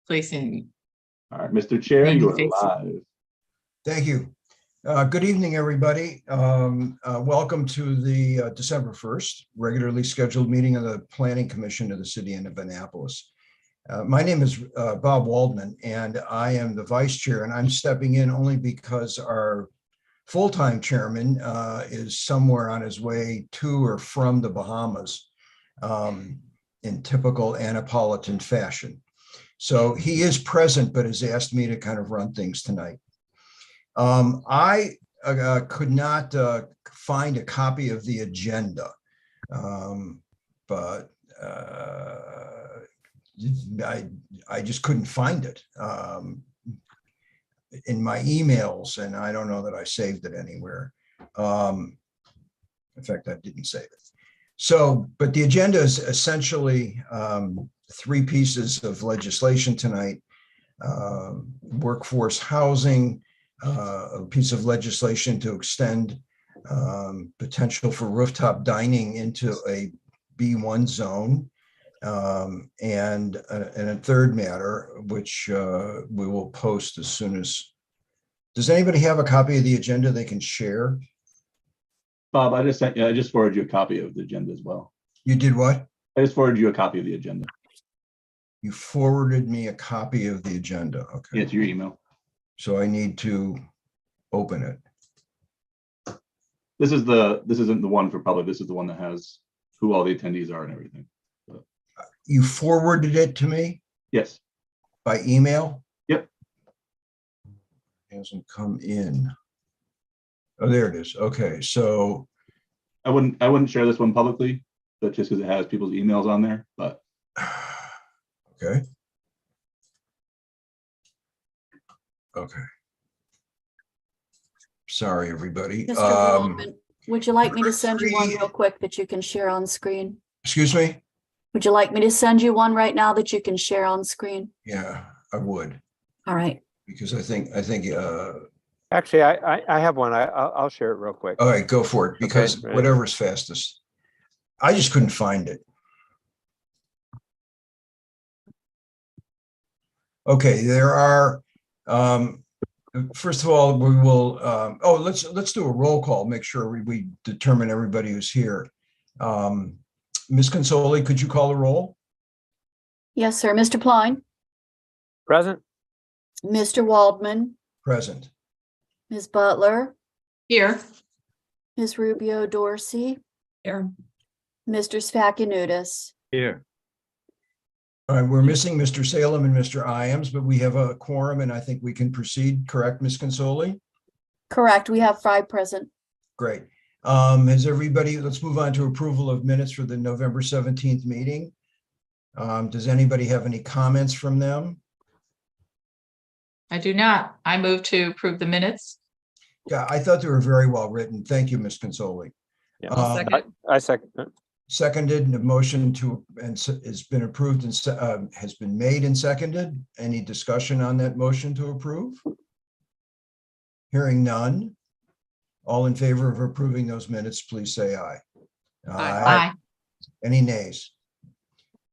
placing. All right, Mr. Chair, Name you and are face. live. Thank you. Good evening, everybody. Welcome to the December 1st regularly scheduled meeting of the Planning Commission of the City of Annapolis. My name is Bob Waldman, and I am the vice chair, and I'm stepping in only because our full-time chairman is somewhere on his way to or from the Bahamas in typical Annapolitan fashion. So he is present, but has asked me to kind of run things tonight. I could not find a copy of the agenda, but I just couldn't find it in my emails, and I don't know that I saved it anywhere. In fact, I didn't save it. So, but the agenda is essentially three pieces of legislation tonight: workforce housing, a piece of legislation to extend potential for rooftop dining into a B1 zone, and a third matter, which we will post as soon as. Does anybody have a copy of the agenda they can share? Bob, I just sent you, I just forwarded you a copy of the agenda as well. You did what? I just forwarded you a copy of the agenda. You forwarded me a copy of the agenda. Okay. Yeah, to your email. So I need to open it. This isn't the one for public. This is the one that has who all the attendees are and everything. You forwarded it to me Yes. by email? Yep. Hasn't come in. Oh, there it is. Okay, so I wouldn't share this one publicly, but just because it has people's emails on there. But okay. Okay. Sorry, everybody. Mr. Waldman, would you like me to send you one real quick that you can share on screen? Excuse me? Would you like me to send you one right now that you can share on screen? Yeah, I would, All right. because I think Actually, I have one. I'll share it real quick. all right, go for it, because right. whatever's fastest. I just couldn't find it. Okay, there are, first of all, we will, let's do a roll call, make sure we determine everybody who's here. Ms. Consoli, could you call the roll? Yes, sir. Mr. Pline, Present? Mr. Waldman, Present. Ms. Butler, Here. Ms. Rubio Dorsey, Here. Mr. Spakinudis. Here. All right, we're missing Mr. Salem and Mr. Iams, but we have a quorum and I think we can proceed, correct, Ms. Consoli? Correct. We have 5 present. Great. Has everybody, let's move on to approval of minutes for the November 17th meeting. Does anybody have any comments from them? I do not. I move to approve the minutes. Yeah, I thought they were very well written. Thank you, Ms. Consoli. Yeah. Second. Second. Seconded, and the motion to, and has been approved and has been made and seconded. Any discussion on that motion to approve? Hearing none. All in favor of approving those minutes, please say aye. Aye. Any nays?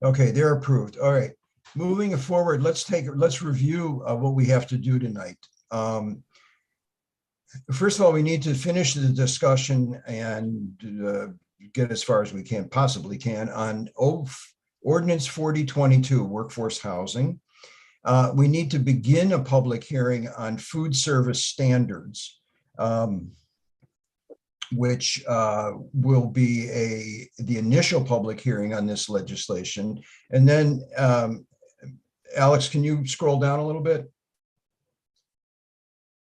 Okay, they're approved. All right, moving forward, let's review what we have to do tonight. First of all, we need to finish the discussion and get as far as we possibly can on Ordinance 4022, workforce housing. We need to begin a public hearing on food service standards, which will be the initial public hearing on this legislation. And then, Alex, can you scroll down a little bit?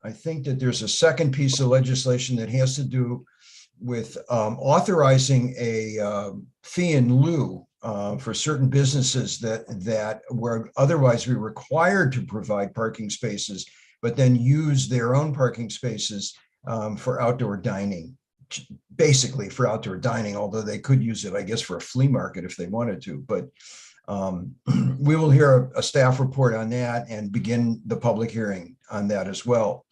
I think that there's a second piece of legislation that has to do with authorizing a fee in lieu for certain businesses that were otherwise be required to provide parking spaces, but then use their own parking spaces for outdoor dining. Basically for outdoor dining, although they could use it, I guess, for a flea market if they wanted to. But we will hear a staff report on that and begin the public hearing on that as well.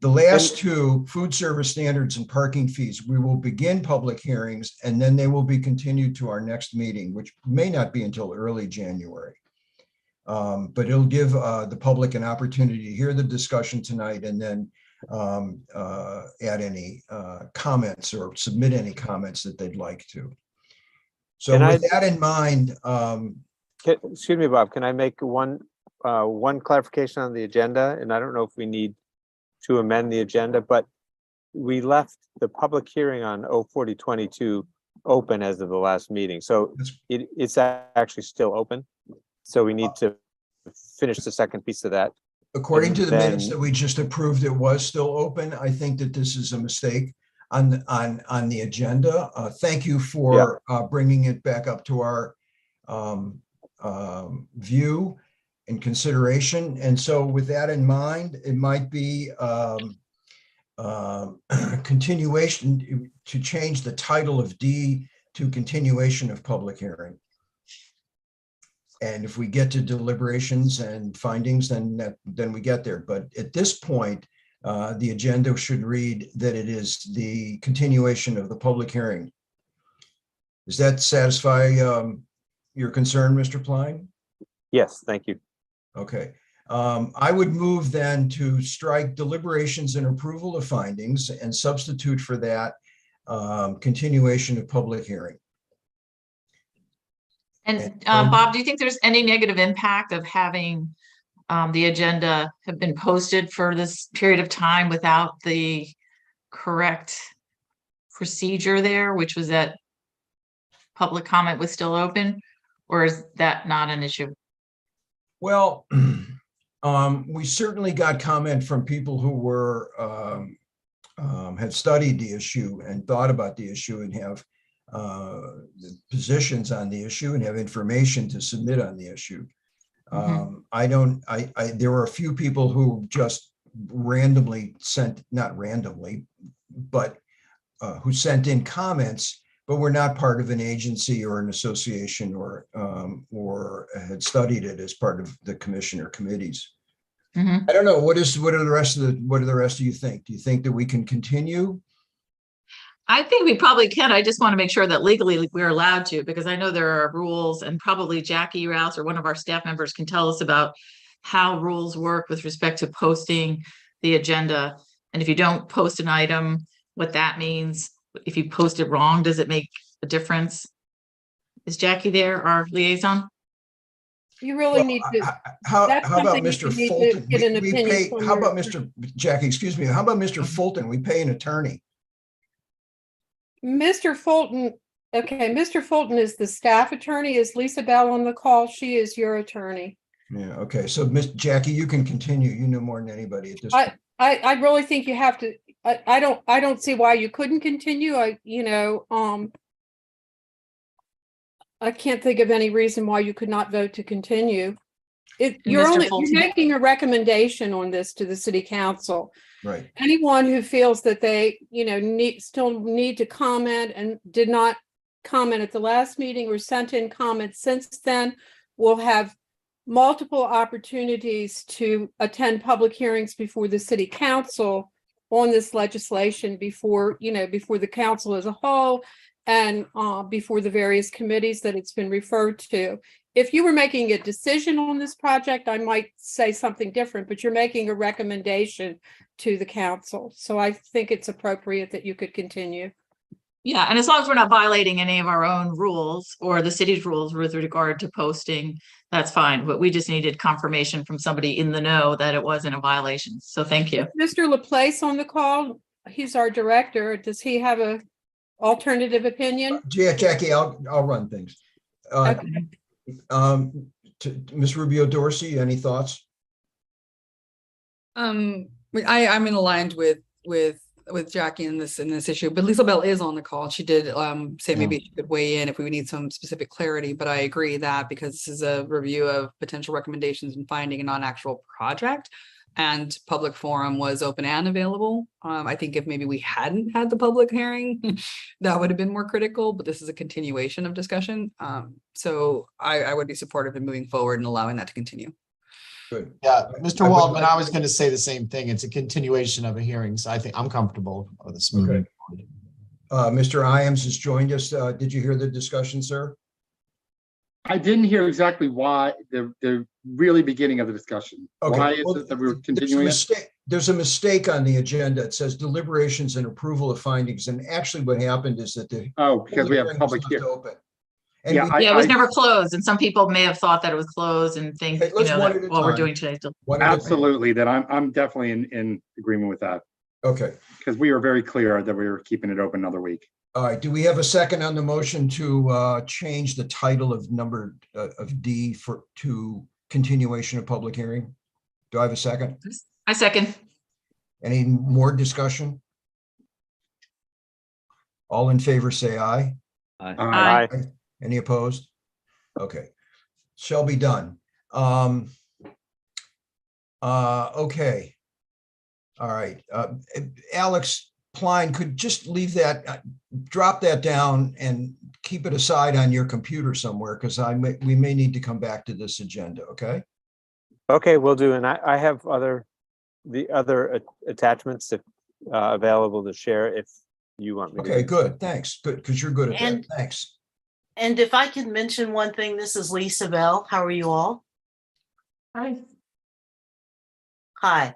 The last two, food service standards and parking fees, we will begin public hearings and then they will be continued to our next meeting, which may not be until early January. But it'll give the public an opportunity to hear the discussion tonight and then add any comments or submit any comments that they'd like to. So Can with I- that in mind, Excuse me, Bob, can I make one clarification on the agenda? And I don't know if we need to amend the agenda, but we left the public hearing on 04022 open as of the last meeting. So it's actually still open. So we need to finish the second piece of that. according to the minutes then- that we just approved, it was still open. I think that this is a mistake on the agenda. Thank you for bringing it back up to our view and consideration. And so with that in mind, it might be continuation to change the title of D to continuation of public hearing. And if we get to deliberations and findings, then we get there. But at this point, the agenda should read that it is the continuation of the public hearing. Does that satisfy your concern, Mr. Pline? Yes, thank you. Okay. I would move then to strike deliberations and approval of findings and substitute for that continuation of public hearing. And Bob, do you think there's any negative impact of having the agenda have been posted for this period of time without the correct procedure there, which was that public comment was still open? Or is that not an issue? Well, we certainly got comment from people who were have studied the issue and thought about the issue and have positions on the issue and have information to submit on the issue. There were a few people who just randomly sent, not randomly, but who sent in comments, but were not part of an agency or an association or had studied it as part of the commission or committees. Mhm. I don't know. What do the rest of you think? Do you think that we can continue? I think we probably can. I just want to make sure that legally we're allowed to, because I know there are rules, and probably Jackie Rouse or one of our staff members can tell us about how rules work with respect to posting the agenda. And if you don't post an item, what that means. If you post it wrong, does it make a difference? Is Jackie there, our liaison? You really need to, How that's about something you Mr. need to Fulton? get an We opinion pay, from how about your- Mr. Jackie, excuse me, how about Mr. Fulton? We pay an attorney. Mr. Fulton, okay, Mr. Fulton is the staff attorney. Is Lisa Bell on the call? She is your attorney. Yeah, okay, so Miss Jackie, you can continue. You know more than anybody at this I- point. I really think you have to, I don't see why you couldn't continue. I can't think of any reason why you could not vote to continue. Mr. Fulton? You're making a recommendation on this to the city council. Right, Anyone who feels that they, still need to comment and did not comment at the last meeting or sent in comments since then will have multiple opportunities to attend public hearings before the city council on this legislation before the council as a whole and before the various committees that it's been referred to. If you were making a decision on this project, I might say something different, but you're making a recommendation to the council. So I think it's appropriate that you could continue. Yeah, and as long as we're not violating any of our own rules or the city's rules with regard to posting, that's fine. But we just needed confirmation from somebody in the know that it wasn't a violation. So thank you. Mr. Laplace on the call, he's our director. Does he have a alternative opinion? yeah, Jackie, I'll run things. Okay. Ms. Rubio Dorsey, any thoughts? I'm aligned with Jackie in this issue, but Lisa Bell is on the call. She did say maybe she could weigh in if we would need some specific clarity, but I agree that because this is a review of potential recommendations and finding a non-actual project and public forum was open and available. I think if maybe we hadn't had the public hearing, that would have been more critical, but this is a continuation of discussion. So I would be supportive in moving forward and allowing that to continue. Good. Yeah, I Mr. would Waldman, like- I was going to say the same thing. It's a continuation of a hearing, so I think I'm comfortable with this moving. Mr. Iams has joined us. Did you hear the discussion, sir? I didn't hear exactly why, the really beginning of the discussion. Okay, Why is well, it that we were there's a continuing it? mistake. There's a mistake on the agenda. It says deliberations and approval of findings. And actually what happened is that the Oh, because we have hearing was public left here. open. And Yeah, we- Yeah, it was never closed, and some people may have thought that it was closed and think, Okay, you let's know, one that at a what we're time. doing today. one at a time. Absolutely, then I'm definitely in agreement with that, Okay. because we were very clear that we were keeping it open another week. All right. Do we have a second on the motion to change the title of number of D to continuation of public hearing? Do I have a second? I second. Any more discussion? All in favor, say aye. Aye. Any opposed? Okay, shall be done. Okay. All right, Alex Klein, could just leave that, drop that down and keep it aside on your computer somewhere, because we may need to come back to this agenda, okay? Okay, will do. And I have the other attachments available to share if you want me to. Okay, good, thanks. Good, because you're good at that. And- Thanks. And if I can mention one thing, this is Lisa Bell. How are you all? Aye. Hi.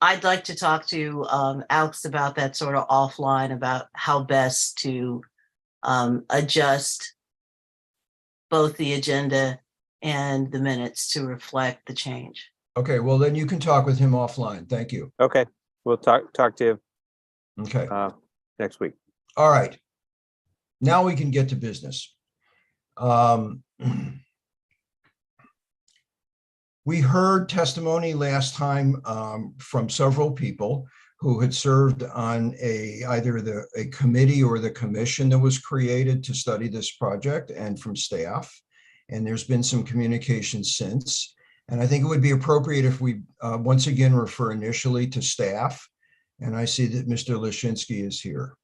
I'd like to talk to Alex about that sort of offline about how best to adjust both the agenda and the minutes to reflect the change. Okay, well, then you can talk with him offline. Thank you. Okay, we'll talk to you Okay. next week. All right. Now we can get to business. We heard testimony last time from several people who had served on either a committee or the commission that was created to study this project, and from staff. And there's been some communication since. And I think it would be appropriate if we once again refer initially to staff. And I see that Mr. Lashinsky is here.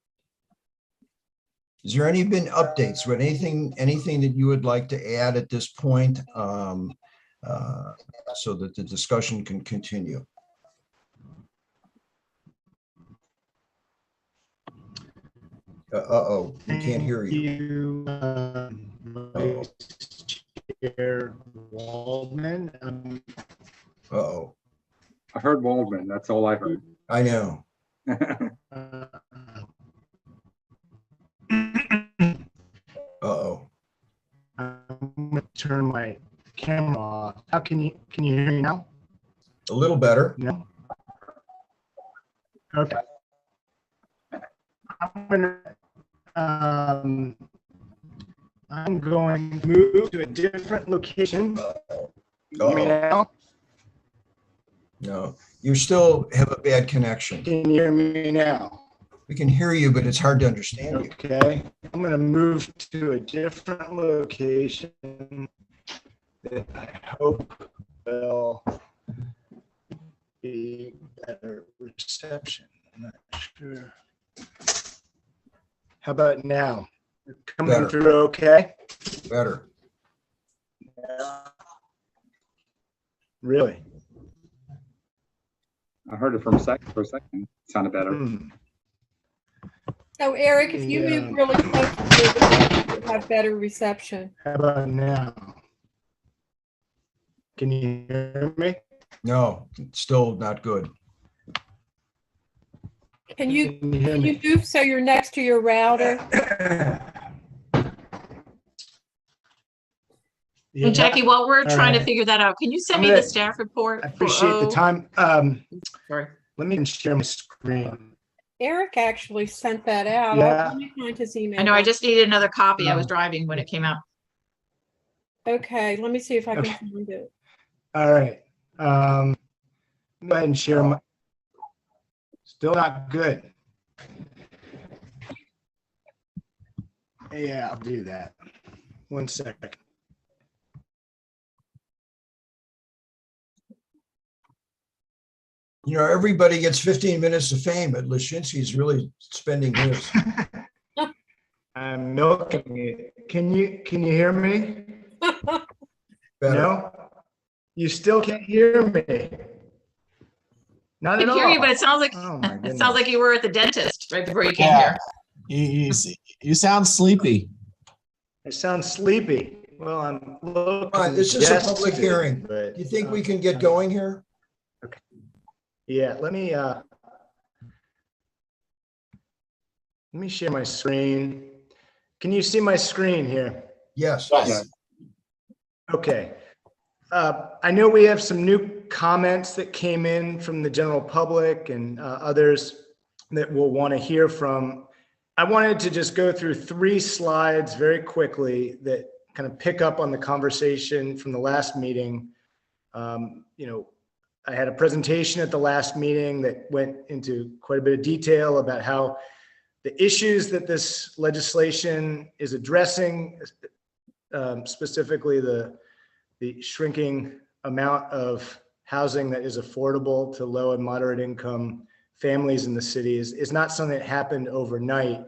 Is there been updates with anything that you would like to add at this point so that the discussion can continue? Uh-oh, we can't hear you. Vice Chair Waldman. Uh-oh, I heard Waldman, that's all I heard. I know. Uh-oh, I'm gonna turn my camera off. How can you hear me now? a little better. No. Okay. I'm going to move to a different location. You hear me Uh-oh. now? No, you still have a bad connection. Can you hear me now? We can hear you, but it's hard to understand you. Okay, I'm gonna move to a different location that I hope will be better reception. I'm not sure. How about now? Coming Better. through okay? Better. Really? I heard it for a second, it sounded better. Hmm. So Eric, if you Yeah. move really close to the you'll have better reception. How about now? Can you hear me? No, it's still not good. Can you Can you hear can me? you move so you're next to your router? Yeah, And Jackie, while we're trying to right. figure that out, can you send I'm me the gonna- staff report? I for appreciate the O? time. Sorry. Let me share my screen. Eric actually sent that out. Yeah. Let me find his email. I know, I just needed another copy. I was No. driving when it came out. Okay, let me see if I can Okay. find it. All right. Go ahead and share my. Still not good. Yeah, I'll do that. 1 second. You know, everybody gets 15 minutes of fame, but Lashinsky's really spending his. I'm milking it. Can you hear me? Better. No? You still can't hear me? Not I at can hear you, but all. it sounds like, Oh, my it goodness. sounds like you were at the dentist right before you came Yeah. here. You sound sleepy. I sound sleepy. Well, I'm looking. All right, this is a public congested, hearing. but, Do you think we can get going here? Yeah, let me share my screen. Can you see my screen here? Yes. Yes. Okay. I know we have some new comments that came in from the general public and others that we'll want to hear from. I wanted to just go through 3 slides very quickly that kind of pick up on the conversation from the last meeting. You know, I had a presentation at the last meeting that went into quite a bit of detail about how the issues that this legislation is addressing, specifically the shrinking amount of housing that is affordable to low and moderate income families in the city is not something that happened overnight.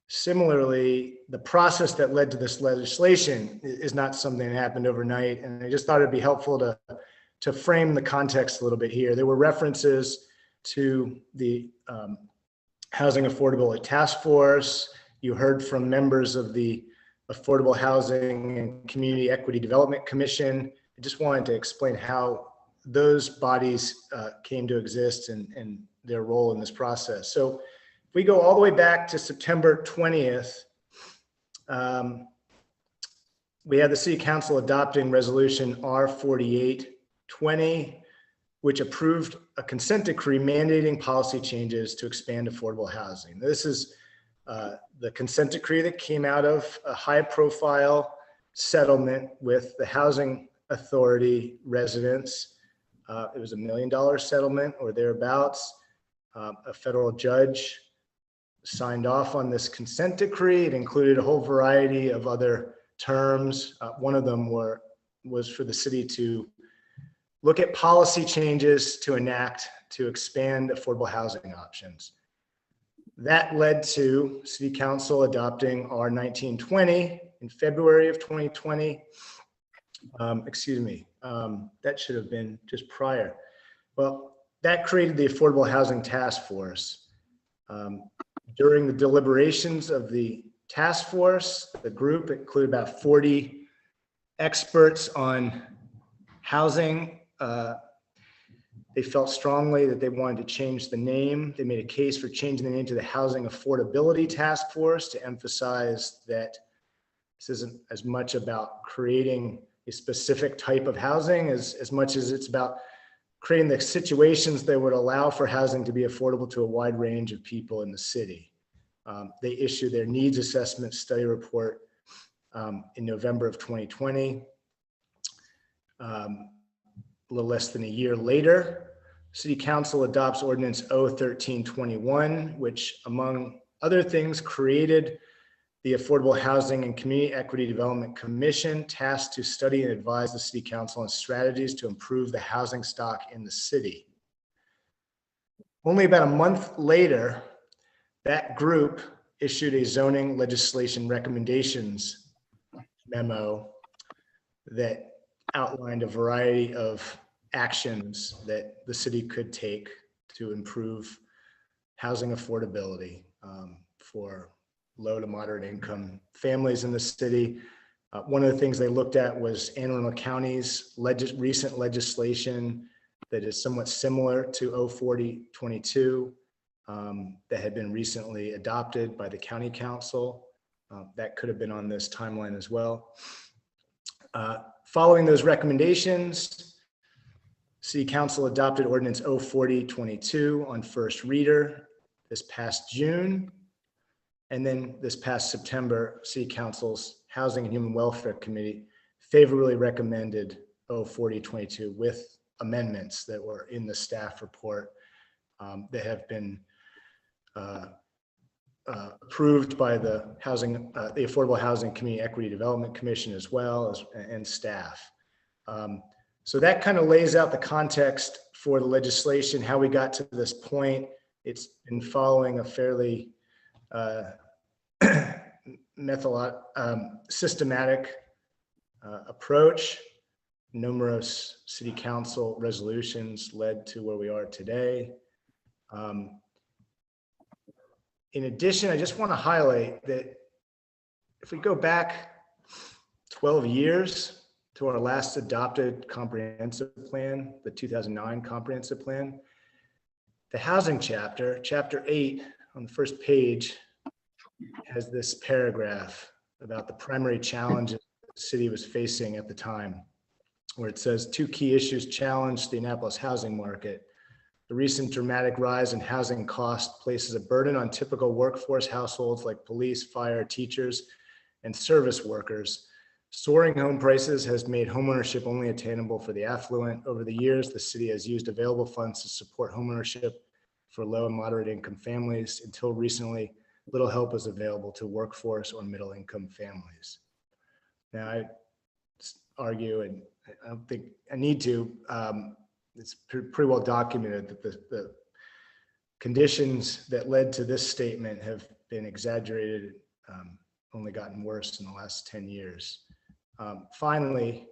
Similarly, the process that led to this legislation is not something that happened overnight. And I just thought it'd be helpful to frame the context a little bit here. There were references to the Housing Affordability Task Force. You heard from members of the Affordable Housing and Community Equity Development Commission. I just wanted to explain how those bodies came to exist and their role in this process. So if we go all the way back to September 20th, we had the City Council adopting Resolution R4820, which approved a consent decree mandating policy changes to expand affordable housing. This is the consent decree that came out of a high-profile settlement with the Housing Authority residents. It was $1 million settlement or thereabouts. A federal judge signed off on this consent decree. It included a whole variety of other terms. One of them was for the city to look at policy changes to enact to expand affordable housing options. That led to City Council adopting R1920 in February of 2020. That should have been just prior. Well, that created the Affordable Housing Task Force. During the deliberations of the task force, the group included about 40 experts on housing. They felt strongly that they wanted to change the name. They made a case for changing the name to the Housing Affordability Task Force to emphasize that this isn't as much about creating a specific type of housing as much as it's about creating the situations that would allow for housing to be affordable to a wide range of people in the city. They issued their needs assessment study report in November of 2020. A little less than a year later, City Council adopts Ordinance O1321, which, among other things, created the Affordable Housing and Community Equity Development Commission, tasked to study and advise the City Council on strategies to improve the housing stock in the city. Only about a month later, that group issued a zoning legislation recommendations memo that outlined a variety of actions that the city could take to improve housing affordability for low to moderate income families in the city. One of the things they looked at was Anne Arundel County's recent legislation that is somewhat similar to O4022 that had been recently adopted by the county council. That could have been on this timeline as well. Following those recommendations, City Council adopted Ordinance O4022 on first reader this past June. And then this past September, City Council's Housing and Human Welfare Committee favorably recommended O4022 with amendments that were in the staff report that have been approved by the Affordable Housing Community Equity Development Commission as well as and staff. So that kind of lays out the context for the legislation, how we got to this point. It's been following a fairly systematic approach. Numerous city council resolutions led to where we are today. In addition, I just want to highlight that if we go back 12 years to our last adopted comprehensive plan, the 2009 comprehensive plan. The housing chapter, chapter 8 on the first page, has this paragraph about the primary challenges the city was facing at the time, where it says 2 key issues challenged the Annapolis housing market. The recent dramatic rise in housing costs places a burden on typical workforce households like police, fire, teachers, and service workers. Soaring home prices has made homeownership only attainable for the affluent. Over the years, the city has used available funds to support homeownership for low and moderate income families. Until recently, little help was available to workforce or middle income families. Now, I argue, and I don't think I need to, it's pretty well documented that the conditions that led to this statement have been exaggerated, only gotten worse in the last 10 years. Finally,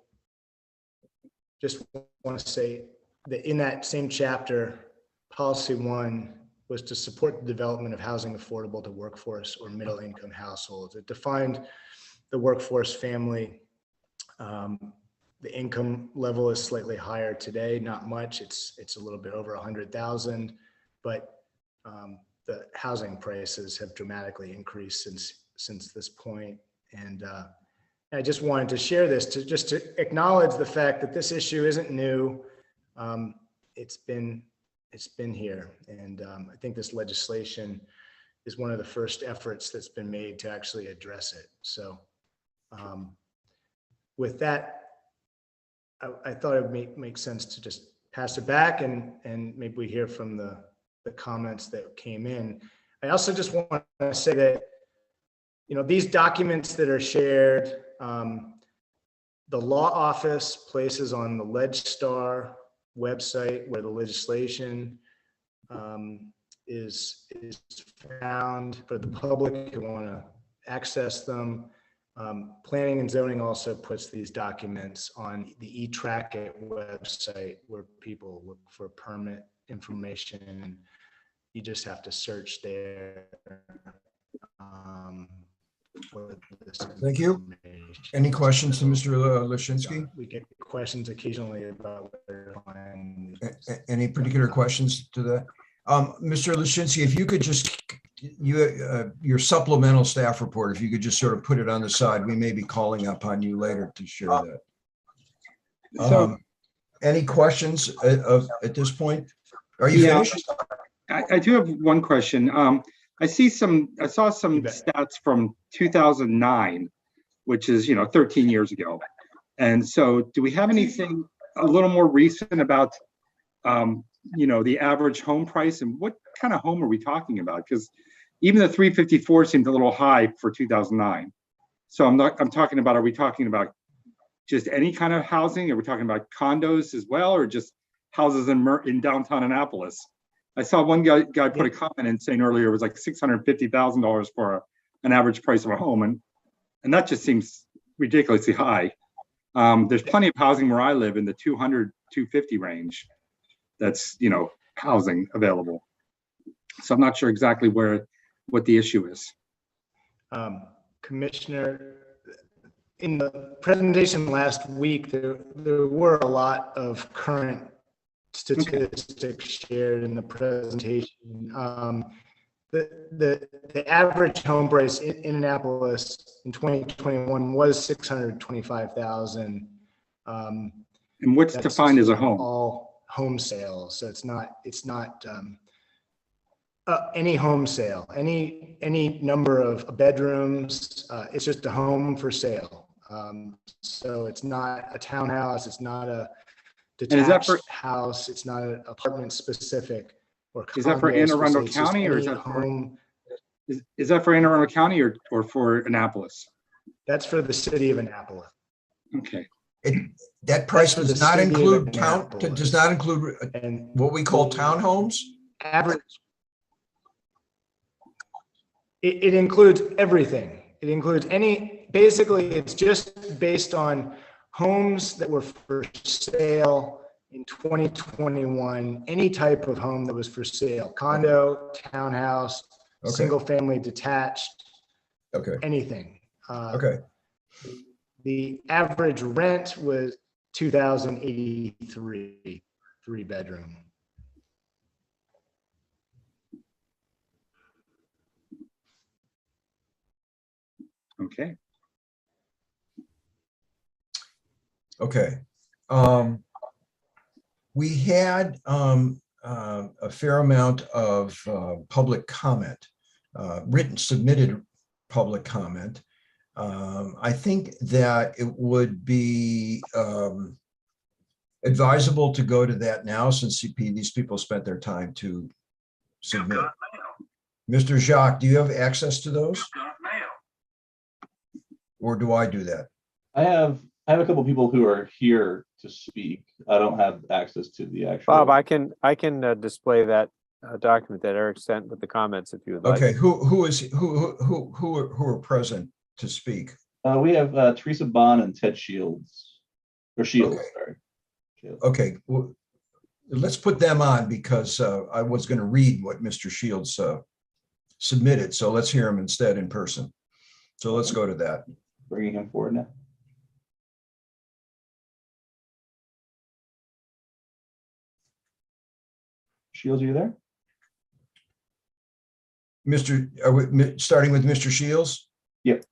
just want to say that in that same chapter, policy 1 was to support the development of housing affordable to workforce or middle income households. It defined the workforce family. The income level is slightly higher today, not much. It's a little bit over 100,000, but the housing prices have dramatically increased since this point. And I just wanted to share this to acknowledge the fact that this issue isn't new. It's been here, and I think this legislation is one of the first efforts that's been made to actually address it. So with that, I thought it would make sense to just pass it back and maybe we hear from the comments that came in. I also just want to say that, you know, these documents that are shared, the law office places on the LegStar website where the legislation is found for the public who want to access them. Planning and zoning also puts these documents on the eTrack website where people look for permit information, and you just have to search there. Thank you. Any questions to Mr. Lashinsky? We get questions occasionally about Any particular questions to that? Mr. Lashinsky, if you could just, your supplemental staff report, if you could just sort of put it on the side, we may be calling upon you later to share that. So, any questions at this point? Are you finished? I do have one question. I saw some stats from 2009, which is, 13 years ago. And so do we have anything a little more recent about, the average home price, and what kind of home are we talking about? Because even the 354 seemed a little high for 2009. So I'm talking about, are we talking about just any kind of housing? Are we talking about condos as well, or just houses in downtown Annapolis? I saw one guy put a comment in saying earlier it was like $650,000 for an average price of a home, and that just seems ridiculously high. There's plenty of housing where I live in the 200, 250 range. That's housing available. So I'm not sure exactly what the issue is. Commissioner, in the presentation last week, there were a lot of current statistics shared in the presentation. The average home price in Annapolis in 2021 was $625,000. And what's defined as a home? All home sales. So it's not any home sale, any number of bedrooms. It's just a home for sale. So it's not a townhouse. It's not a detached house. It's not an apartment specific. Or is that for Anne Arundel County, or is that home? Is that for Anne Arundel County or for Annapolis? That's for the city of Annapolis. Okay. That price does not include what we call townhomes? Average. It includes everything. It includes basically it's just based on homes that were for sale in 2021, any type of home that was for sale, condo, townhouse, single family detached, anything. the average rent was 2,083, 3-bedroom. Okay. Okay. We had a fair amount of public comment, submitted public comment. I think that it would be advisable to go to that now, since these people spent their time to submit. Mr. Jacques, do you have access to those? Or do I do that? I have a couple people who are here to speak. I don't have access to the actual. Bob, I can display that document that Eric sent with the comments if you would like. Okay, who are present to speak? We have Teresa Bond and Ted Shields, or Shields, Okay. sorry. Shields. Okay, well, let's put them on, because I was going to read what Mr. Shields submitted. So let's hear him instead in person. So let's go to that. Bringing him forward now. Shields, are you there? Are we starting with Mr. Shields? Yep.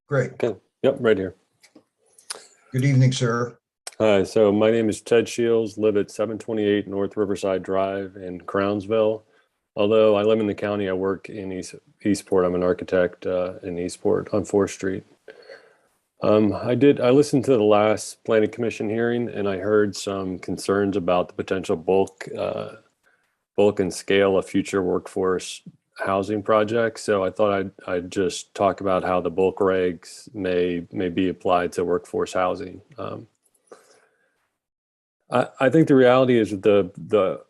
Great. Okay. Yep, right here. Good evening, sir. Hi, so my name is Ted Shields, live at 728 North Riverside Drive in Crownsville. Although I live in the county, I work in Eastport. I'm an architect in Eastport on 4th Street. I listened to the last planning commission hearing, and I heard some concerns about the potential bulk and scale of future workforce housing projects. So I thought I'd just talk about how the bulk regs may be applied to workforce housing. I think the reality is that the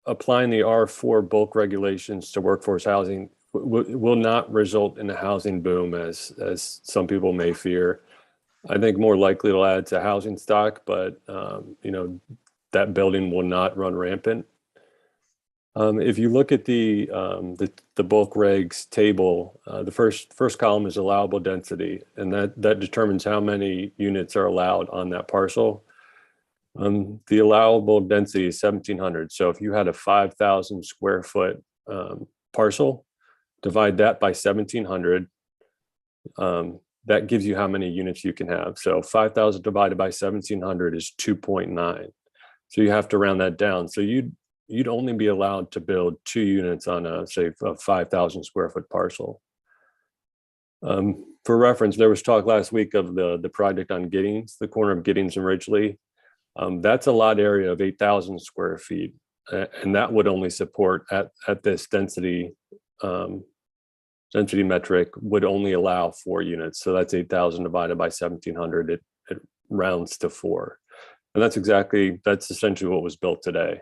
applying the R4 bulk regulations to workforce housing will not result in a housing boom as some people may fear. I think more likely it'll add to housing stock, but that building will not run rampant. If you look at the bulk regs table, the first column is allowable density, and that determines how many units are allowed on that parcel. The allowable density is 1,700. So if you had a 5,000 square foot parcel, divide that by 1,700. That gives you how many units you can have. So 5,000 divided by 1,700 is 2.9. So you have to round that down. So you'd only be allowed to build 2 units on a 5,000 square foot parcel. For reference, there was talk last week of the project on Giddings, the corner of Giddings and Ridgely. That's a lot area of 8,000 square feet, and that would only support at this density metric would only allow 4 units. So that's 8,000 divided by 1,700. It rounds to 4, and that's essentially what was built today.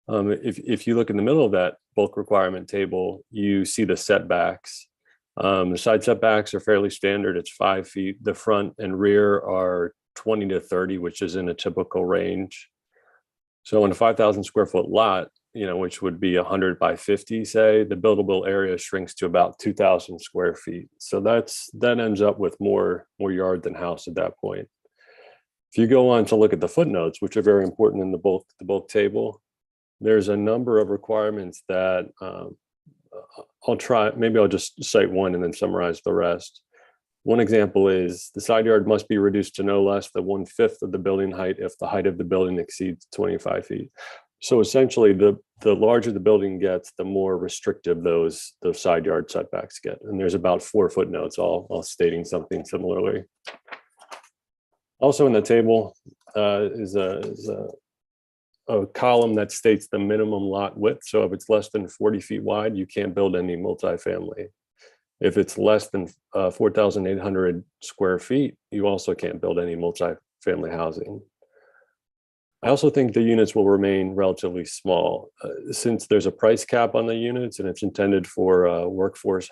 If you look in the middle of that bulk requirement table, you see the setbacks. The side setbacks are fairly standard. It's 5 feet. The front and rear are 20 to 30, which is in a typical range. So in a 5,000 square foot lot, which would be 100 by 50, say, the buildable area shrinks to about 2,000 square feet. So that ends up with more yard than house at that point. If you go on to look at the footnotes, which are very important in the bulk table, there's a number of requirements that maybe I'll just cite one and then summarize the rest. One example is the side yard must be reduced to no less than 1/5 of the building height if the height of the building exceeds 25 feet. So essentially, the larger the building gets, the more restrictive those side yard setbacks get. And there's about 4 footnotes all stating something similarly. Also in the table is a column that states the minimum lot width. So if it's less than 40 feet wide, you can't build any multifamily. If it's less than 4,800 square feet, you also can't build any multifamily housing. I also think the units will remain relatively small since there's a price cap on the units and it's intended for workforce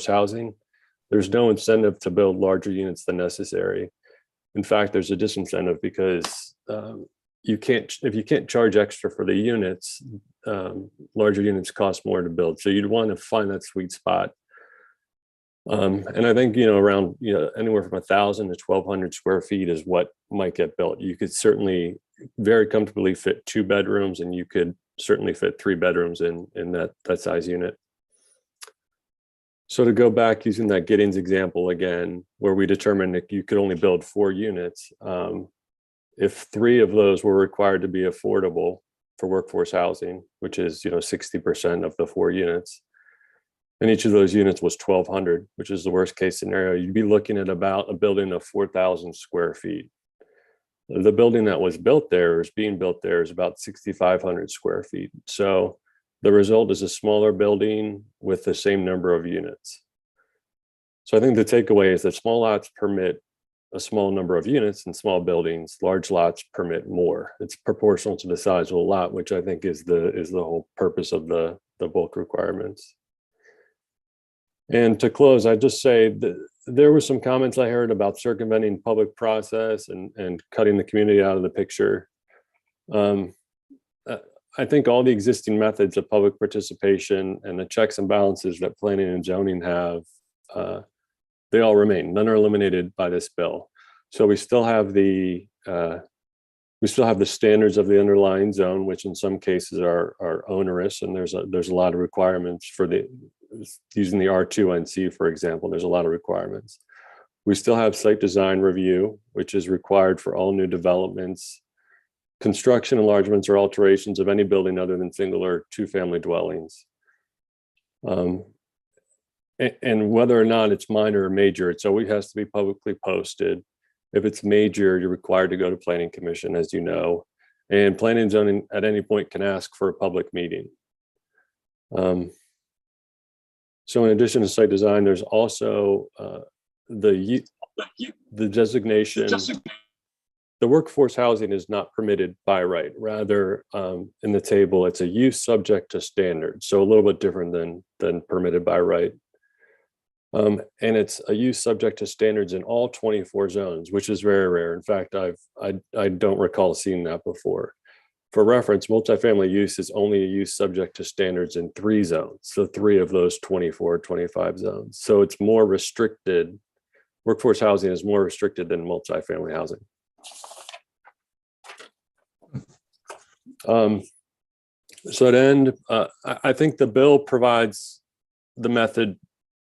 housing. There's no incentive to build larger units than necessary. In fact, there's a disincentive because if you can't charge extra for the units, larger units cost more to build. So you'd want to find that sweet spot. And I think, around, anywhere from 1,000 to 1,200 square feet is what might get built. You could certainly very comfortably fit 2 bedrooms, and you could certainly fit 3 bedrooms in that size unit. So to go back using that Giddings example again, where we determined that you could only build 4 units, if 3 of those were required to be affordable for workforce housing, which is 60% of the 4 units, and each of those units was 1,200, which is the worst case scenario, you'd be looking at about a building of 4,000 square feet. The building that was built there, is being built there, is about 6,500 square feet. So the result is a smaller building with the same number of units. So I think the takeaway is that small lots permit a small number of units, and small buildings, large lots permit more. It's proportional to the size of a lot, which I think is the whole purpose of the bulk requirements. And to close, I just say that there were some comments I heard about circumventing public process and cutting the community out of the picture. I think all the existing methods of public participation and the checks and balances that planning and zoning have, they all remain. None are eliminated by this bill. So we still have the standards of the underlying zone, which in some cases are onerous, and there's a lot of requirements for using the R2NC, for example. There's a lot of requirements. We still have site design review, which is required for all new developments, construction, enlargements, or alterations of any building other than single or 2-family dwellings. And whether or not it's minor or major, it always has to be publicly posted. If it's major, you're required to go to Planning Commission, as you know, and Planning and Zoning at any point can ask for a public meeting. So in addition to site design, there's also the designation. The workforce housing is not permitted by right. Rather, in the table, it's a use subject to standards. So a little bit different than permitted by right. And it's a use subject to standards in all 24 zones, which is very rare. In fact, I don't recall seeing that before. For reference, multifamily use is only a use subject to standards in 3 zones. So 3 of those 24, 25 zones. So it's more restricted. Workforce housing is more restricted than multifamily housing. So at end, I think the bill provides the method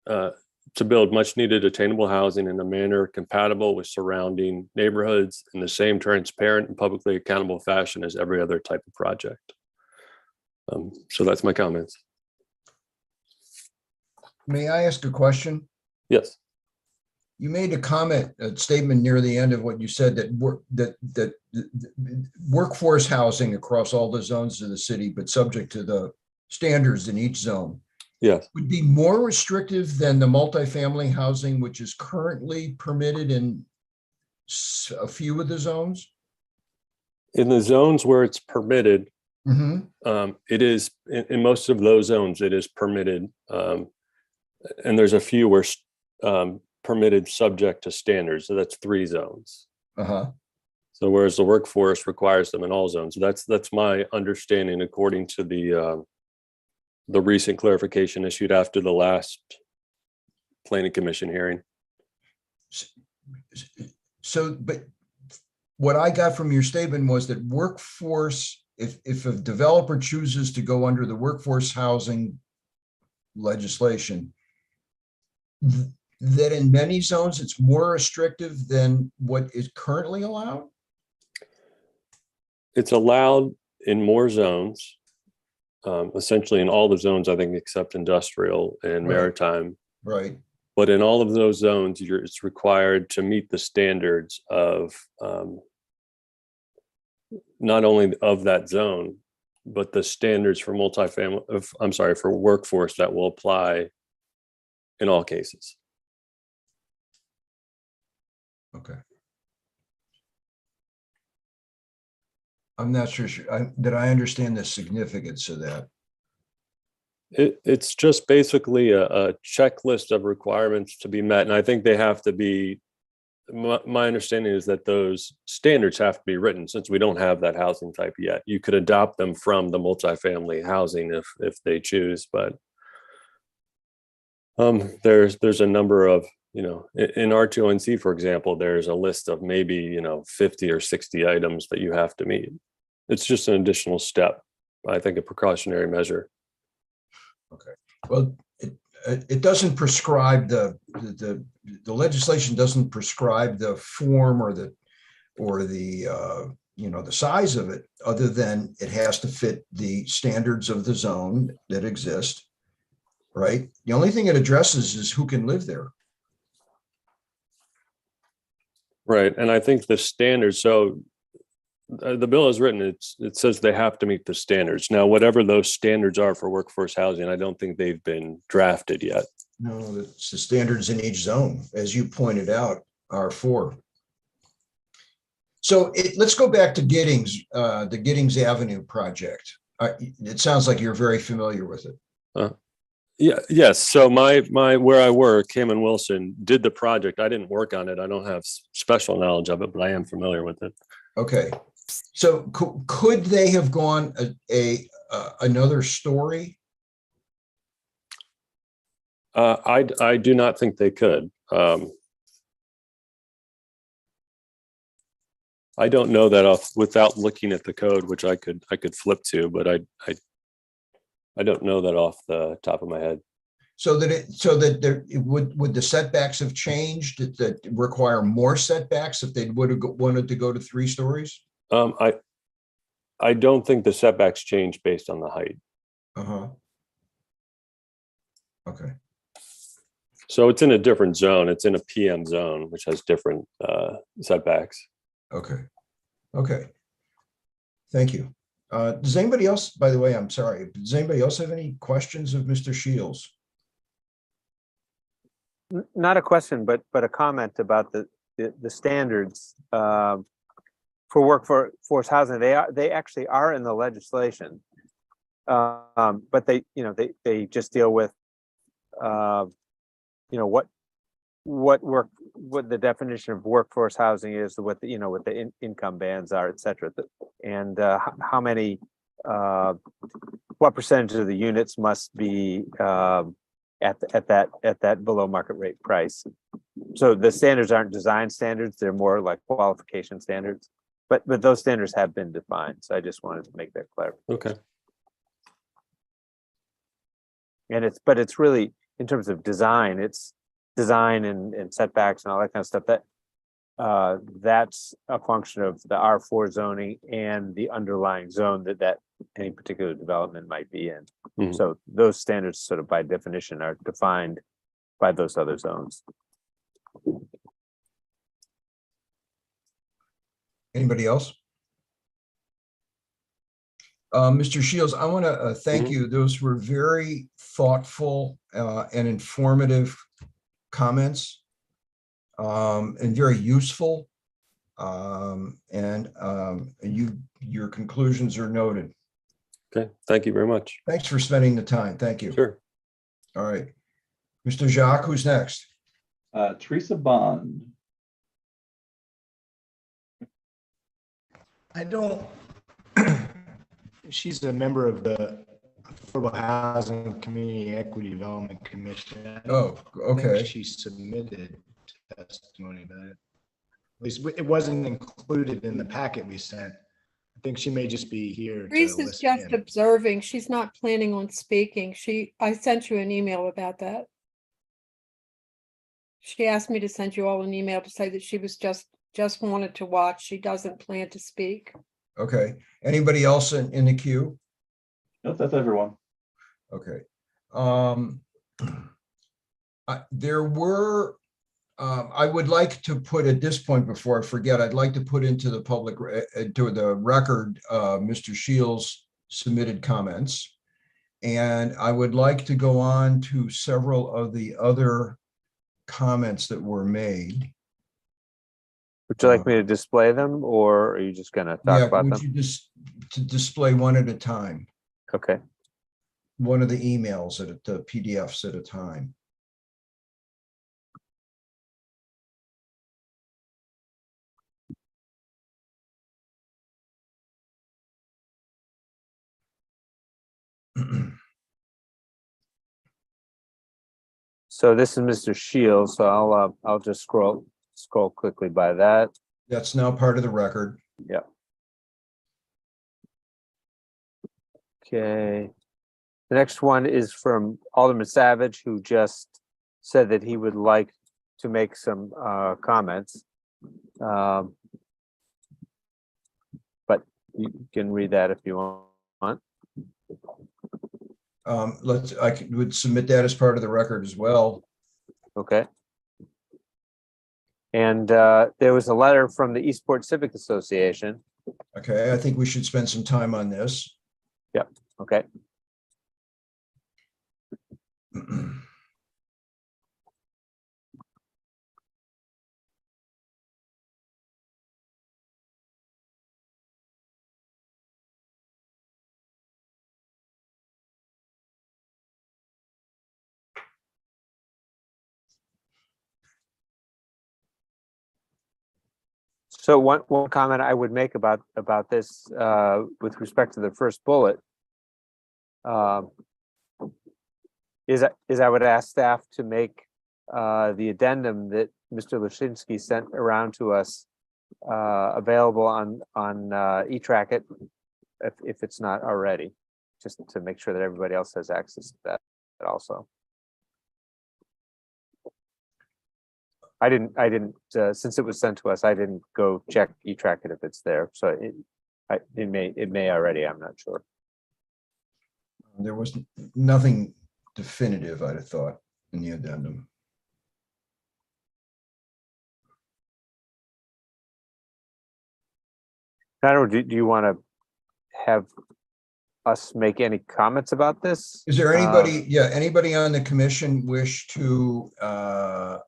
to build much needed attainable housing in a manner compatible with surrounding neighborhoods in the same transparent and publicly accountable fashion as every other type of project. So that's my comments. May I ask a question? Yes. You made a statement near the end of what you said, that workforce housing across all the zones of the city, but subject to the standards in each zone. Yes. Would be more restrictive than the multifamily housing, which is currently permitted in a few of the zones? In the zones where it's permitted, it is, in most of those zones, it is permitted. And there's a few where permitted subject to standards. So that's 3 zones. So whereas the workforce requires them in all zones. That's my understanding according to the recent clarification issued after the last Planning Commission hearing. So, but what I got from your statement was that workforce, if a developer chooses to go under the workforce housing legislation, that in many zones, it's more restrictive than what is currently allowed? It's allowed in more zones. Essentially in all the zones, I think, except industrial and maritime. Right. But in all of those zones, it's required to meet the standards of not only of that zone, but the standards for for workforce that will apply in all cases. Okay. I'm not sure that I understand the significance of that. It's just basically a checklist of requirements to be met. And I think they have to be, my understanding is that those standards have to be written since we don't have that housing type yet. You could adopt them from the multifamily housing if they choose, but There's a number of, in R2NC, for example, there's a list of maybe, 50 or 60 items that you have to meet. It's just an additional step, I think a precautionary measure. Okay, well, it doesn't prescribe the legislation doesn't prescribe the form or the the size of it, other than it has to fit the standards of the zone that exist, right? The only thing it addresses is who can live there. Right, and I think the standards, so the bill is written, it says they have to meet the standards. Now, whatever those standards are for workforce housing, I don't think they've been drafted yet. No, it's the standards in each zone, as you pointed out, are for. So let's go back to Giddings, the Giddings Avenue project. It sounds like you're very familiar with it. Yeah, yes. So my where I work, Kim and Wilson did the project. I didn't work on it. I don't have special knowledge of it, but I am familiar with it. Okay. So could they have gone another story? I do not think they could. I don't know that off without looking at the code, which I could flip to, but I don't know that off the top of my head. So that would the setbacks have changed? That require more setbacks if they would have wanted to go to 3 stories? I don't think the setbacks change based on the height. Okay. So it's in a different zone. It's in a PM zone, which has different setbacks. Okay. Thank you. Does anybody else, by the way, I'm sorry, does anybody else have any questions of Mr. Shields? Not a question, but a comment about the standards for workforce housing. They actually are in the legislation, but they just deal with what the definition of workforce housing is, what the income bands are, et cetera, and how many what percentage of the units must be at that below market rate price. So the standards aren't design standards; they're more like qualification standards. But those standards have been defined. So I just wanted to make that clear. Okay. And it's really, in terms of design, it's design and setbacks and all that kind of stuff. That's a function of the R4 zoning and the underlying zone that any particular development might be in. Mm-hmm. So those standards, sort of by definition, are defined by those other zones. Anybody else? Mr. Shields, I want to thank you. Those were very thoughtful and informative comments, and very useful. Your conclusions are noted. Okay, thank you very much. Thanks for spending the time. Thank you. Sure. All right. Mr. Jacques, who's next? Teresa Bond. I don't, she's a member of the Affordable Housing Community Equity Development Commission. Oh, okay. She submitted testimony, but at least it wasn't included in the packet we sent. I think she may just be here. Reese is just observing. She's not planning on speaking. I sent you an email about that. She asked me to send you all an email to say that she was just wanted to watch. She doesn't plan to speak. Okay. Anybody else in the queue? Nope, that's everyone. Okay. There were, I would like to put at this point, before I forget, I'd like to put into the public, to the record, Mr. Shields' submitted comments. And I would like to go on to several of the other comments that were made. Would you like me to display them, or are you just going to talk about them? Would you just to display one at a time? Okay. One of the emails at the PDFs at a time. So this is Mr. Shields, so I'll just scroll quickly by that. That's now part of the record. Yeah. Okay. The next one is from Alderman Savage, who just said that he would like to make some comments. But you can read that if you want. I would submit that as part of the record as well. Okay. And there was a letter from the Eastport Civic Association. Okay, I think we should spend some time on this. Yep. Okay. So one comment I would make about this with respect to the first bullet is I would ask staff to make the addendum that Mr. Lashinsky sent around to us available on eTrack if it's not already, just to make sure that everybody else has access to that also. I didn't since it was sent to us, I didn't go check eTrack it if it's there. So it may already, I'm not sure. There was nothing definitive, I'd have thought, in the addendum. I don't know, do you want to have us make any comments about this? Is there anybody, anybody on the commission wish to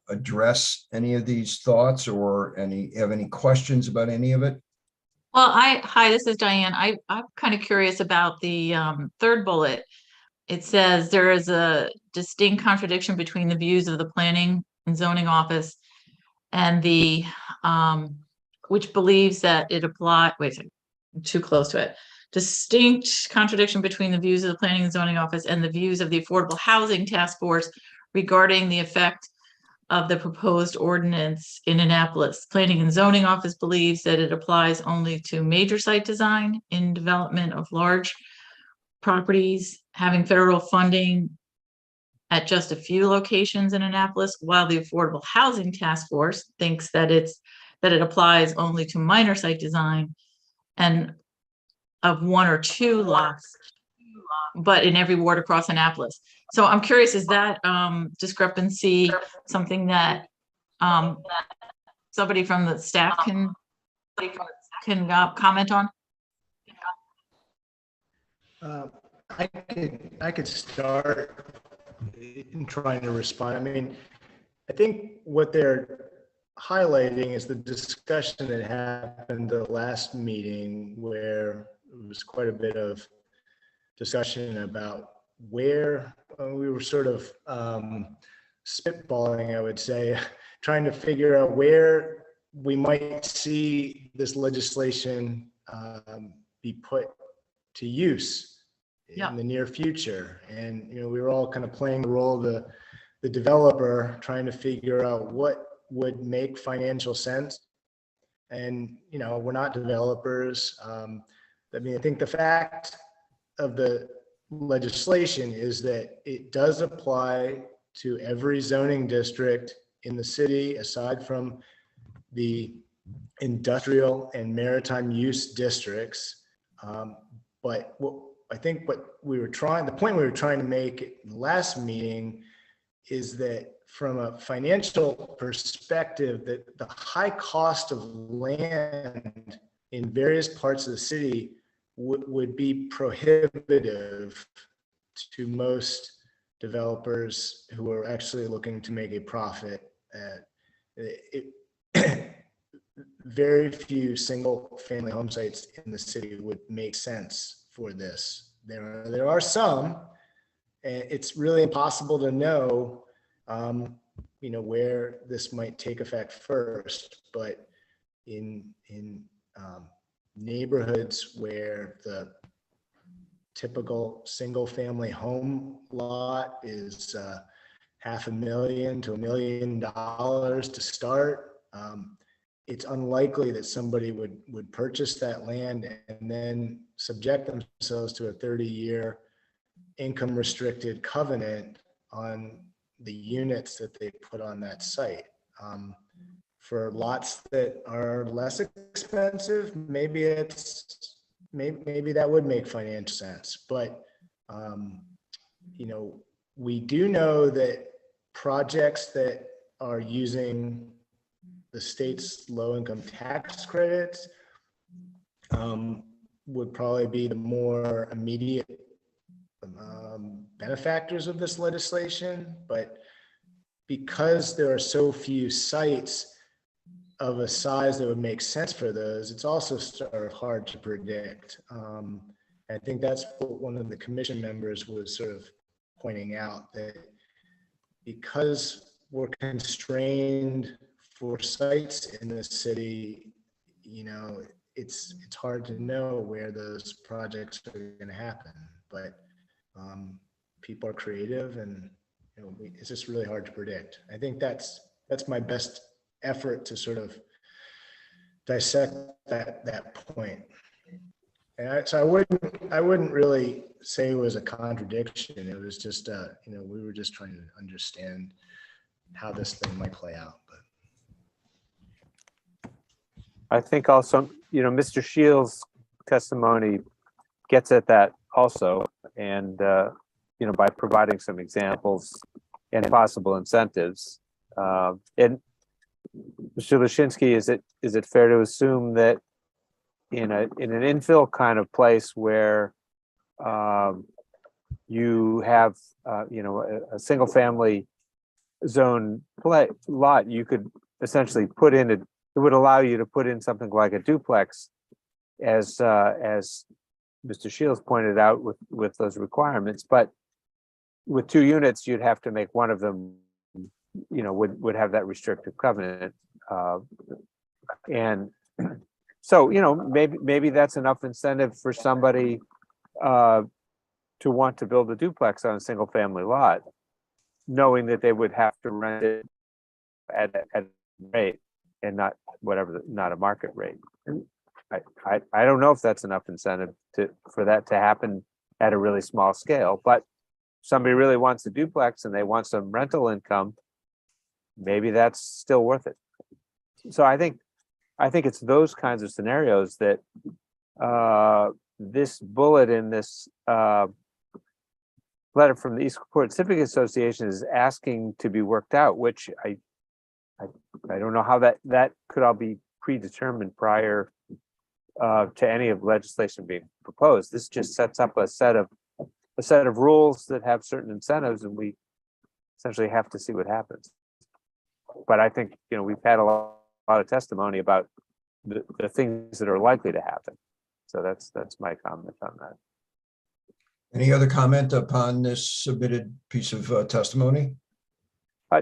address any of these thoughts or have any questions about any of it? Well, hi, this is Diane. I'm kind of curious about the third bullet. It says there is a distinct contradiction between the views of the Planning and Zoning Office and the which believes that it applies. Wait a second, I'm too close to it. Distinct contradiction between the views of the Planning and Zoning Office and the views of the Affordable Housing Task Force regarding the effect of the proposed ordinance in Annapolis. Planning and Zoning Office believes that it applies only to major site design in development of large properties having federal funding at just a few locations in Annapolis, while the Affordable Housing Task Force thinks that it applies only to minor site design and of 1 or 2 lots, but in every ward across Annapolis. So I'm curious, is that discrepancy something that somebody from the staff can comment on? I could start in trying to respond. I mean, I think what they're highlighting is the discussion that happened the last meeting, where it was quite a bit of discussion about where we were sort of spitballing, I would say, trying to figure out where we might see this legislation be put to use in the near future. And, you know, we were all kind of playing the role of the developer, trying to figure out what would make financial sense. And, you know, we're not developers. I mean, I think the fact of the legislation is that it does apply to every zoning district in the city, aside from the industrial and maritime use districts. But I think the point we were trying to make in the last meeting is that from a financial perspective, that the high cost of land in various parts of the city would be prohibitive to most developers who are actually looking to make a profit. Very few single family home sites in the city would make sense for this. There are some, and it's really impossible to know, you know, where this might take effect first. But in neighborhoods where the typical single family home lot is $500,000 to $1 million to start. It's unlikely that somebody would purchase that land and then subject themselves to a 30-year income restricted covenant on the units that they put on that site. For lots that are less expensive, maybe that would make financial sense. But we do know that projects that are using the state's low-income tax credits would probably be the more immediate benefactors of this legislation. But because there are so few sites of a size that would make sense for those, it's also sort of hard to predict. I think that's what one of the commission members was sort of pointing out, that because we're constrained for sites in the city, it's hard to know where those projects are going to happen. But people are creative, and it's just really hard to predict. I think that's my best effort to sort of dissect that point. And so I wouldn't really say it was a contradiction. It was just we were just trying to understand how this thing might play out. But I think also, Mr. Shields' testimony gets at that also, and by providing some examples and possible incentives. And Mr. Lashinsky, is it fair to assume that in an infill kind of place where you have a single family zone lot, you could essentially put in it would allow you to put in something like a duplex, as Mr. Shields pointed out, with those requirements. But with 2 units, you'd have to make one of them would have that restrictive covenant, and so maybe that's enough incentive for somebody to want to build a duplex on a single family lot, knowing that they would have to rent it at a rate and not a market rate. I don't know if that's enough incentive for that to happen at a really small scale, but somebody really wants a duplex and they want some rental income, maybe that's still worth it. So I think it's those kinds of scenarios that this bullet in this letter from the East Port Civic Association is asking to be worked out, which I don't know how that could all be predetermined prior to any of legislation being proposed. This just sets up a set of rules that have certain incentives, and we essentially have to see what happens. But I think we've had a lot of testimony about the things that are likely to happen. So that's my comment on that. Any other comment upon this submitted piece of testimony?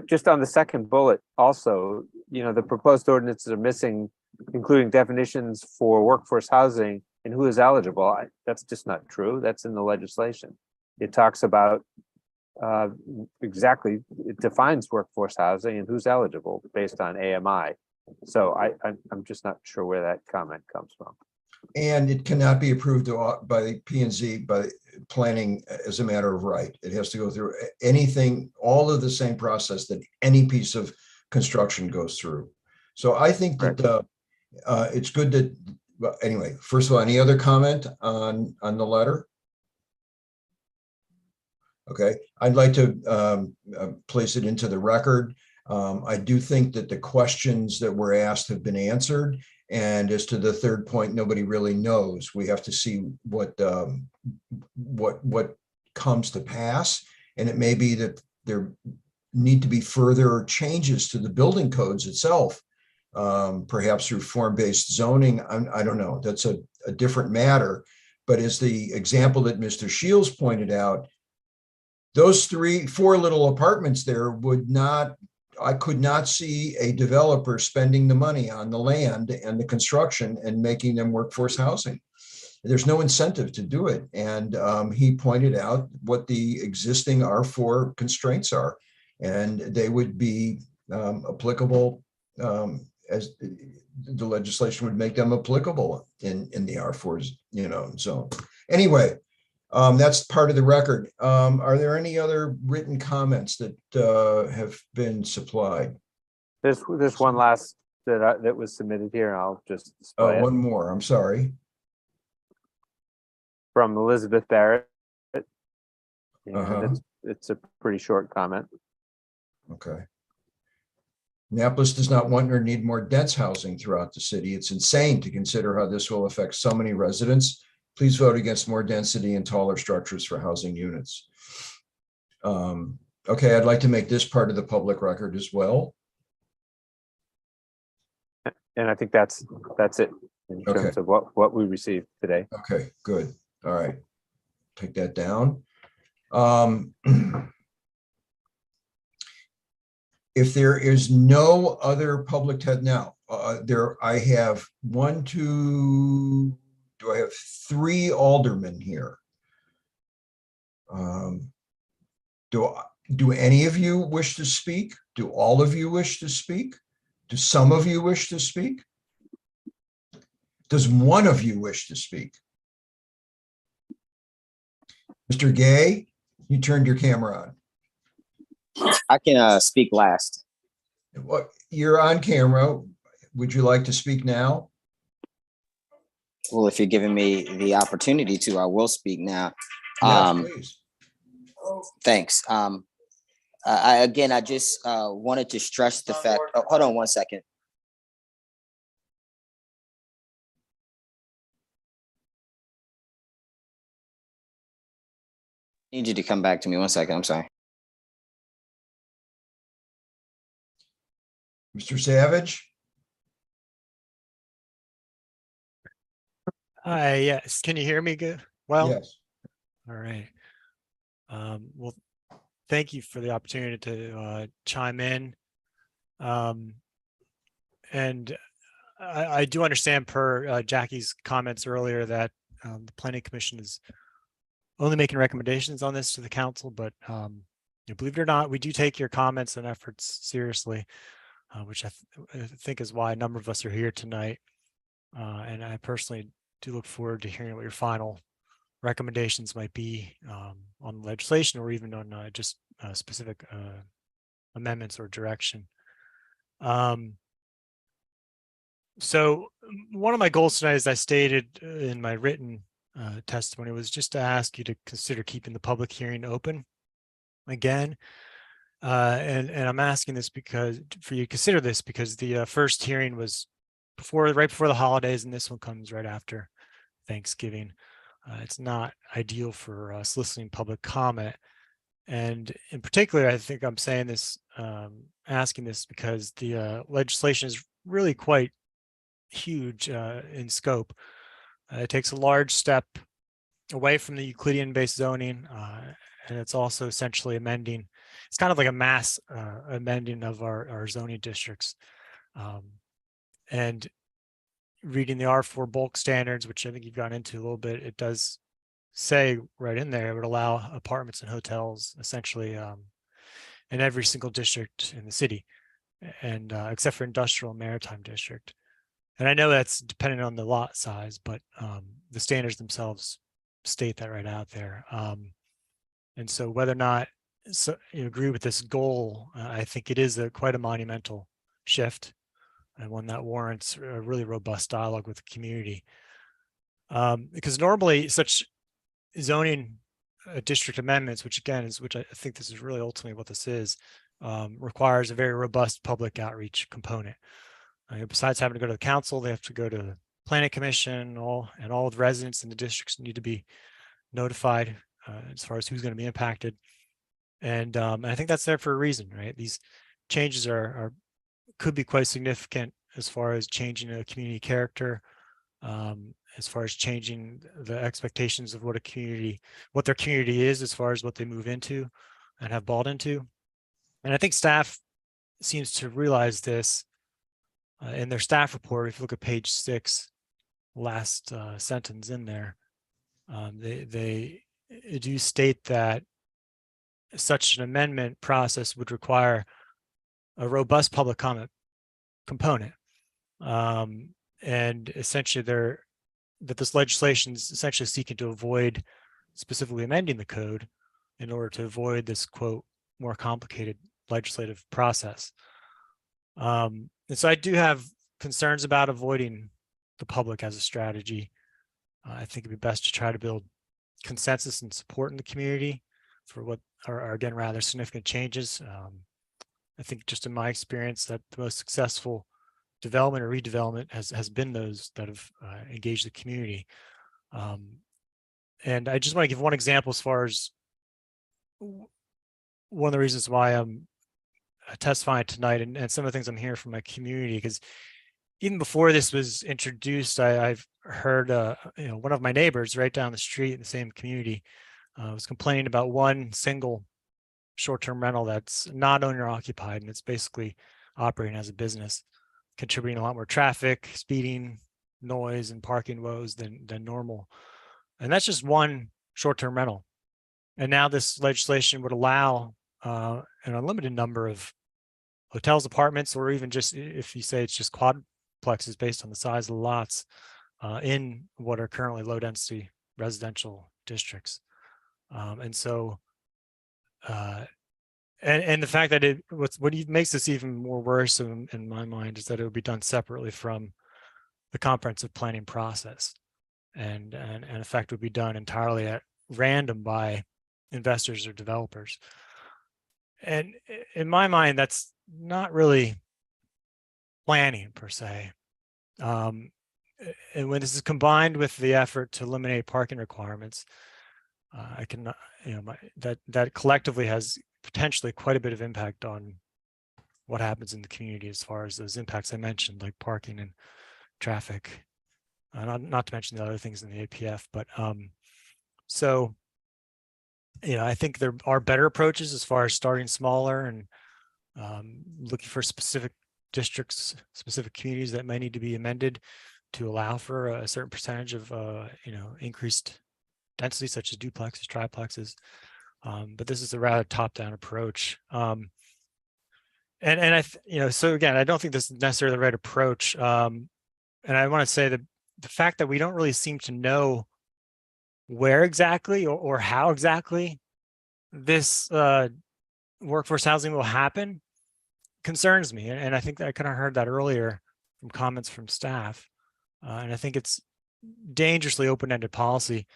Just on the second bullet, also, the proposed ordinances are missing, including definitions for workforce housing and who is eligible. That's just not true. That's in the legislation. It talks about exactly, it defines workforce housing and who's eligible based on AMI. So I'm just not sure where that comment comes from. And it cannot be approved by P&Z, by planning as a matter of right. It has to go through all of the same process that any piece of construction goes through. So I think that it's good that, well, anyway, first of all, any other comment on the letter? Okay, I'd like to place it into the record. I do think that the questions that were asked have been answered. And as to the third point, nobody really knows. We have to see what comes to pass. And it may be that there need to be further changes to the building codes itself, perhaps through form-based zoning. I don't know. That's a different matter. But as the example that Mr. Shields pointed out, those 4 little apartments there I could not see a developer spending the money on the land and the construction and making them workforce housing. There's no incentive to do it. And he pointed out what the existing R4 constraints are. And they would be applicable as the legislation would make them applicable in the R4, zone. Anyway, that's part of the record. Are there any other written comments that have been supplied? There's one last that was submitted here. I'll just display it. One more, I'm sorry. From Elizabeth Barrett. And Uh-huh. it's a pretty short comment. Okay. Annapolis does not want or need more dense housing throughout the city. It's insane to consider how this will affect so many residents. Please vote against more density and taller structures for housing units. Okay, I'd like to make this part of the public record as well. And I think that's it in terms of what we received today. Okay, good. All right. Take that down. If there is no other public now, I have I have 3 aldermen here. Do any of you wish to speak? Do all of you wish to speak? Do some of you wish to speak? Does one of you wish to speak? Mr. Gay, you turned your camera on. I can speak last. What, you're on camera. Would you like to speak now? Well, if you're giving me the opportunity to, I will speak now. Yes, please. Thanks. I just wanted to stress the fact. Oh, hold on one second. I need you to come back to me 1 second. I'm sorry. Mr. Savage? Hi, yes. Can you hear me good? Well, yes. All right. Well, thank you for the opportunity to chime in. And I do understand per Jackie's comments earlier that the Planning Commission is only making recommendations on this to the council, but believe it or not, we do take your comments and efforts seriously, which I think is why a number of us are here tonight. And I personally do look forward to hearing what your final recommendations might be on legislation or even on just specific amendments or direction. So one of my goals tonight, as I stated in my written testimony, was just to ask you to consider keeping the public hearing open again. And I'm asking this because for you to consider this because the first hearing was right before the holidays, and this one comes right after Thanksgiving. It's not ideal for soliciting public comment. And in particular, I think I'm saying this, asking this because the legislation is really quite huge in scope. It takes a large step away from the Euclidean-based zoning, and it's also essentially amending. It's kind of like a mass amending of our zoning districts. And reading the R4 bulk standards, which I think you've gone into a little bit, it does say right in there it would allow apartments and hotels essentially in every single district in the city, and except for industrial and maritime district. And I know that's dependent on the lot size, but the standards themselves state that right out there. And so whether or not you agree with this goal, I think it is quite a monumental shift and one that warrants a really robust dialogue with the community. Because normally such zoning district amendments, which I think this is really ultimately what this is, requires a very robust public outreach component. Besides having to go to the council, they have to go to the planning commission, and all the residents in the districts need to be notified as far as who's going to be impacted. And I think that's there for a reason, right? These changes could be quite significant as far as changing a community character, as far as changing the expectations of what their community is, as far as what they move into and have bought into. And I think staff seems to realize this in their staff report. If you look at page 6, last sentence in there, they do state that such an amendment process would require a robust public comment component. And essentially that this legislation is essentially seeking to avoid specifically amending the code in order to avoid this, quote, more complicated legislative process. And so I do have concerns about avoiding the public as a strategy. I think it'd be best to try to build consensus and support in the community for what are again, rather significant changes. I think just in my experience that the most successful development or redevelopment has been those that have engaged the community. And I just want to give one example as far as one of the reasons why I'm testifying tonight and some of the things I'm hearing from my community, because even before this was introduced, I've heard one of my neighbors right down the street in the same community was complaining about one single short-term rental that's not owner occupied, and it's basically operating as a business, contributing a lot more traffic, speeding, noise, and parking woes than normal. And that's just one short-term rental. And now this legislation would allow an unlimited number of hotels, apartments, or even just, if you say it's just quadplexes based on the size of the lots in what are currently low density residential districts. And so, and the fact that what makes this even more worrisome in my mind is that it would be done separately from the comprehensive planning process, and in fact would be done entirely at random by investors or developers. And in my mind, that's not really planning per se. And when this is combined with the effort to eliminate parking requirements, I can, that collectively has potentially quite a bit of impact on what happens in the community as far as those impacts I mentioned, like parking and traffic, not to mention the other things in the APF. But so, I think there are better approaches as far as starting smaller and looking for specific districts, specific communities that may need to be amended to allow for a certain percentage of, increased density, such as duplexes, triplexes. But this is a rather top-down approach. And so again, I don't think this is necessarily the right approach. And I want to say that the fact that we don't really seem to know where exactly or how exactly this workforce housing will happen concerns me. And I think that I kind of heard that earlier from comments from staff. And I think it's dangerously open-ended policy.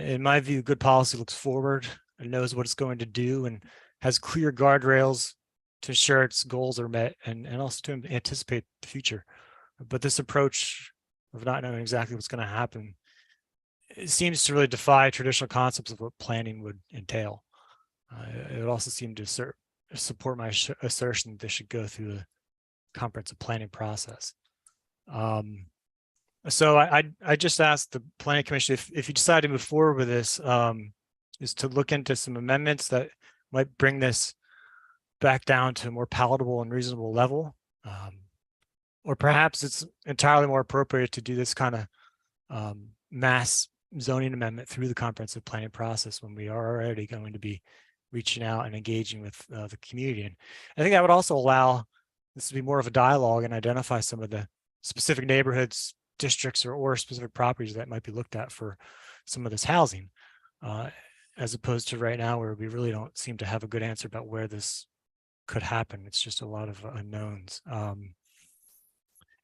In my view, good policy looks forward and knows what it's going to do and has clear guardrails to ensure its goals are met and also to anticipate the future. But this approach of not knowing exactly what's going to happen, it seems to really defy traditional concepts of what planning would entail. It would also seem to support my assertion that they should go through a comprehensive planning process. So I just asked the Planning Commission if you decide to move forward with this, is to look into some amendments that might bring this back down to a more palatable and reasonable level. Or perhaps it's entirely more appropriate to do this kind of mass zoning amendment through the comprehensive planning process when we are already going to be reaching out and engaging with the community. And I think that would also allow this to be more of a dialogue and identify some of the specific neighborhoods, districts, or specific properties that might be looked at for some of this housing, as opposed to right now where we really don't seem to have a good answer about where this could happen. It's just a lot of unknowns.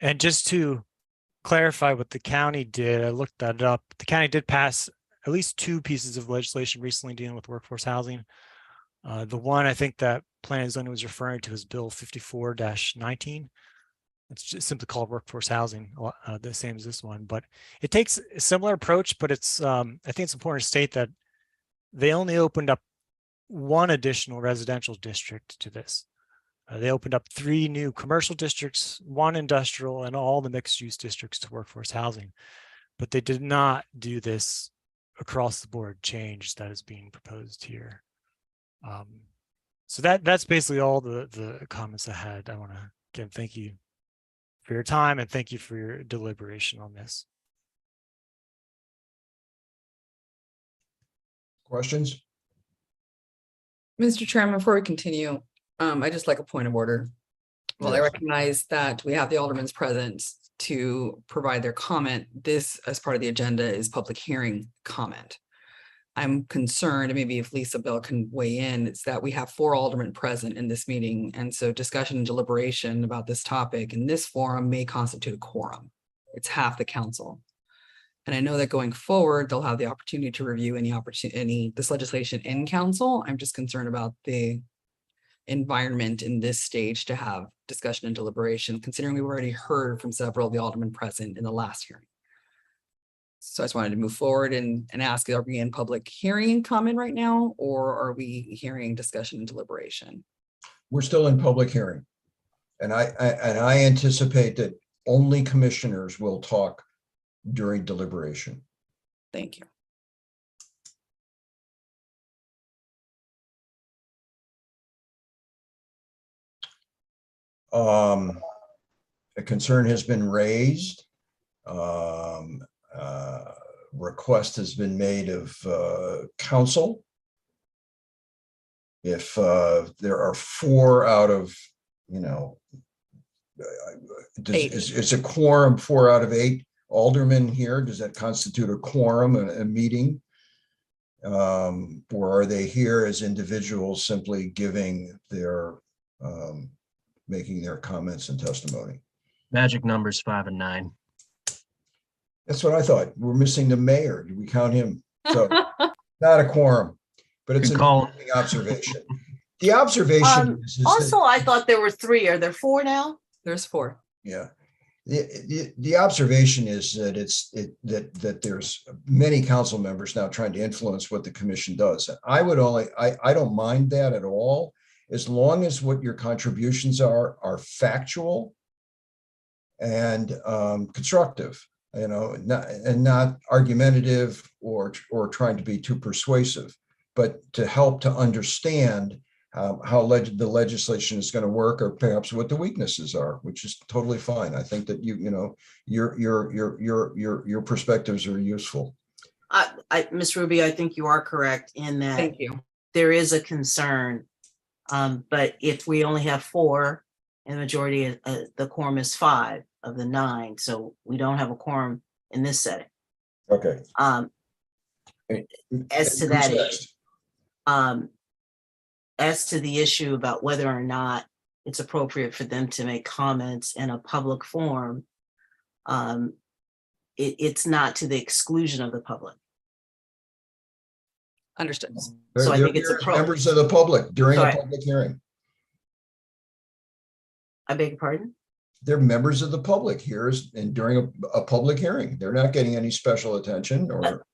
And just to clarify what the county did, I looked that up. The county did pass at least 2 pieces of legislation recently dealing with workforce housing. The one I think that Planning and Zoning was referring to is Bill 54-19. It's just simply called workforce housing, the same as this one, but it takes a similar approach. But it's I think it's important to state that they only opened up 1 additional residential district to this. They opened up 3 new commercial districts, 1 industrial, and all the mixed-use districts to workforce housing. But they did not do this across the board change that is being proposed here. So that's basically all the comments I had. I want to again thank you for your time and thank you for your deliberation on this. Questions? Mr. Chairman, before we continue, I just like a point of order. Well, I Yes. recognize that we have the aldermen's present to provide their comment. This, as part of the agenda, is public hearing comment. I'm concerned, and maybe if Lisa Bell can weigh in, it's that we have 4 aldermen present in this meeting. And so discussion and deliberation about this topic in this forum may constitute a quorum. It's half the council. And I know that going forward, they'll have the opportunity to review this legislation in council. I'm just concerned about the environment in this stage to have discussion and deliberation, considering we've already heard from several of the aldermen present in the last hearing. So I just wanted to move forward and ask, are we in public hearing comment right now, or are we hearing discussion and deliberation? We're still in public hearing. And I anticipate that only commissioners will talk during deliberation. Thank you. A concern has been raised. Request has been made of council. If there are 4 out of, is a quorum 4 out of 8 aldermen here? Does that constitute a quorum, a meeting? Or are they here as individuals simply giving their, making their comments and testimony? Magic numbers 5 and 9. That's what I thought. We're missing the mayor. Do we count him? So not a quorum, but it's an interesting observation. The observation is Also, that, I thought there were 3. Are there 4 now? There's 4. yeah. The observation is that that there's many council members now trying to influence what the commission does. I don't mind that at all, as long as what your contributions are factual and constructive, not argumentative or trying to be too persuasive, but to help to understand how the legislation is going to work, or perhaps what the weaknesses are, which is totally fine. I think that your perspectives are useful. Ms. Ruby, I think you are correct in that. Thank you. There is a concern, but if we only have 4 and the majority, the quorum is 5 of the 9, so we don't have a quorum in this setting. Okay. As to that issue, as to the issue about whether or not it's appropriate for them to make comments in a public forum, it's not to the exclusion of the public. Understood. So I think it's appropriate. Members of the public during a public hearing. I beg your pardon? They're members of the public here and during a public hearing. They're not getting any special attention or.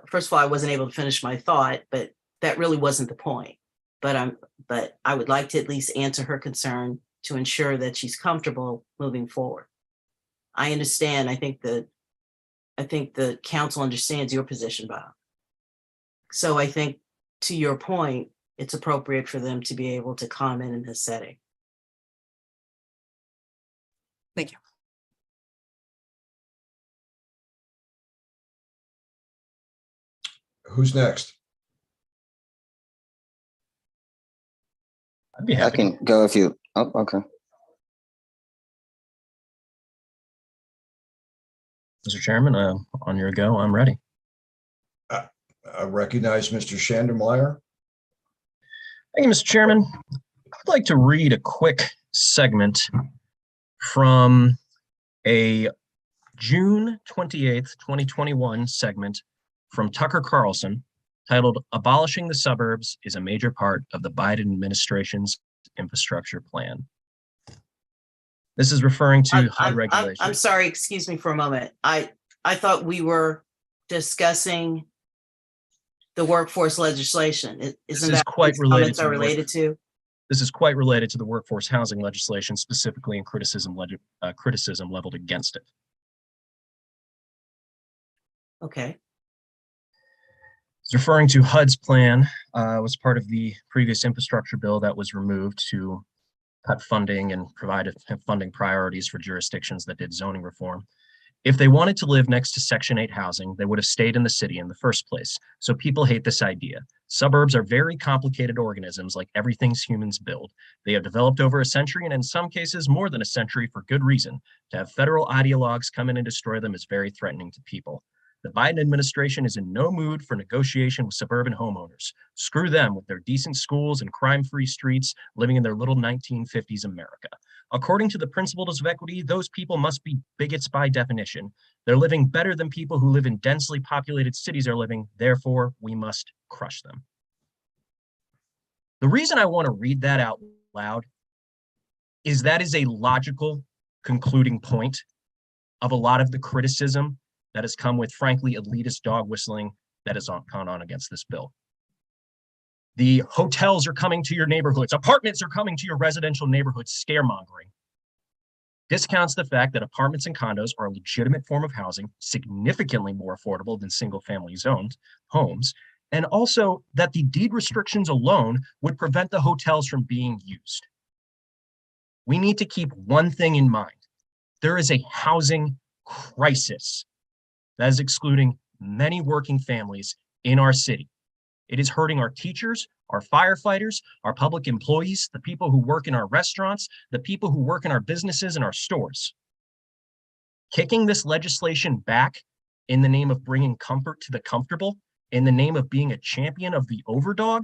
First of all, I wasn't able to finish my thought, but that really wasn't the point. But I would like to at least answer her concern to ensure that she's comfortable moving forward. I understand. I think the council understands your position, Bob. So I think, to your point, it's appropriate for them to be able to comment in this setting. Thank you. Who's next? I'd be I happy. can go if you, oh, okay. Mr. Chairman, on your go, I'm ready. I recognize Mr. Schandermeyer. Thank you, Mr. Chairman. I'd like to read a quick segment from a June 28th, 2021 segment from Tucker Carlson titled "Abolishing the Suburbs is a Major Part of the Biden Administration's Infrastructure Plan." This is referring to HUD regulations. I'm sorry, excuse me for a moment. I thought we were discussing the workforce legislation. Isn't that what these comments are related to? This is quite related to the workforce housing legislation, specifically in criticism leveled against it. Okay. It's referring to HUD's plan, was part of the previous infrastructure bill that was removed to cut funding and provide funding priorities for jurisdictions that did zoning reform. If they wanted to live next to Section 8 housing, they would have stayed in the city in the first place. So people hate this idea. Suburbs are very complicated organisms like everything humans build. They have developed over a century, and in some cases more than a century, for good reason. To have federal ideologues come in and destroy them is very threatening to people. The Biden administration is in no mood for negotiation with suburban homeowners. Screw them with their decent schools and crime-free streets living in their little 1950s America. According to the principles of equity, those people must be bigots by definition. They're living better than people who live in densely populated cities are living. Therefore, we must crush them. The reason I want to read that out loud is that is a logical concluding point of a lot of the criticism that has come with, frankly, elitist dog whistling that has gone on against this bill. The hotels are coming to your neighborhoods. Apartments are coming to your residential neighborhoods, scaremongering. Discounts the fact that apartments and condos are a legitimate form of housing, significantly more affordable than single-family zoned homes, and also that the deed restrictions alone would prevent the hotels from being used. We need to keep one thing in mind. There is a housing crisis that is excluding many working families in our city. It is hurting our teachers, our firefighters, our public employees, the people who work in our restaurants, the people who work in our businesses and our stores. Kicking this legislation back in the name of bringing comfort to the comfortable, in the name of being a champion of the overdog,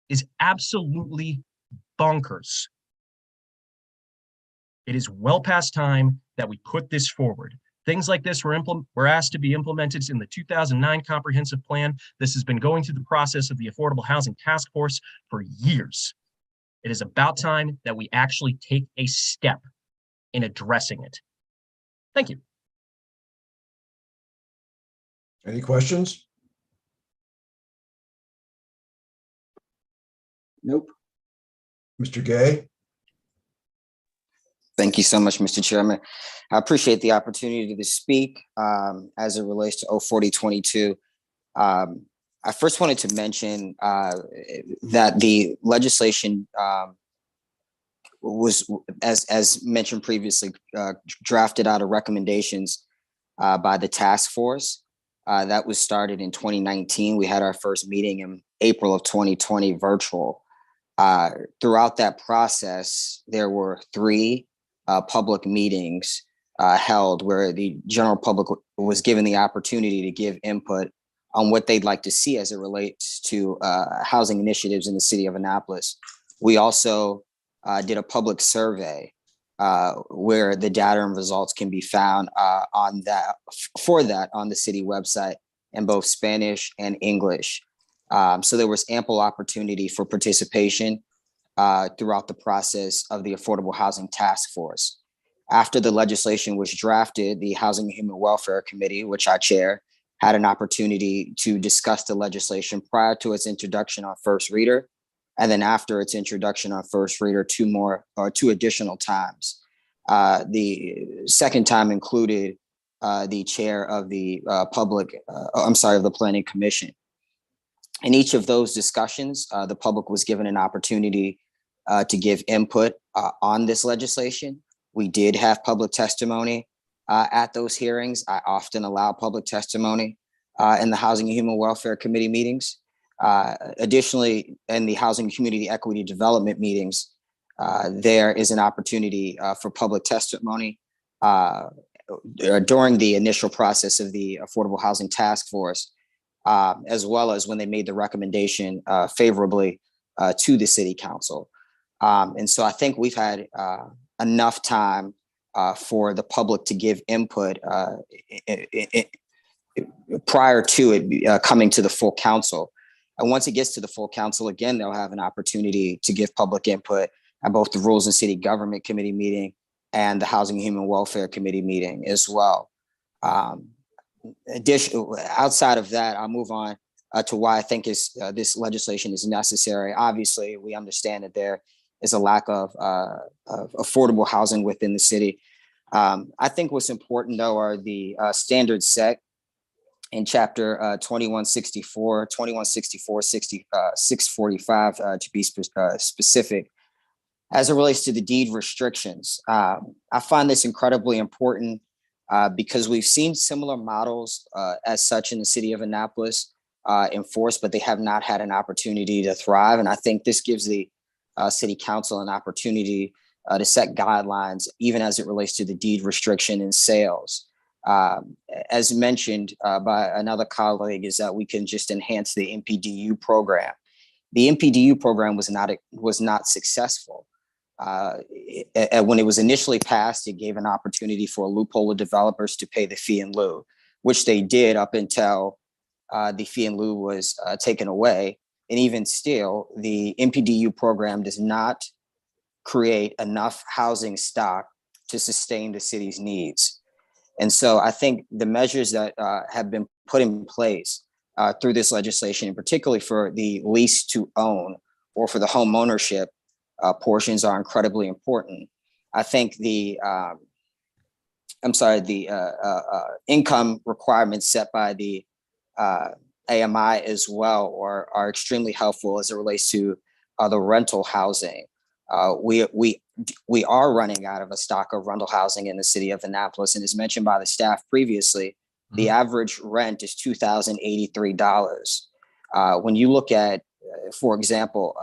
is absolutely bonkers. It is well past time that we put this forward. Things like this were asked to be implemented in the 2009 comprehensive plan. This has been going through the process of the Affordable Housing Task Force for years. It is about time that we actually take a step in addressing it. Thank you. Any questions? Nope. Mr. Gay? Thank you so much, Mr. Chairman. I appreciate the opportunity to speak as it relates to 04022. I first wanted to mention that the legislation was, as mentioned previously, drafted out of recommendations by the task force. That was started in 2019. We had our first meeting in April of 2020 virtual. Throughout that process, there were 3 public meetings held where the general public was given the opportunity to give input on what they'd like to see as it relates to housing initiatives in the city of Annapolis. We also did a public survey where the data and results can be found on that on the city website in both Spanish and English. So there was ample opportunity for participation throughout the process of the Affordable Housing Task Force. After the legislation was drafted, the Housing and Human Welfare Committee, which I chair, had an opportunity to discuss the legislation prior to its introduction on first reader, and then after its introduction on first reader, 2 additional times. The second time included the chair of the of the Planning Commission. In each of those discussions, the public was given an opportunity to give input on this legislation. We did have public testimony at those hearings. I often allow public testimony in the Housing and Human Welfare Committee meetings. Additionally, in the Housing and Community Equity Development meetings, there is an opportunity for public testimony during the initial process of the Affordable Housing Task Force, as well as when they made the recommendation favorably to the City Council. And so I think we've had enough time for the public to give input prior to it coming to the full council. And once it gets to the full council, again, they'll have an opportunity to give public input at both the Rules and City Government Committee meeting and the Housing and Human Welfare Committee meeting as well. Outside of that, I'll move on to why I think this legislation is necessary. Obviously, we understand that there is a lack of affordable housing within the city. I think what's important, though, are the standards set in Chapter 2164, 645 to be specific, as it relates to the deed restrictions. I find this incredibly important because we've seen similar models as such in the city of Annapolis enforced, but they have not had an opportunity to thrive. And I think this gives the city council an opportunity to set guidelines, even as it relates to the deed restriction in sales. As mentioned by another colleague, is that we can just enhance the MPDU program. The MPDU program was not successful. When it was initially passed, it gave an opportunity for a loophole of developers to pay the fee in lieu, which they did up until the fee in lieu was taken away. And even still, the MPDU program does not create enough housing stock to sustain the city's needs. And so I think the measures that have been put in place through this legislation, and particularly for the lease to own or for the home ownership portions, are incredibly important. I think the income requirements set by the AMI as well are extremely helpful as it relates to the rental housing. We are running out of a stock of rental housing in the city of Annapolis, and as mentioned by the staff previously, the average rent is $2,083. When you look at, for example,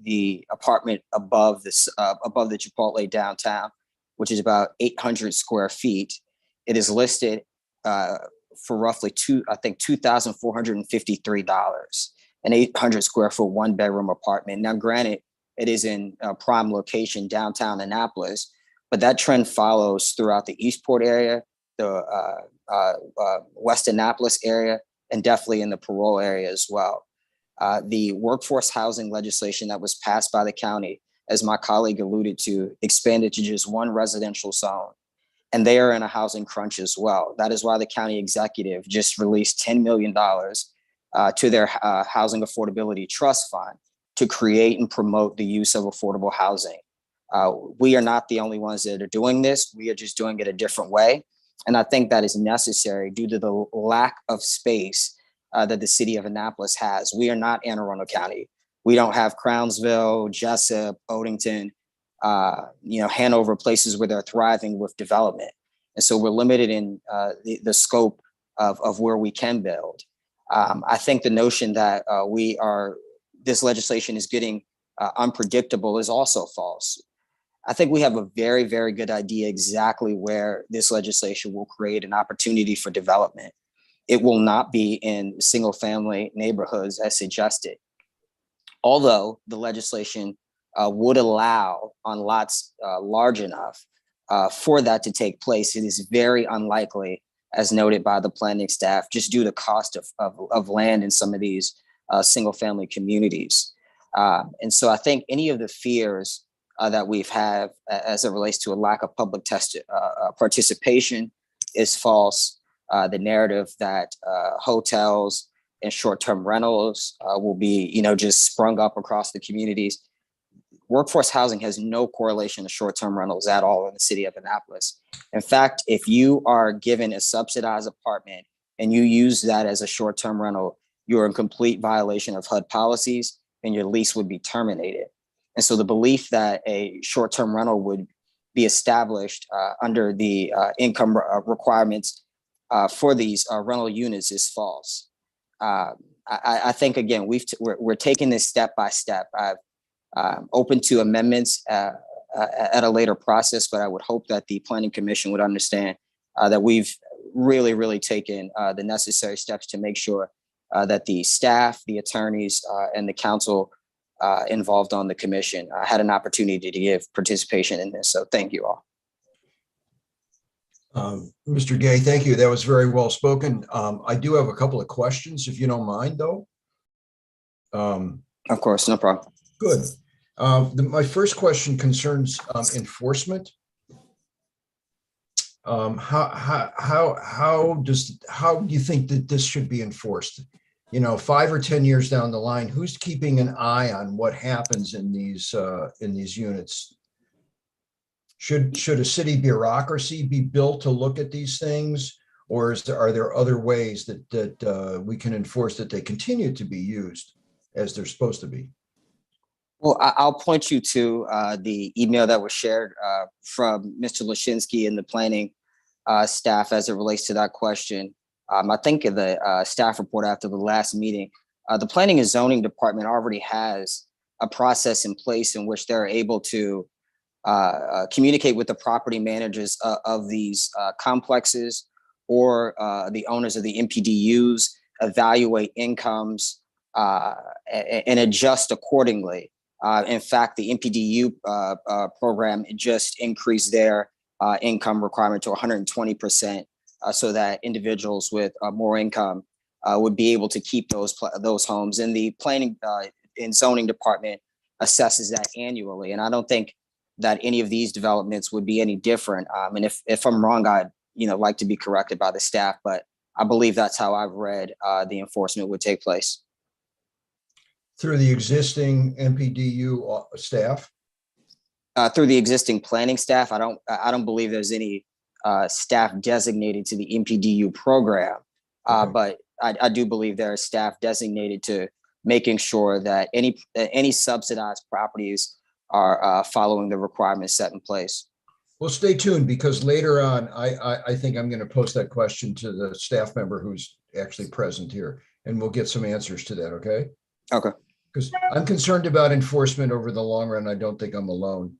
the apartment above the Chipotle downtown, which is about 800 square feet, it is listed for roughly $2,453, an 800 square foot 1-bedroom apartment. Now, granted, it is in a prime location downtown Annapolis, but that trend follows throughout the Eastport area, the West Annapolis area, and definitely in the Parole area as well. The workforce housing legislation that was passed by the county, as my colleague alluded to, expanded to just one residential zone, and they are in a housing crunch as well. That is why the county executive just released $10 million to their Housing Affordability Trust Fund to create and promote the use of affordable housing. We are not the only ones that are doing this. We are just doing it a different way. And I think that is necessary due to the lack of space that the city of Annapolis has. We are not Anne Arundel County. We don't have Crownsville, Jessup, Odenton, Hanover, places where they're thriving with development. And so we're limited in the scope of where we can build. I think the notion that this legislation is getting unpredictable is also false. I think we have a very, very good idea exactly where this legislation will create an opportunity for development. It will not be in single family neighborhoods as suggested. Although the legislation would allow on lots large enough for that to take place, it is very unlikely, as noted by the planning staff, just due to cost of land in some of these single family communities. And so I think any of the fears that we've had as it relates to a lack of public participation is false. The narrative that hotels and short-term rentals will be, just sprung up across the communities. Workforce housing has no correlation to short-term rentals at all in the city of Annapolis. In fact, if you are given a subsidized apartment and you use that as a short-term rental, you're in complete violation of HUD policies and your lease would be terminated. And so the belief that a short-term rental would be established under the income requirements for these rental units is false. I think, again, we're taking this step by step. I'm open to amendments at a later process, but I would hope that the Planning Commission would understand that we've really, really taken the necessary steps to make sure that the staff, the attorneys, and the council involved on the commission had an opportunity to give participation in this. So thank you all. Mr. Gay, thank you. That was very well spoken. I do have a couple of questions, if you don't mind, though. Of course, no problem. Good. My first question concerns enforcement. How do you think that this should be enforced? 5 or 10 years down the line, who's keeping an eye on what happens in these units? Should a city bureaucracy be built to look at these things, or are there other ways that we can enforce that they continue to be used as they're supposed to be? Well, I'll point you to the email that was shared from Mr. Lashinsky in the planning staff as it relates to that question. I think in the staff report after the last meeting, the Planning and Zoning Department already has a process in place in which they're able to communicate with the property managers of these complexes or the owners of the MPDUs, evaluate incomes, and adjust accordingly. In fact, the MPDU program just increased their income requirement to 120%, so that individuals with more income would be able to keep those homes. And the Planning and Zoning Department assesses that annually. And I don't think that any of these developments would be any different. And if I'm wrong, I'd like to be corrected by the staff, but I believe that's how I've read the enforcement would take place. Through the existing MPDU staff? Through the existing planning staff. I don't believe there's any staff designated to the MPDU program, but I do believe there are staff designated to making sure that any subsidized properties are following the requirements set in place. Well, stay tuned, because later on, I think I'm going to post that question to the staff member who's actually present here, and we'll get some answers to that, okay? Okay. Because I'm concerned about enforcement over the long run. I don't think I'm alone.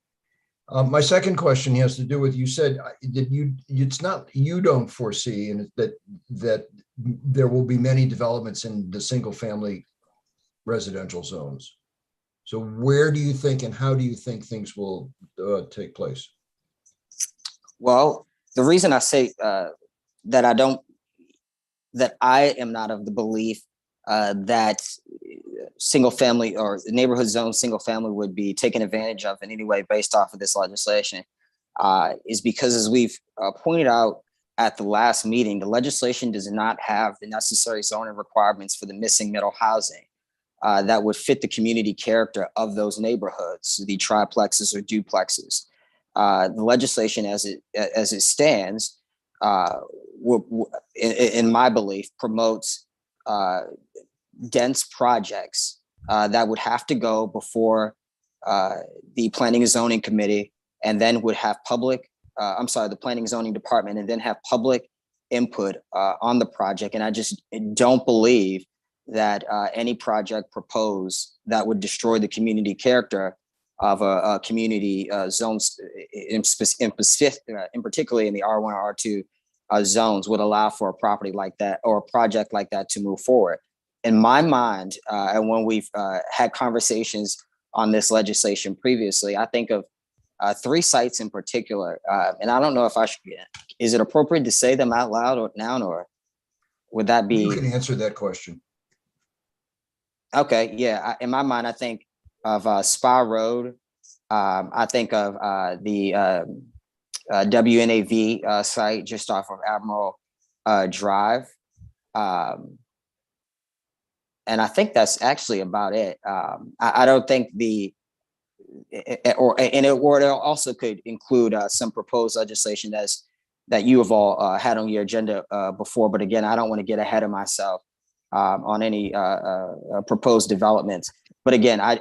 My second question has to do with, you said that it's not, you don't foresee, and that there will be many developments in the single family residential zones. So where do you think and how do you think things will take place? Well, the reason I say that I am not of the belief that single family or neighborhood zone single family would be taken advantage of in any way based off of this legislation is because, as we've pointed out at the last meeting, the legislation does not have the necessary zoning requirements for the missing middle housing that would fit the community character of those neighborhoods, the triplexes or duplexes. The legislation as it stands, in my belief, promotes dense projects that would have to go before the Planning and Zoning Committee, and then would have the Planning and Zoning Department, and then have public input on the project. And I just don't believe that any project proposed that would destroy the community character of a community zones, in particularly in the R1 or R2 zones, would allow for a property like that or a project like that to move forward. In my mind, and when we've had conversations on this legislation previously, I think of 3 sites in particular, and I don't know if is it appropriate to say them out loud or now, or would that be? You can answer that question. Okay, yeah. In my mind, I think of Spa Road. I think of the WNAV site just off of Admiral Drive. And I think that's actually about it. I don't think it also could include some proposed legislation that you have all had on your agenda before. But again, I don't want to get ahead of myself on any proposed developments. But again, I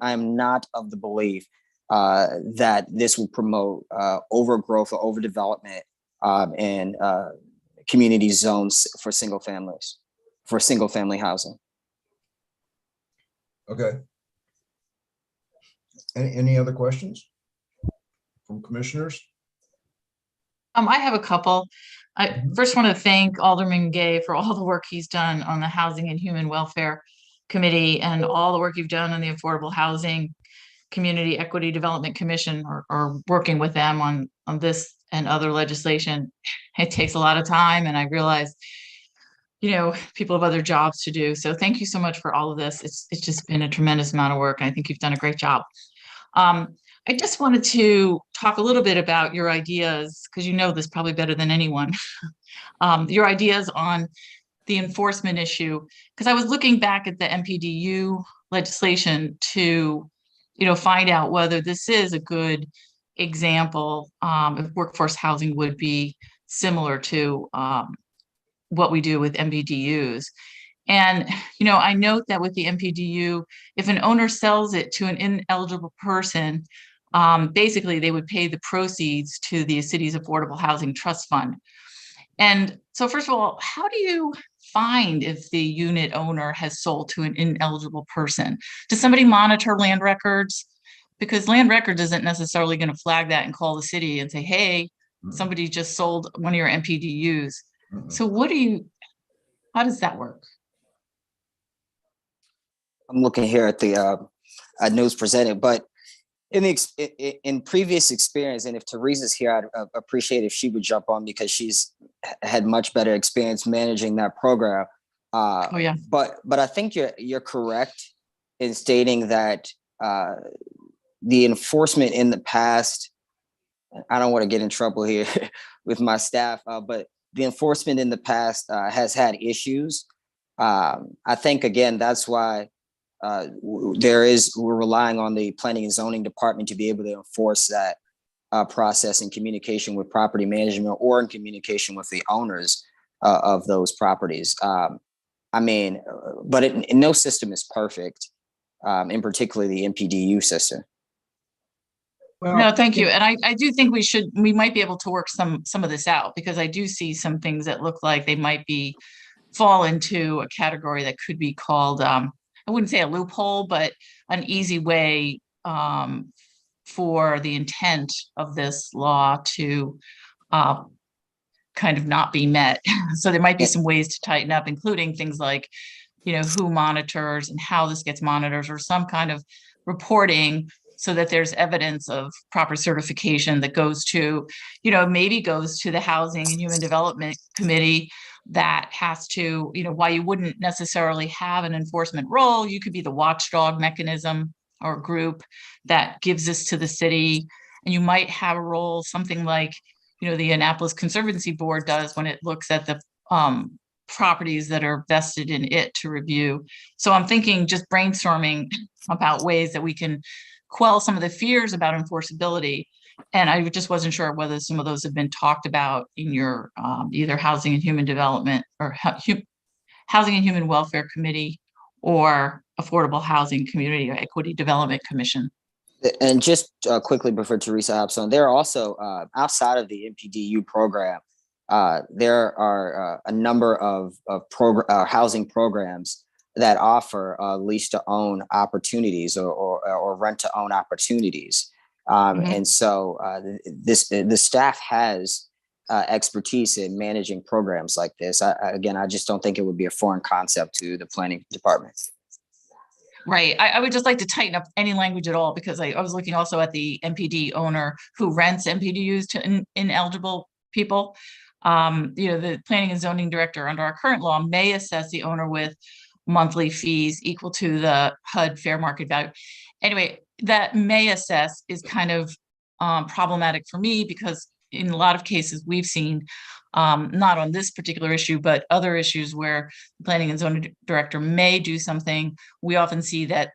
am not of the belief that this will promote overgrowth or overdevelopment in community zones for single family housing. Okay. Any other questions from commissioners? I have a couple. I first want to thank Alderman Gay for all the work he's done on the Housing and Human Welfare Committee and all the work you've done on the Affordable Housing Community Equity Development Commission, or working with them on this and other legislation. It takes a lot of time, and I realize, people have other jobs to do. So thank you so much for all of this. It's just been a tremendous amount of work, and I think you've done a great job. I just wanted to talk a little bit about your ideas, because you know this probably better than anyone. Your ideas on the enforcement issue, because I was looking back at the MPDU legislation to, find out whether this is a good example if workforce housing would be similar to what we do with MPDUs. And, I note that with the MPDU, if an owner sells it to an ineligible person, basically they would pay the proceeds to the city's Affordable Housing Trust Fund. And so first of all, how do you find if the unit owner has sold to an ineligible person? Does somebody monitor land records? Because land records isn't necessarily going to flag that and call the city and say, hey, somebody just sold one of your MPDUs. So how does that work? I'm looking here at the notes presented, but in previous experience, and if Teresa's here, I'd appreciate if she would jump on because she's had much better experience managing that program. Oh yeah. But I think you're correct in stating that the enforcement in the past, I don't want to get in trouble here with my staff, but the enforcement in the past has had issues. I think again, that's why we're relying on the planning and zoning department to be able to enforce that process in communication with property management or in communication with the owners of those properties. I mean, but no system is perfect, in particular the MPDU system. No, thank you. And I do think we might be able to work some of this out, because I do see some things that look like they might fall into a category that could be called, I wouldn't say a loophole, but an easy way for the intent of this law to kind of not be met. So there might be some ways to tighten up, including things like, who monitors and how this gets monitored, or some kind of reporting so that there's evidence of proper certification that goes to, maybe goes to the Housing and Human Development Committee that has to, while you wouldn't necessarily have an enforcement role, you could be the watchdog mechanism or group that gives this to the city. And you might have a role, something like, the Annapolis Conservancy Board does when it looks at the properties that are vested in it to review. So I'm thinking, just brainstorming about ways that we can quell some of the fears about enforceability. And I just wasn't sure whether some of those have been talked about in your either Housing and Human Development or Housing and Human Welfare Committee or Affordable Housing Community or Equity Development Commission. And just quickly before Teresa hops on, there are also outside of the MPDU program, there are a number of housing programs that offer lease to own opportunities or rent to own opportunities. And so the staff has expertise in managing programs like this. I just don't think it would be a foreign concept to the planning department. Right. I would just like to tighten up any language at all, because I was looking also at the MPD owner who rents MPDUs to ineligible people. The planning and zoning director under our current law may assess the owner with monthly fees equal to the HUD fair market value. Anyway, that may assess is kind of problematic for me, because in a lot of cases we've seen, not on this particular issue, but other issues where the planning and zoning director may do something, we often see that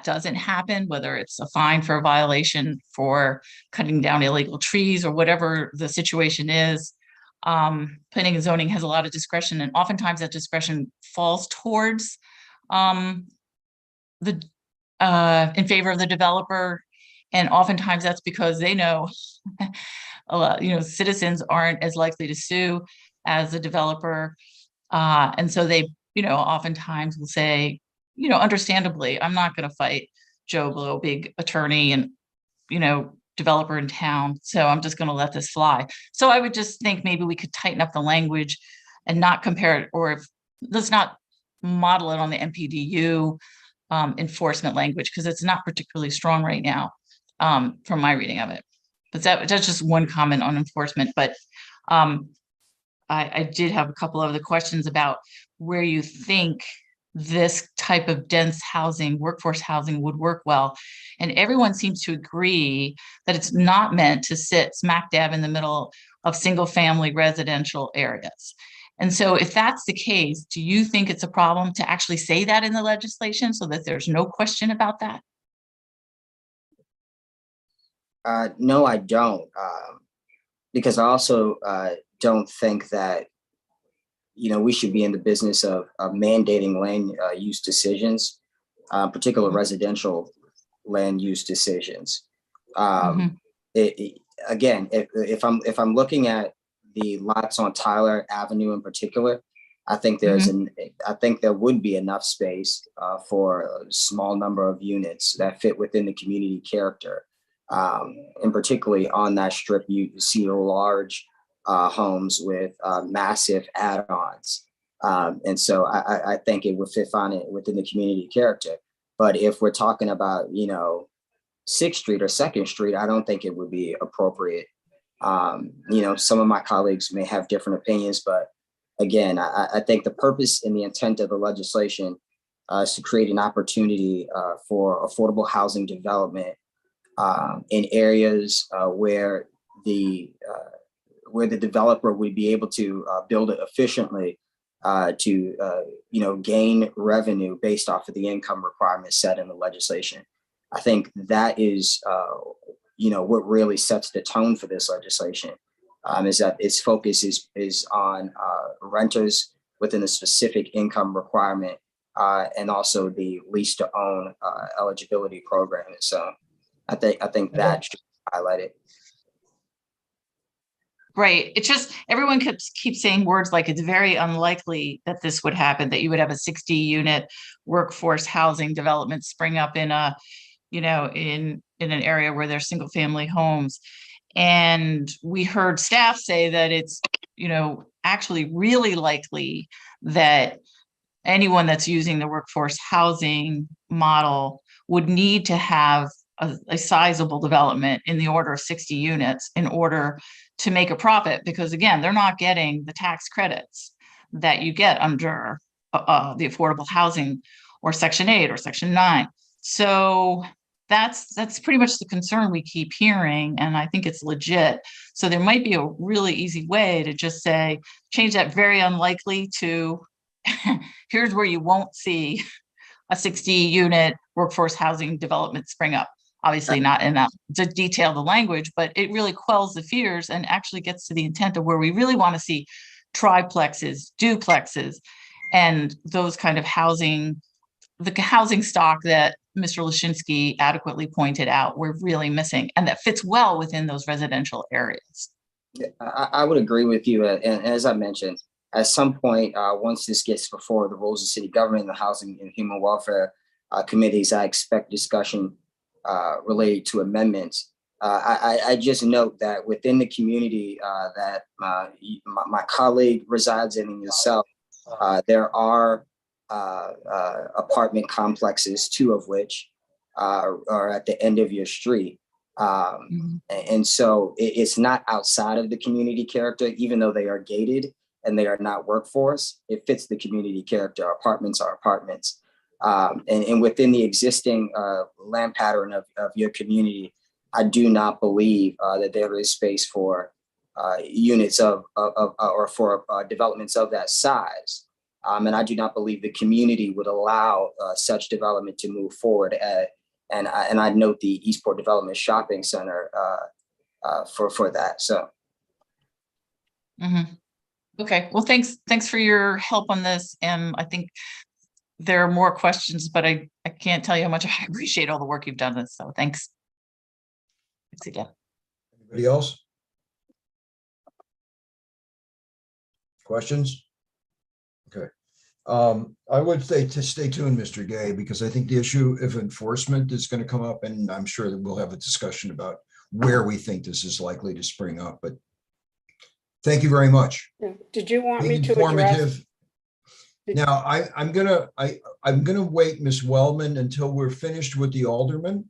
doesn't happen, whether it's a fine for a violation for cutting down illegal trees or whatever the situation is. Planning and zoning has a lot of discretion, and oftentimes that discretion falls towards in favor of the developer. And oftentimes that's because they know a lot, citizens aren't as likely to sue as the developer. And so they, oftentimes will say, understandably, I'm not going to fight Joe Blow, big attorney and, developer in town. So I'm just going to let this fly. So I would just think maybe we could tighten up the language and not compare it, or let's not model it on the MPDU enforcement language, because it's not particularly strong right now from my reading of it. But that's just one comment on enforcement. But I did have a couple of other questions about where you think this type of dense housing, workforce housing, would work well. And everyone seems to agree that it's not meant to sit smack dab in the middle of single family residential areas. And so if that's the case, do you think it's a problem to actually say that in the legislation so that there's no question about that? No, I don't, because I also don't think that, we should be in the business of mandating land use decisions, particular residential land use decisions. Again, if I'm looking at the lots on Tyler Avenue in particular, I think I think there would be enough space for a small number of units that fit within the community character. And particularly on that strip, you see large homes with massive add-ons. And so I think it would fit fine within the community character. But if we're talking about, 6th Street or 2nd Street, I don't think it would be appropriate. Some of my colleagues may have different opinions, but again, I think the purpose and the intent of the legislation is to create an opportunity for affordable housing development in areas where the developer would be able to build it efficiently to gain revenue based off of the income requirements set in the legislation. I think that is what really sets the tone for this legislation, is that its focus is on renters within a specific income requirement and also the lease to own eligibility program. And so I think that should highlight it. Right. It's just everyone keeps saying words like it's very unlikely that this would happen, that you would have a 60-unit workforce housing development spring up in in an area where there's single family homes. And we heard staff say that it's, actually really likely that anyone that's using the workforce housing model would need to have a sizable development in the order of 60 units in order to make a profit, because again, they're not getting the tax credits that you get under the affordable housing or Section 8 or Section 9. So that's pretty much the concern we keep hearing, and I think it's legit. So there might be a really easy way to just say, change that very unlikely to here's where you won't see a 60-unit workforce housing development spring up. Obviously not in that to detail the language, but it really quells the fears and actually gets to the intent of where we really want to see triplexes, duplexes, and those kind of housing, the housing stock that Mr. Lashinsky adequately pointed out we're really missing, and that fits well within those residential areas. I would agree with you. And as I mentioned, at some point, once this gets before the rules of city government and the Housing and Human Welfare committees, I expect discussion related to amendments. I just note that within the community that my colleague resides in and yourself, there are apartment complexes, 2 of which are at the end of your street. And so it's not outside of the community character, even though they are gated and they are not workforce. It fits the community character. Apartments are apartments. And within the existing land pattern of your community, I do not believe that there is space for units or for developments of that size. And I do not believe the community would allow such development to move forward. And I note the Eastport Development Shopping Center for that. So. Okay. Well, thanks for your help on this. And I think there are more questions, but I can't tell you how much I appreciate all the work you've done on this. So thanks. Thanks again. Anybody else? Questions? Okay. I would say to stay tuned, Mr. Gay, because I think the issue of enforcement is going to come up, and I'm sure that we'll have a discussion about where we think this is likely to spring up. But thank you very much. Did you want Being me to address? Now, I'm gonna wait, Ms. Wellman, until we're finished with the alderman,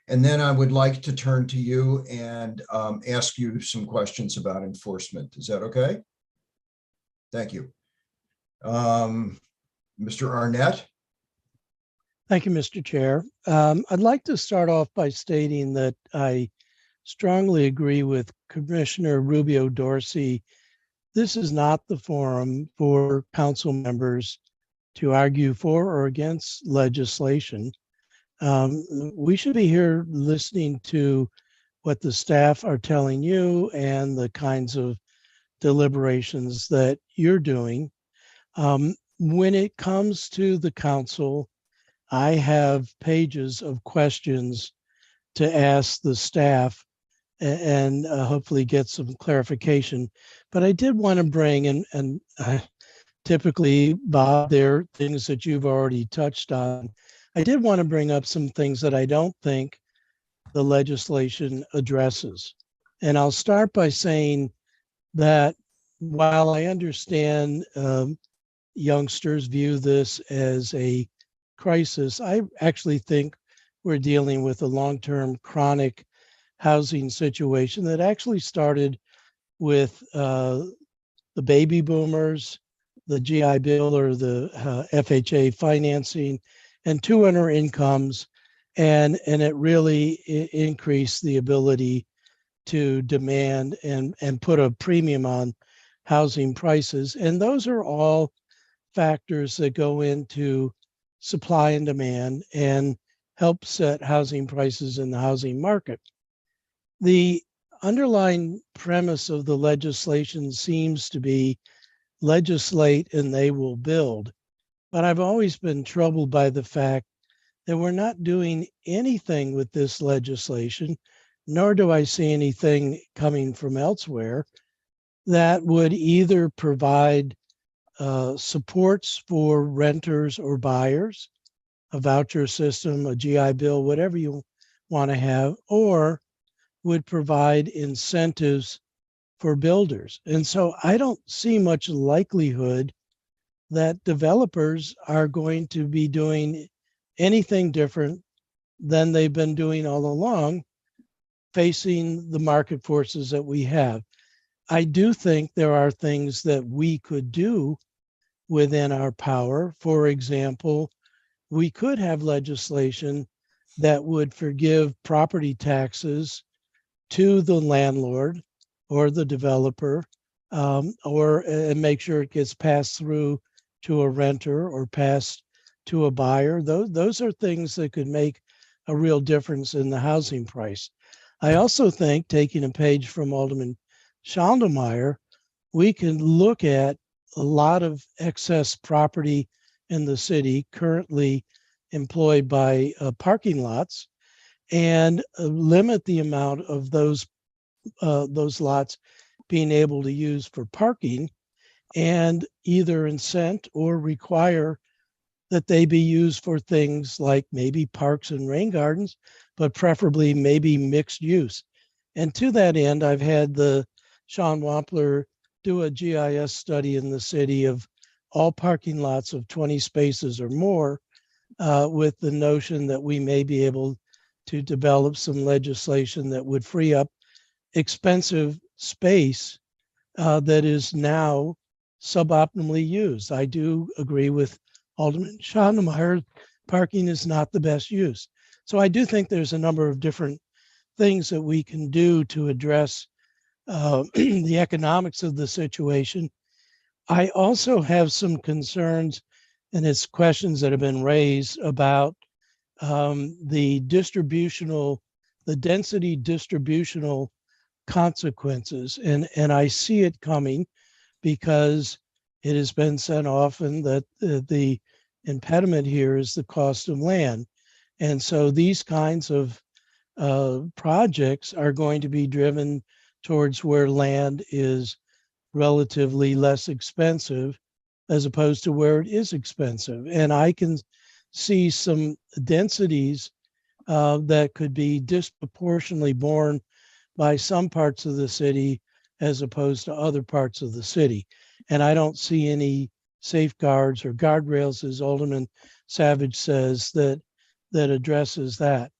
and then I would like to turn to you and ask you some questions about enforcement. Is that okay? Thank you. Mr. Arnett? Thank you, Mr. Chair. I'd like to start off by stating that I strongly agree with Commissioner Rubio Dorsey. This is not the forum for council members to argue for or against legislation. We should be here listening to what the staff are telling you and the kinds of deliberations that you're doing. When it comes to the council, I have pages of questions to ask the staff and hopefully get some clarification. But I did want to bring, and typically, Bob, there are things that you've already touched on. I did want to bring up some things that I don't think the legislation addresses. And I'll start by saying that while I understand youngsters view this as a crisis, I actually think we're dealing with a long-term chronic housing situation that actually started with the baby boomers, the GI Bill or the FHA financing, and 200 incomes, and it really increased the ability to demand and put a premium on housing prices. And those are all factors that go into supply and demand and help set housing prices in the housing market. The underlying premise of the legislation seems to be legislate and they will build. But I've always been troubled by the fact that we're not doing anything with this legislation, nor do I see anything coming from elsewhere that would either provide supports for renters or buyers, a voucher system, a GI Bill, whatever you want to have, or would provide incentives for builders. And so I don't see much likelihood that developers are going to be doing anything different than they've been doing all along, facing the market forces that we have. I do think there are things that we could do within our power. For example, we could have legislation that would forgive property taxes to the landlord or the developer, and make sure it gets passed through to a renter or passed to a buyer. Those are things that could make a real difference in the housing price. I also think, taking a page from Alderman Schaldemeyer, we can look at a lot of excess property in the city currently employed by parking lots and limit the amount of those lots being able to use for parking, and either incent or require that they be used for things like maybe parks and rain gardens, but preferably maybe mixed use. And to that end, I've had the Sean Wampler do a GIS study in the city of all parking lots of 20 spaces or more, with the notion that we may be able to develop some legislation that would free up expensive space that is now suboptimally used. I do agree with Alderman Schaldemeyer, parking is not the best use. So I do think there's a number of different things that we can do to address the economics of the situation. I also have some concerns, and it's questions that have been raised about the density distributional consequences. And I see it coming because it has been said often that the impediment here is the cost of land. And so these kinds of projects are going to be driven towards where land is relatively less expensive as opposed to where it is expensive. And I can see some densities that could be disproportionately borne by some parts of the city as opposed to other parts of the city. And I don't see any safeguards or guardrails, as Alderman Savage says, that addresses that.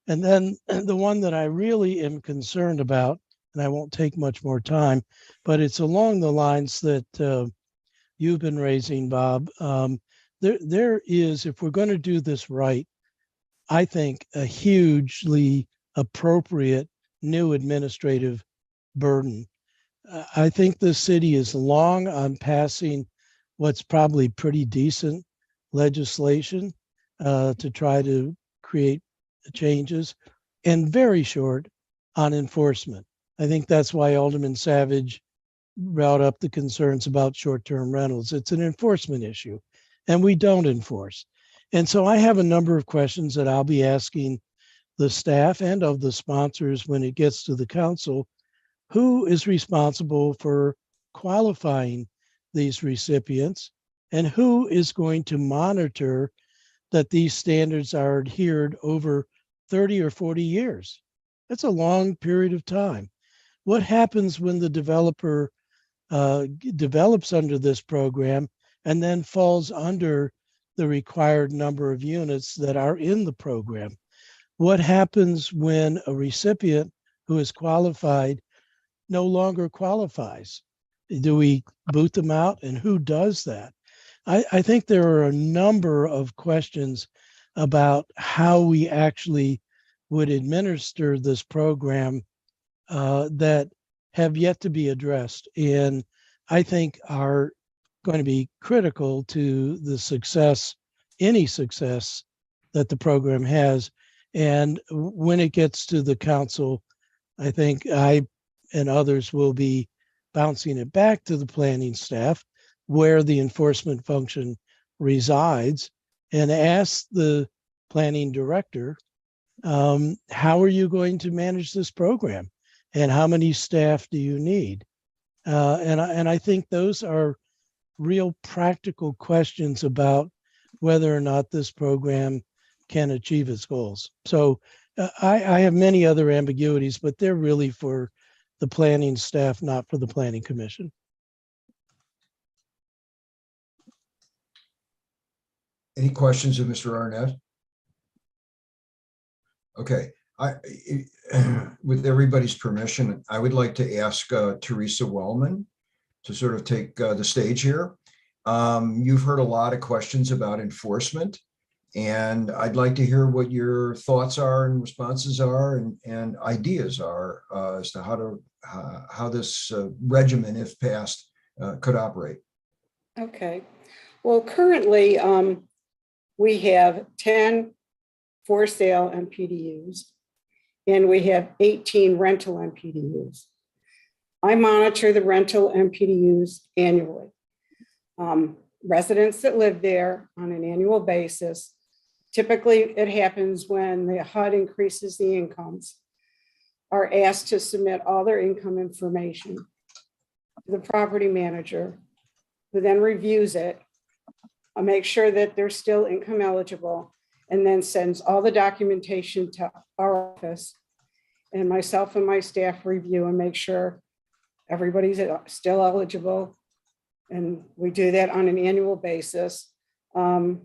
And then the one that I really am concerned about, and I won't take much more time, but it's along the lines that you've been raising, Bob. There is, if we're going to do this right, I think a hugely appropriate new administrative burden. I think the city is long on passing what's probably pretty decent legislation to try to create changes, and very short on enforcement. I think that's why Alderman Savage brought up the concerns about short-term rentals. It's an enforcement issue, and we don't enforce. And so I have a number of questions that I'll be asking the staff and of the sponsors when it gets to the council, who is responsible for qualifying these recipients and who is going to monitor that these standards are adhered over 30 or 40 years. That's a long period of time. What happens when the developer develops under this program and then falls under the required number of units that are in the program? What happens when a recipient who is qualified no longer qualifies? Do we boot them out, and who does that? I think there are a number of questions about how we actually would administer this program that have yet to be addressed, and I think are going to be critical to the success, any success that the program has. And when it gets to the council, I think I and others will be bouncing it back to the planning staff where the enforcement function resides and ask the planning director, how are you going to manage this program and how many staff do you need? And I think those are real practical questions about whether or not this program can achieve its goals. So I have many other ambiguities, but they're really for the planning staff, not for the planning commission. Any questions of Mr. Arnett? Okay, with everybody's permission, I would like to ask Teresa Wellman to sort of take the stage here. You've heard a lot of questions about enforcement, and I'd like to hear what your thoughts are and responses are and ideas are as to how this regimen, if passed, could operate. Okay. Well, currently, we have 10 for sale MPDUs, and we have 18 rental MPDUs. I monitor the rental MPDUs annually. Residents that live there on an annual basis, typically it happens when the HUD increases the incomes, are asked to submit all their income information to the property manager, who then reviews it, make sure that they're still income eligible, and then sends all the documentation to our office, and myself and my staff review and make sure everybody's still eligible. And we do that on an annual basis. Up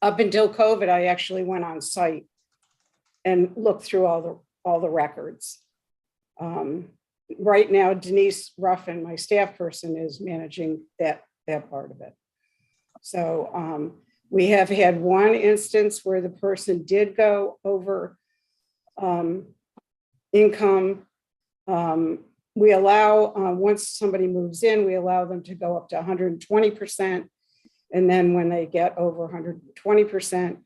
until COVID, I actually went on site and looked through all the records. Right now, Denise Ruffin, my staff person, is managing that part of it. So we have had one instance where the person did go over income. We allow, once somebody moves in, we allow them to go up to 120%. And then when they get over 120%,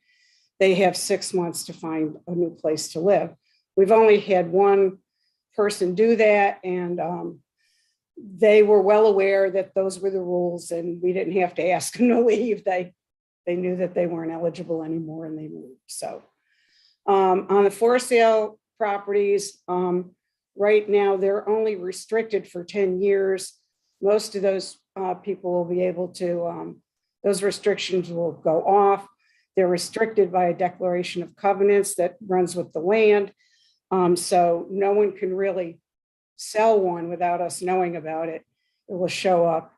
they have 6 months to find a new place to live. We've only had one person do that, and they were well aware that those were the rules, and we didn't have to ask them to leave. They knew that they weren't eligible anymore, and they moved. So on the for sale properties, right now they're only restricted for 10 years. Most of those people will be able to, those restrictions will go off. They're restricted by a declaration of covenants that runs with the land. So no one can really sell one without us knowing about it. It will show up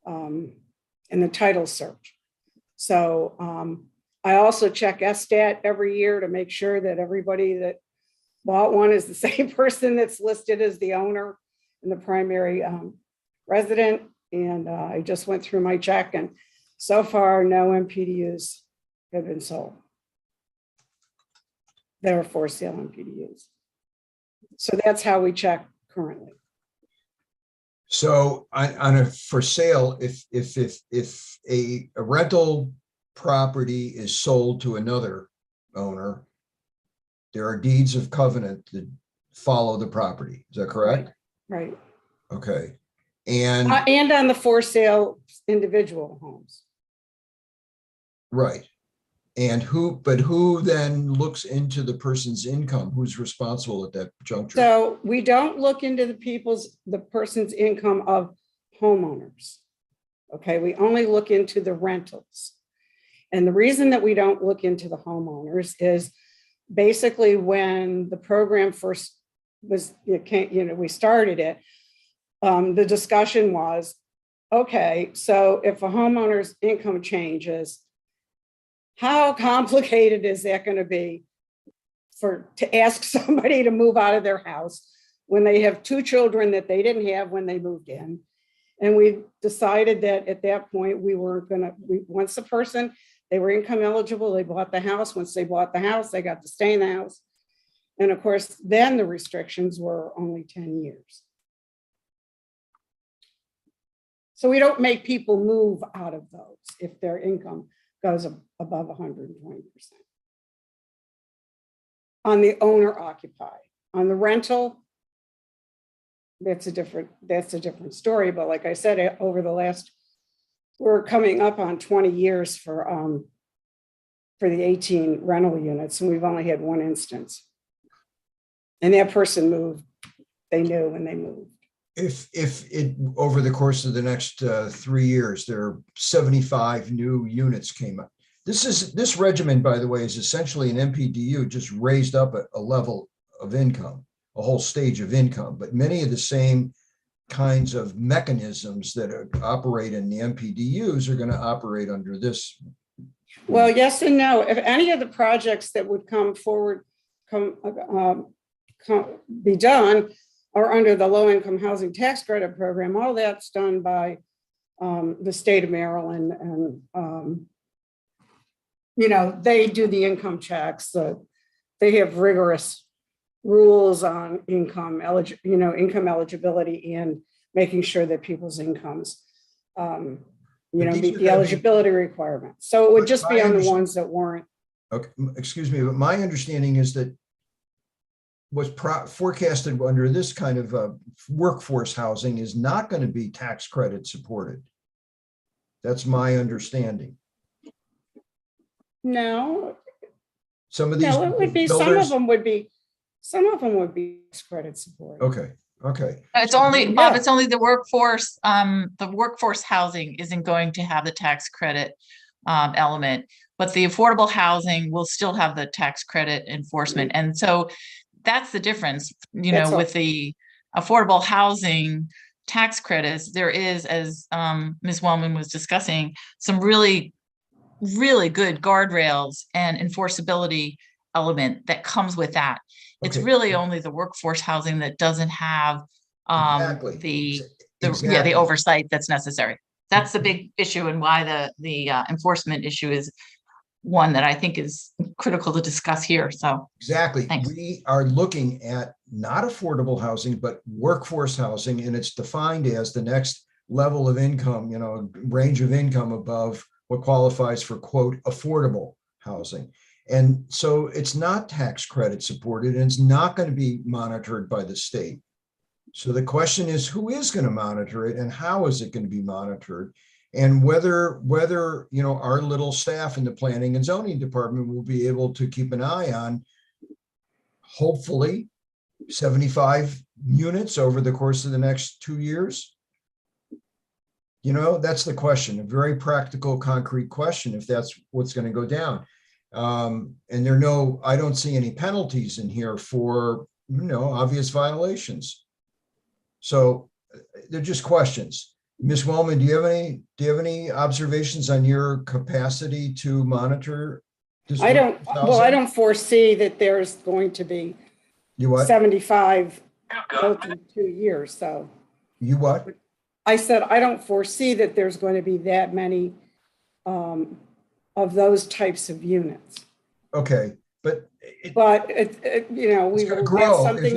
in the title search. So I also check SSTAT every year to make sure that everybody that bought one is the same person that's listed as the owner and the primary resident. And I just went through my check, and so far no MPDUs have been sold. There are for sale MPDUs. So that's how we check currently. So on a for sale, if a rental property is sold to another owner, there are deeds of covenant that follow the property. Is that correct? Right. Okay. And on the for sale individual homes. right. And who then looks into the person's income? Who's responsible at that juncture? So we don't look into the person's income of homeowners. Okay, we only look into the rentals. And the reason that we don't look into the homeowners is basically when the program first was, we started it, the discussion was, okay, so if a homeowner's income changes, how complicated is that going to be to ask somebody to move out of their house when they have 2 children that they didn't have when they moved in? And we decided that at that point, we weren't going to, once the person, they were income eligible, they bought the house. Once they bought the house, they got to stay in the house. And of course, then the restrictions were only 10 years. So we don't make people move out of those if their income goes above 120%. On the owner occupied, on the rental, that's a different story. But like I said, over the last, we're coming up on 20 years for the 18 rental units, and we've only had 1 instance. And that person moved, they knew when they moved. If it, over the course of the next 3 years, there are 75 new units came up. This regimen, by the way, is essentially an MPDU just raised up a level of income, a whole stage of income, but many of the same kinds of mechanisms that operate in the MPDUs are going to operate under this. Well, yes and no. If any of the projects that would come forward, be done, are under the low-income housing tax credit program, all that's done by the state of Maryland, and they do the income checks. They have rigorous rules on income eligibility and making sure that people's incomes meet the eligibility requirements. So it would just be on the ones that weren't. Okay, excuse me, but my understanding is that what's forecasted under this kind of workforce housing is not going to be tax credit supported. That's my understanding. No. Some of these. No, it would be, some of them would be tax credit supported. Okay. It's only, Bob, it's only the workforce housing isn't going to have the tax credit element, but the affordable housing will still have the tax credit enforcement. And so that's the difference, with the affordable housing tax credits. There is, as Ms. Wellman was discussing, some really, really good guardrails and enforceability element that comes with that. It's really only the workforce housing that doesn't have the oversight that's necessary. That's the big issue, and why the enforcement issue is one that I think is critical to discuss here. So exactly, thanks. We are looking at not affordable housing, but workforce housing, and it's defined as the next level of income, range of income above what qualifies for, quote, affordable housing. And so it's not tax credit supported, and it's not going to be monitored by the state. So the question is, who is going to monitor it, and how is it going to be monitored? And whether our little staff in the planning and zoning department will be able to keep an eye on, hopefully, 75 units over the course of the next 2 years. That's the question, a very practical, concrete question, if that's what's going to go down. And I don't see any penalties in here for, obvious violations. So they're just questions. Ms. Wellman, do you have any observations on your capacity to monitor this? I don't foresee that there's going to be 75 both in 2 years. So you what? I said, I don't foresee that there's going to be that many of those types of units. Okay, but that's something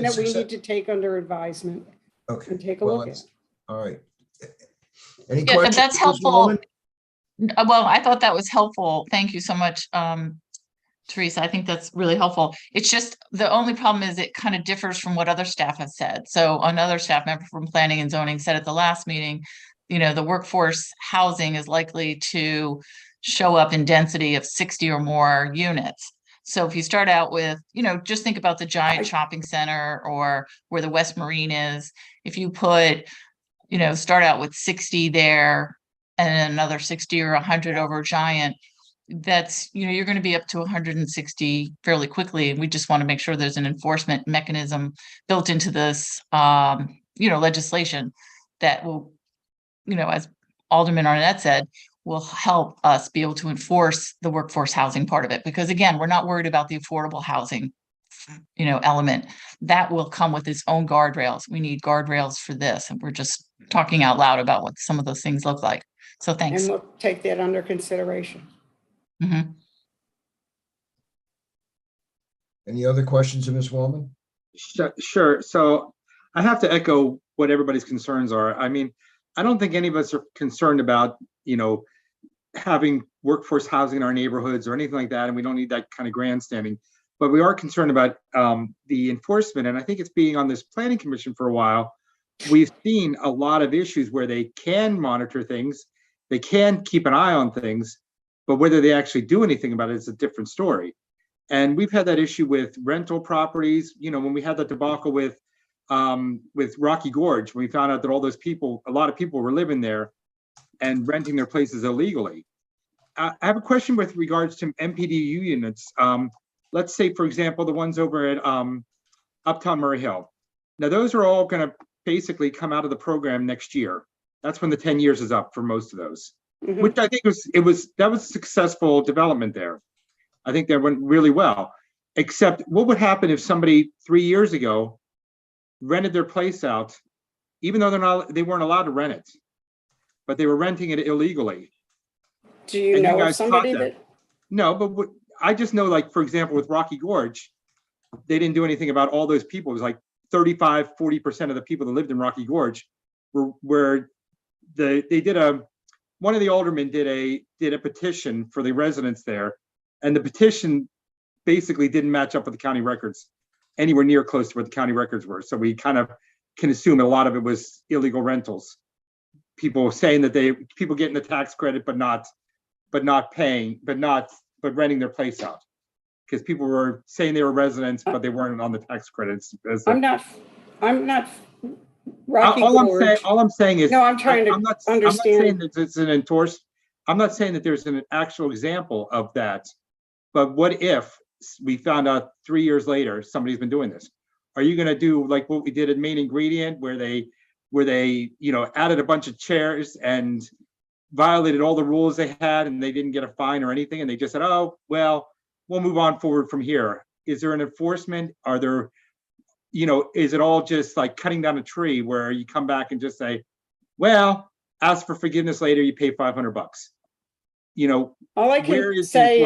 that we need to take under advisement. Okay, and take a look at. All right. Any questions? That's helpful. Well, I thought that was helpful. Thank you so much, Teresa. I think that's really helpful. It's just the only problem is it kind of differs from what other staff have said. So another staff member from planning and zoning said at the last meeting, the workforce housing is likely to show up in density of 60 or more units. So if you start out with, just think about the giant shopping center or where the West Marine is. If you put, start out with 60 there and then another 60 or 100 over Giant, that's, you're going to be up to 160 fairly quickly. And we just want to make sure there's an enforcement mechanism built into this, legislation that will, as Alderman Arnett said, will help us be able to enforce the workforce housing part of it. Because again, we're not worried about the affordable housing, element. That will come with its own guardrails. We need guardrails for this. And we're just talking out loud about what some of those things look like. So thanks. And we'll take that under consideration. Mm-hmm. Any other questions of Ms. Wellman? Sure. So I have to echo what everybody's concerns are. I mean, I don't think any of us are concerned about, having workforce housing in our neighborhoods or anything like that. And we don't need that kind of grandstanding, but we are concerned about the enforcement. And I think it's being on this planning commission for a while. We've seen a lot of issues where they can monitor things, they can keep an eye on things, but whether they actually do anything about it is a different story. And we've had that issue with rental properties. When we had that debacle with Rocky Gorge, we found out that all those people, a lot of people were living there and renting their places illegally. I have a question with regards to MPDU units. Let's say, for example, the ones over at Uptown Murray Hill. Now, those are all going to basically come out of the program next year. That's when the 10 years is up for most of those, which I think that was successful development there. I think that went really well. Except, what would happen if somebody 3 years ago rented their place out, even though they weren't allowed to rent it, but they were renting it illegally? Do you know of somebody that? No, but I just know, like, for example, with Rocky Gorge, they didn't do anything about all those people. It was like 35–40% of the people that lived in Rocky Gorge were they did one of the aldermen did a petition for the residents there, and the petition basically didn't match up with the county records anywhere near close to what the county records were. So we kind of can assume a lot of it was illegal rentals. People saying that people getting the tax credit, but not renting their place out, because people were saying they were residents, but they weren't on the tax credits. I'm not Rocky Gorge. All I'm saying is, no, I'm trying to understand. I'm not saying that it's an enforced. I'm not saying that there's an actual example of that, but what if we found out 3 years later somebody's been doing this? Are you going to do like what we did at Main Ingredient, where they added a bunch of chairs and violated all the rules they had, and they didn't get a fine or anything, and they just said, oh, well, we'll move on forward from here? Is there an enforcement? Are there, is it all just like cutting down a tree where you come back and just say, well, ask for forgiveness later, you pay $500? All I can say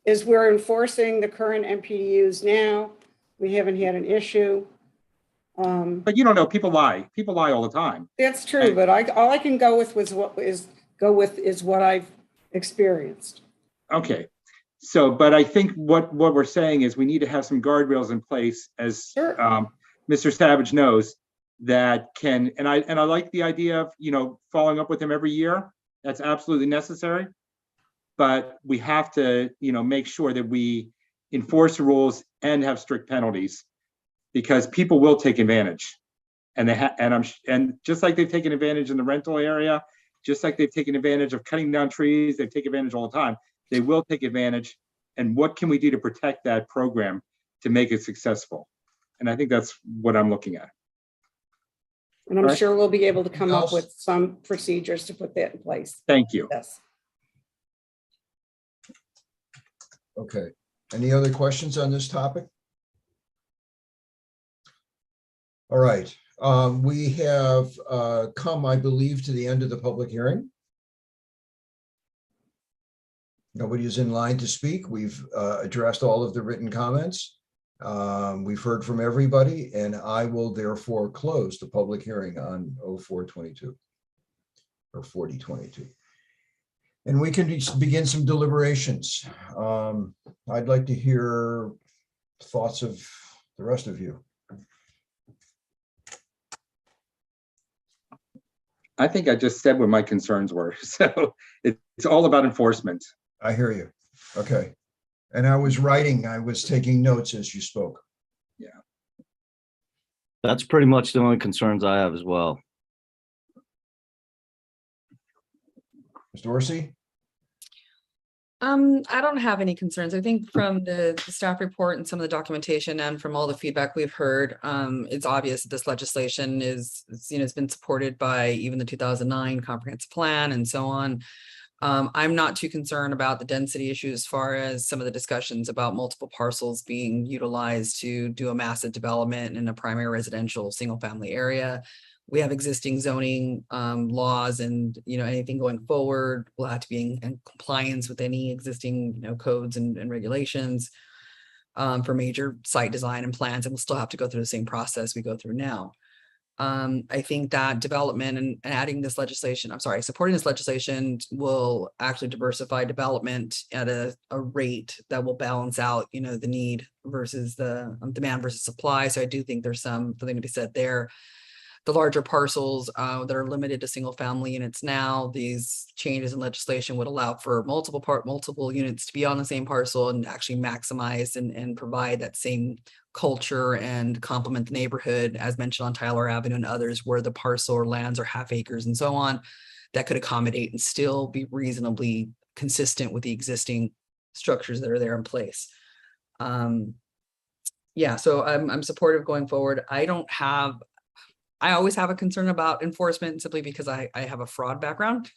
is we're enforcing the current MPDUs now. We haven't had an issue. But you don't know, people lie all the time. That's true, but all I can go with is what I've experienced. Okay, so but I think what we're saying is we need to have some guardrails in place, as Mr. Savage knows, that can, and I like the idea of following up with him every year. That's absolutely necessary, but we have to make sure that we enforce the rules and have strict penalties, because people will take advantage, and and just like they've taken advantage in the rental area, just like they've taken advantage of cutting down trees, they take advantage all the time. They will take advantage. And what can we do to protect that program to make it successful? And I think that's what I'm looking at. And I'm sure we'll be able to come up with some procedures to put that in place. Thank you. Yes. Okay. Any other questions on this topic? All right. We have come, I believe, to the end of the public hearing. Nobody is in line to speak. We've addressed all of the written comments. We've heard from everybody, and I will therefore close the public hearing on 0422 or 4022. And we can begin some deliberations. I'd like to hear thoughts of the rest of you. I think I just said what my concerns were. So it's all about enforcement. I hear you. Okay. And I was taking notes as you spoke. That's pretty much the only concerns I have as well. Ms. Dorsey? I don't have any concerns. I think from the staff report and some of the documentation and from all the feedback we've heard, it's obvious that this legislation is, it's been supported by even the 2009 comprehensive plan and so on. I'm not too concerned about the density issue as far as some of the discussions about multiple parcels being utilized to do a massive development in a primary residential single family area. We have existing zoning laws, and anything going forward will have to be in compliance with any existing codes and regulations for major site design and plans, and we'll still have to go through the same process we go through now. I think that development and adding this legislation, supporting this legislation will actually diversify development at a rate that will balance out, the need versus the demand versus supply. So I do think there's something to be said there. The larger parcels that are limited to single family units now, these changes in legislation would allow for multiple units to be on the same parcel and actually maximize and provide that same culture and complement the neighborhood, as mentioned on Tyler Avenue and others, where the parcel or lands are half acres and so on, that could accommodate and still be reasonably consistent with the existing structures that are there in place. Yeah, so I'm supportive going forward. I always have a concern about enforcement simply because I have a fraud background.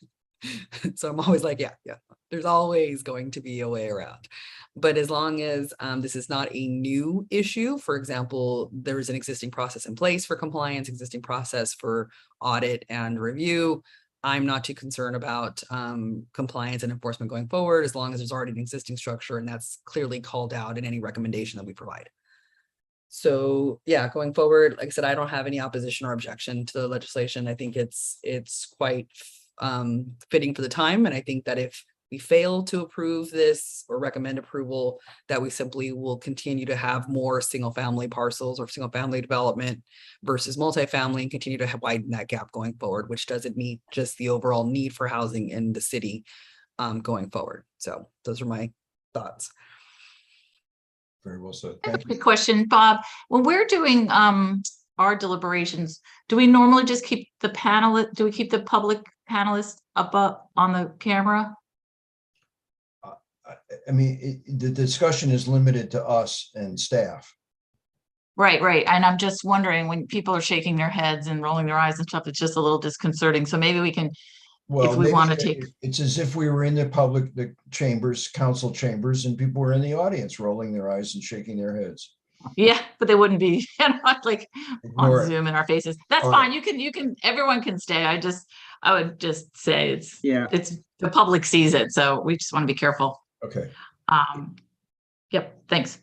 So I'm always like, yeah, there's always going to be a way around. But as long as this is not a new issue, for example, there is an existing process in place for compliance, existing process for audit and review, I'm not too concerned about compliance and enforcement going forward, as long as there's already an existing structure and that's clearly called out in any recommendation that we provide. So yeah, going forward, like I said, I don't have any opposition or objection to the legislation. I think it's quite fitting for the time. And I think that if we fail to approve this or recommend approval, that we simply will continue to have more single family parcels or single family development versus multifamily and continue to widen that gap going forward, which doesn't meet just the overall need for housing in the city going forward. So those are my thoughts. Very well said. I have a quick question, Bob. When we're doing our deliberations, do we normally just keep the panel? Do we keep the public panelists up on the camera? I mean, the discussion is limited to us and staff. Right. And I'm just wondering, when people are shaking their heads and rolling their eyes and stuff, it's just a little disconcerting. So maybe we can, Well, if we maybe want to take. It's as if we were in the chambers, council chambers, and people were in the audience rolling their eyes and shaking their heads. Yeah, but they wouldn't be like Ignore on it. Zoom in our faces. That's All fine. right. You can, everyone can stay. I would just say it's the public sees it. So we just want to be careful. Okay. Yep. Thanks.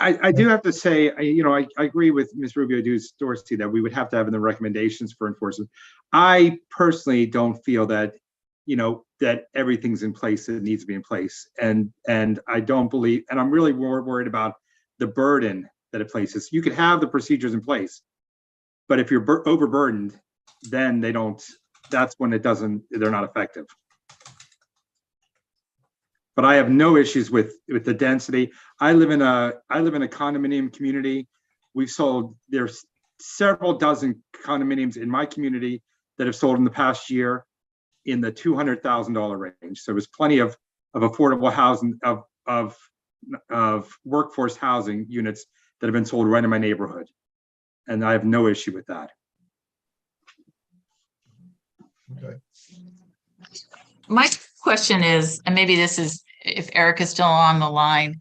I do have to say, I agree with Ms. Rubio Dorsey that we would have to have in the recommendations for enforcement. I personally don't feel that, that everything's in place that needs to be in place. And I don't believe, and I'm really more worried about the burden that it places. You could have the procedures in place, but if you're overburdened, then that's when they're not effective. But I have no issues with the density. I live in a condominium community. There's several dozen condominiums in my community that have sold in the past year in the $200,000 range. So there's plenty of affordable housing of workforce housing units that have been sold right in my neighborhood. And I have no issue with that. Okay. My question is, and maybe this is if Eric is still on the line,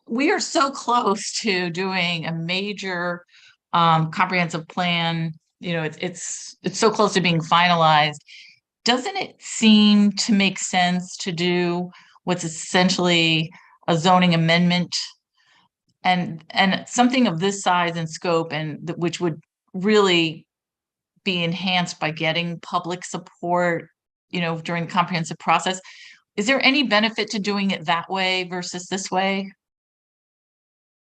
we are so close to doing a major comprehensive plan. It's so close to being finalized. Doesn't it seem to make sense to do what's essentially a zoning amendment and something of this size and scope, and which would really be enhanced by getting public support, during the comprehensive process? Is there any benefit to doing it that way versus this way?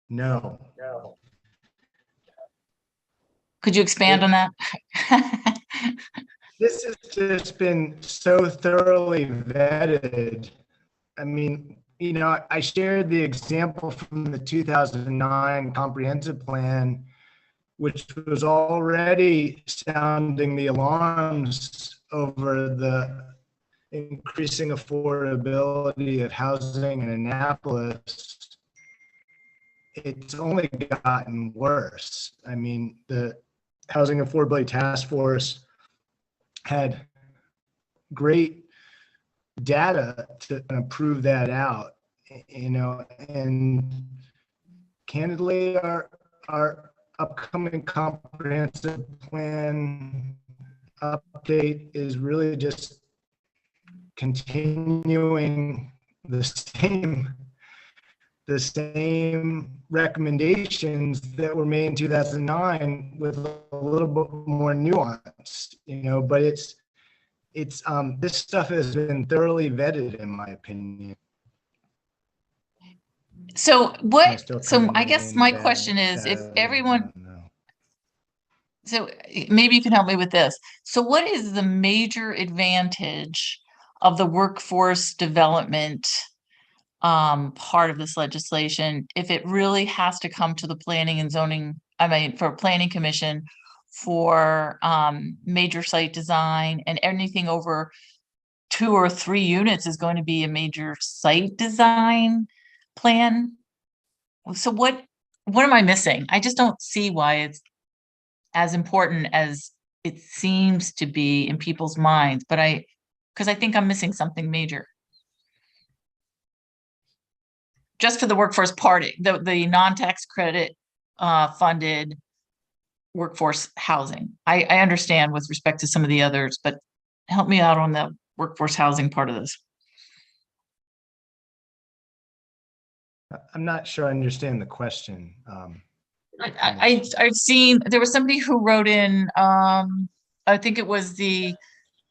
No. Could you expand on that? This has just been so thoroughly vetted. I mean, you know, I shared the example from the 2009 comprehensive plan, which was already sounding the alarms over the increasing affordability of housing in Annapolis. It's only gotten worse. I mean, the Housing Affordability Task Force had great data to prove that out, you know, and candidly, our upcoming comprehensive plan update is really just continuing the same recommendations that were made in 2009 with a little bit more nuance, you know, but it's this stuff has been thoroughly vetted, in my opinion. So what, so I coming guess in my bad- question is, if bad, everyone, I don't know. so maybe you can help me with this. So what is the major advantage of the workforce development part of this legislation if it really has to come to the planning and zoning, I mean, for planning commission for major site design, and anything over 2 or 3 units is going to be a major site design plan? So what am I missing? I just don't see why it's as important as it seems to be in people's minds, but because I think I'm missing something major. Just for the workforce party, the non-tax credit funded workforce housing. I understand with respect to some of the others, but help me out on the workforce housing part of this. I'm not sure I understand the question. I've seen, there was somebody who wrote in, I think it was the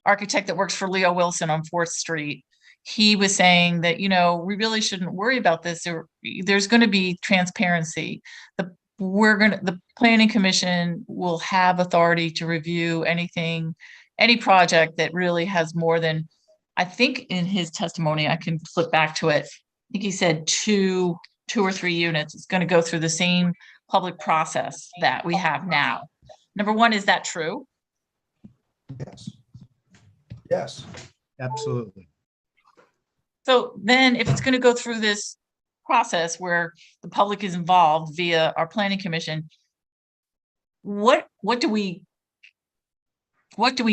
architect that works for Leo Wilson on 4th Street. He was saying that, you know, we really shouldn't worry about this. There's going to be transparency. The planning commission will have authority to review any project that really has more than, I think in his testimony, I can flip back to it. I think he said two or 3 units. It's going to go through the same public process that we have now. Number one, is that true? Yes. Yes. Absolutely. So then if it's going to go through this process where the public is involved via our planning commission, what do we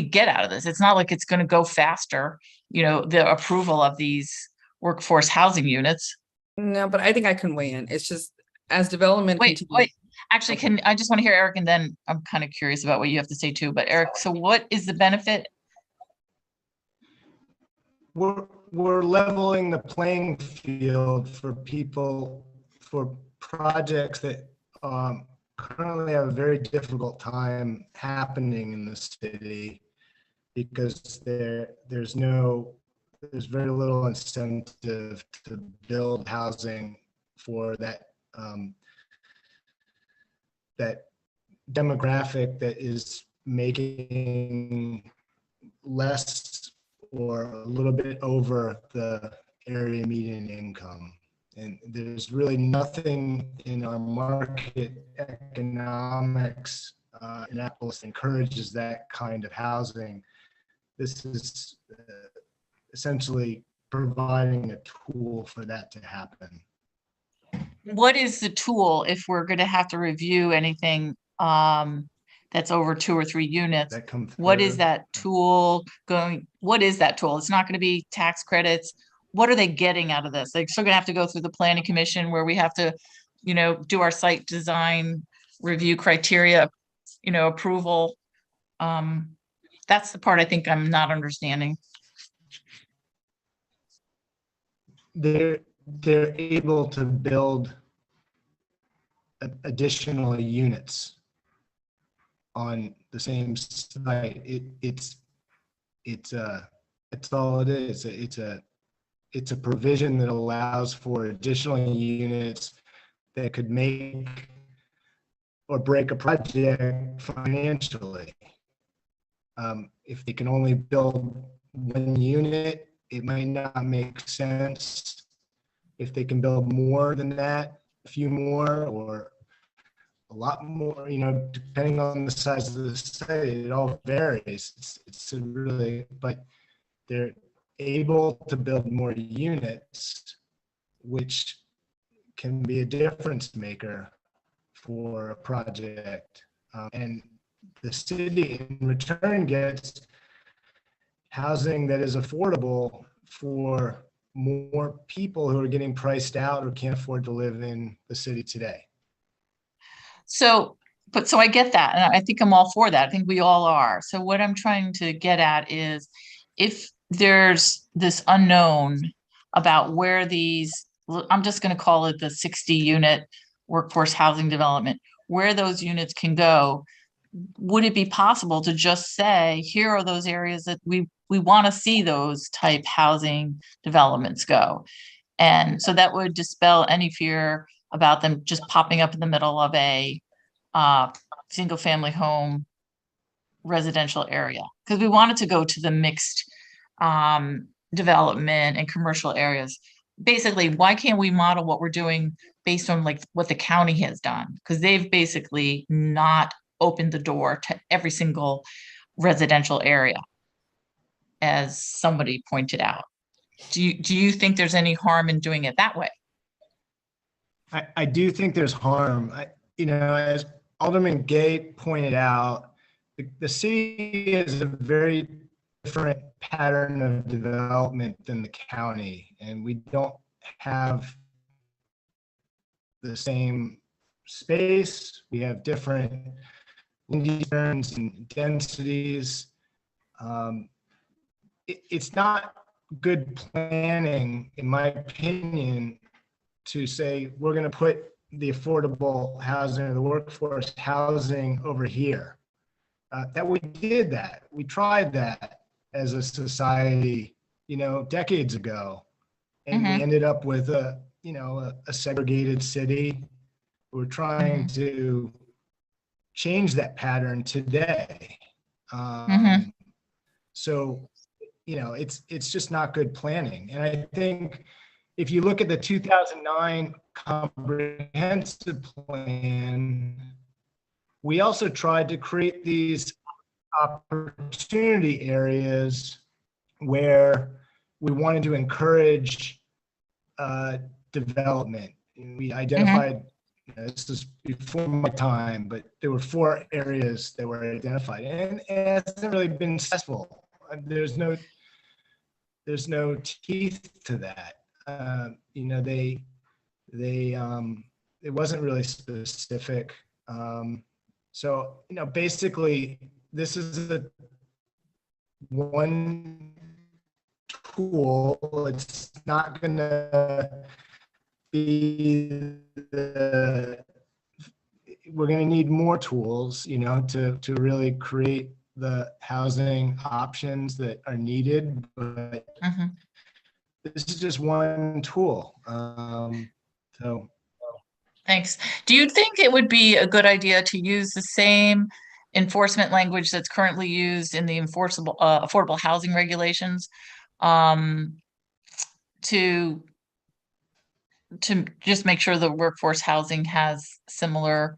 get out of this? It's not like it's going to go faster, you know, the approval of these workforce housing units. No, but I think I can weigh in. It's just as development. Wait, actually, I just want to hear Eric, and then I'm kind of curious about what you have to say too. But Eric, so what is the benefit? We're leveling the playing field for people, for projects that currently have a very difficult time happening in the city because there's very little incentive to build housing for that that demographic that is making less or a little bit over the area median income. And there's really nothing in our market economics in Annapolis encourages that kind of housing. This is essentially providing a tool for that to happen. What is the tool if we're going to have to review anything that's over 2 or 3 units? What is that tool going? What is that tool? It's not going to be tax credits. What are they getting out of this? They're still going to have to go through the planning commission where we have to, you know, do our site design review criteria, you know, approval. That's the part I think I'm not understanding. They're able to build additional units on the same site. It's all it is. It's a provision that allows for additional units that could make or break a project financially. If they can only build one unit, it might not make sense. If they can build more than that, a few more or a lot more, depending on the size of the site, it all varies. It's really, but they're able to build more units, which can be a difference maker for a project. And the city in return gets housing that is affordable for more people who are getting priced out or can't afford to live in the city today. So I get that, and I think I'm all for that. I think we all are. So what I'm trying to get at is if there's this unknown about where these, I'm just going to call it the 60 unit workforce housing development, where those units can go, would it be possible to just say, here are those areas that we want to see those type housing developments go? And so that would dispel any fear about them just popping up in the middle of a single family home residential area, because we wanted to go to the mixed development and commercial areas. Basically, why can't we model what we're doing based on like what the county has done? Because they've basically not opened the door to every single residential area, as somebody pointed out. Do you think there's any harm in doing it that way? I do think there's harm. As Alderman Gay pointed out, the city is a very different pattern of development than the county, and we don't have the same space. We have different conditions and densities. It's not good planning, in my opinion, to say we're going to put the affordable housing or the workforce housing over here. That we did that. We tried that as a society, decades ago, and we ended up with a segregated city. We're trying to change that pattern today. So, it's just not good planning. And I think if you look at the 2009 comprehensive plan, we also tried to create these opportunity areas where we wanted to encourage development. We identified, this is before my time, but there were 4 areas that were identified, and it hasn't really been successful. There's no teeth to that. It wasn't really specific. So, basically, this is one tool. It's not going to be we're going to need more tools, to really create the housing options that are needed. But this is just one tool. Thanks. Do you think it would be a good idea to use the same enforcement language that's currently used in the affordable housing regulations to just make sure the workforce housing has similar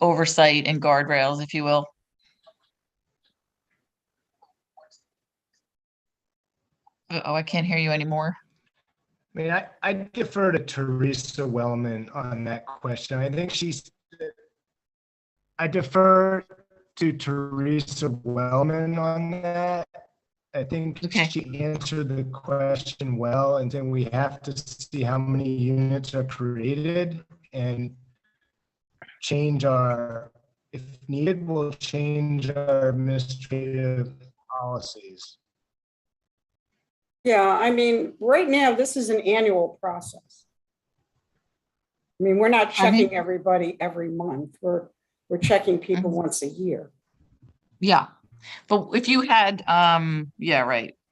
oversight and guardrails, if you will? Oh, I can't hear you anymore. I defer to Teresa Wellman on that question. I think I defer to Teresa Wellman on that. I think she answered the question well, and then we have to see how many units are created and if needed, we'll change our administrative policies. Yeah, right now, this is an annual process. We're not checking everybody every month. We're checking people once a year. Yeah, but if you had, a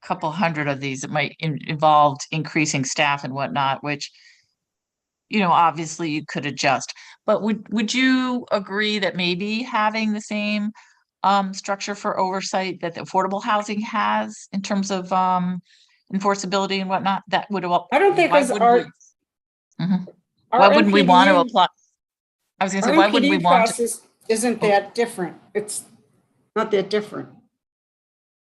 couple hundred of these, it might involve increasing staff and whatnot, which, obviously you could adjust. But would you agree that maybe having the same structure for oversight that the affordable housing has in terms of enforceability and whatnot? That would. I don't think why because wouldn't our, we- Mhm. our Why wouldn't we want to NPDU apply? I was gonna Our say, why wouldn't we NPD want to? process isn't that different. It's not that different.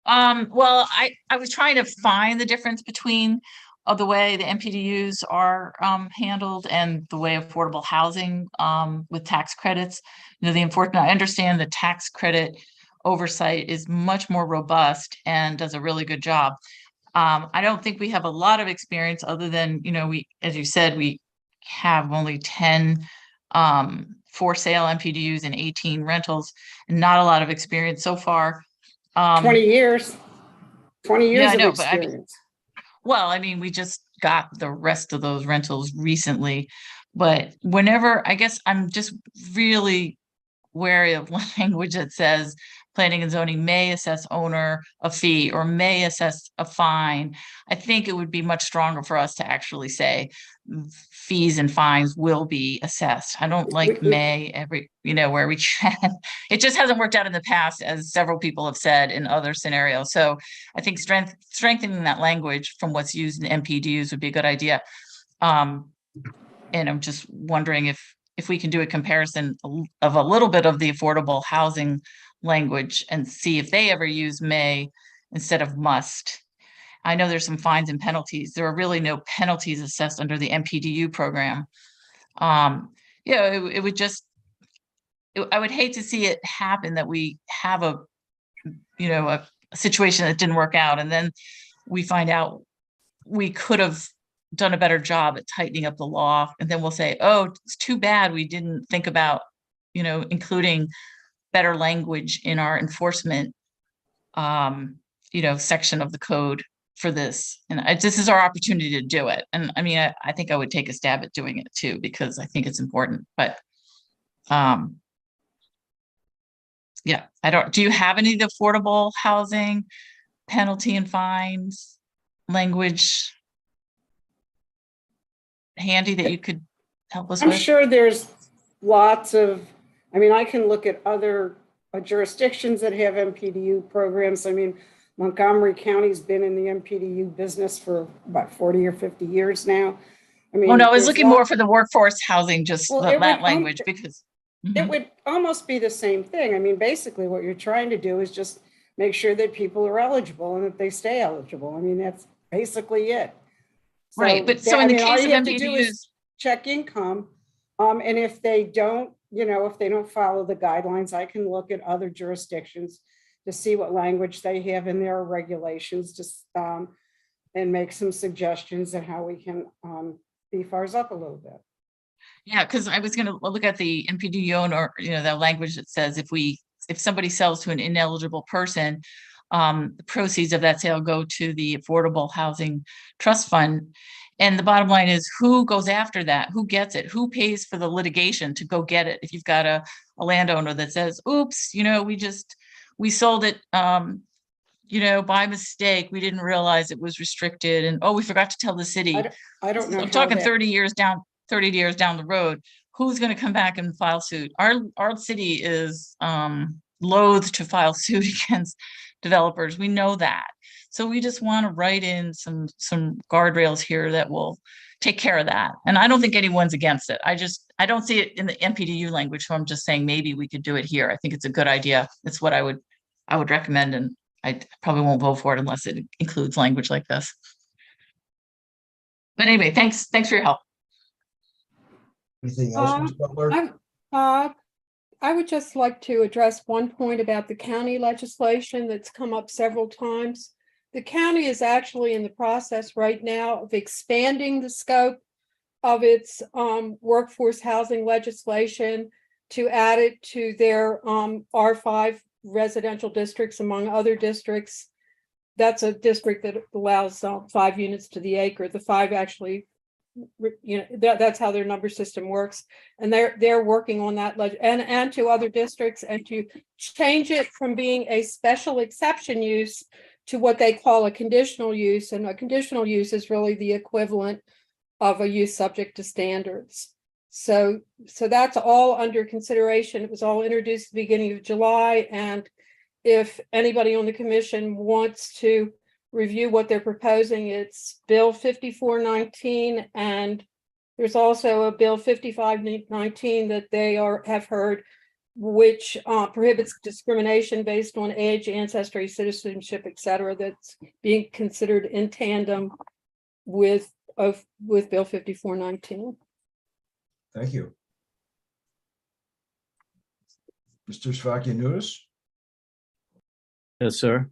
Well, I was trying to find the difference between the way the MPDUs are handled and the way affordable housing with tax credits. You know, the important, I understand the tax credit oversight is much more robust and does a really good job. I don't think we have a lot of experience other than, you know, we, as you said, we have only 10 for sale MPDUs and 18 rentals, and not a lot of experience so far. 20 years. 20 years yeah, I know, of but I mean, experience. well, I mean, we just got the rest of those rentals recently, but whenever, I guess I'm just really wary of language that says planning and zoning may assess owner a fee or may assess a fine. I think it would be much stronger for us to actually say fees and fines will be assessed. I don't like may every, you know, where we can. It just hasn't worked out in the past, as several people have said in other scenarios. So I think strengthening that language from what's used in MPDUs would be a good idea. And I'm just wondering if we can do a comparison of a little bit of the affordable housing language and see if they ever use may instead of must. I know there's some fines and penalties. There are really no penalties assessed under the MPDU program. Yeah, it would just, I would hate to see it happen that we have a, you know, a situation that didn't work out, and then we find out we could have done a better job at tightening up the law, and then we'll say, oh, it's too bad we didn't think about, you know, including better language in our enforcement you know, section of the code for this. And this is our opportunity to do it. And I mean, I think I would take a stab at doing it too, because I think it's important. But yeah, do you have any of the affordable housing penalty and fines language handy that you could help us with? I'm sure there's lots of, I mean, I can look at other jurisdictions that have MPDU programs. I mean, Montgomery County's been in the MPDU business for about 40 or 50 years now. I mean, oh no, I was there's looking more for the workforce housing, just Well, that language, because it would almost be the same thing. I mean, basically what you're trying to do is just make sure that people are eligible and that they stay eligible. I mean, that's basically it. Right, but so in the all case you of have to do MPDUs, is check income. And if they don't, you know, if they don't follow the guidelines, I can look at other jurisdictions to see what language they have in their regulations, just and make some suggestions on how we can beef ours up a little bit. yeah, because I was going to look at the NPDU or, you know, the language that says if somebody sells to an ineligible person, the proceeds of that sale go to the Affordable Housing Trust Fund. And the bottom line is, who goes after that? Who gets it? Who pays for the litigation to go get it? If you've got a landowner that says, oops, you know, we sold it, you know, by mistake, we didn't realize it was restricted, and oh, we forgot to tell the city. I don't know. I'm talking 30 years down the road. Who's going to come back and file suit? Our city is loath to file suit against developers. We know that. So we just want to write in some guardrails here that will take care of that. And I don't think anyone's against it. I don't see it in the MPDU language. So I'm just saying maybe we could do it here. I think it's a good idea. It's what I would recommend, and I probably won't vote for it unless it includes language like this. But anyway, thanks for your help. Anything else, Ms. Butler? I would just like to address one point about the county legislation that's come up several times. The county is actually in the process right now of expanding the scope of its workforce housing legislation to add it to their R5 residential districts, among other districts. That's a district that allows 5 units to the acre. The 5 actually, you know, that's how their number system works, and they're working on that and to other districts, and to change it from being a special exception use to what they call a conditional use. And a conditional use is really the equivalent of a use subject to standards. So that's all under consideration. It was all introduced at the beginning of July, and if anybody on the commission wants to review what they're proposing, it's Bill 5419, and there's also a Bill 5519 that they have heard, which prohibits discrimination based on age, ancestry, citizenship, etc. That's being considered in tandem with Bill 5419. Thank you. Mr. Svakianudis, Yes, sir.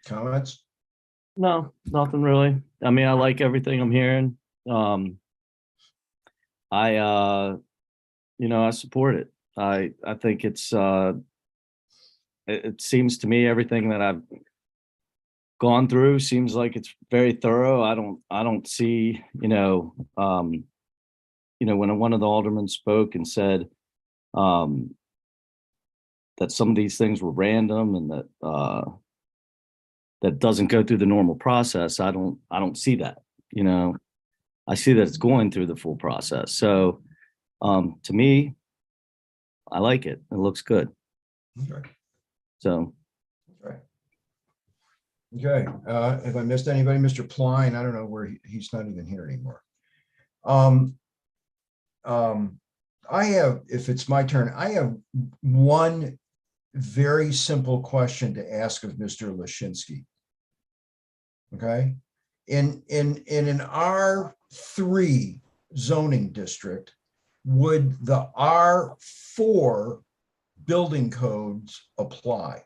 comments? No, nothing really. I mean, I like everything I'm hearing. I support it. I think it seems to me everything that I've gone through seems like it's very thorough. I don't see, when one of the aldermen spoke and said that some of these things were random and that doesn't go through the normal process. I don't see that. I see that it's going through the full process. So to me, I like it. It looks good. Okay. So Okay, have I missed anybody? Mr. Pline, I don't know where he's not even here anymore. I have, if it's my turn, I have one very simple question to ask of Mr. Lashinsky. Okay, in an R3 zoning district, would the R4 building codes apply?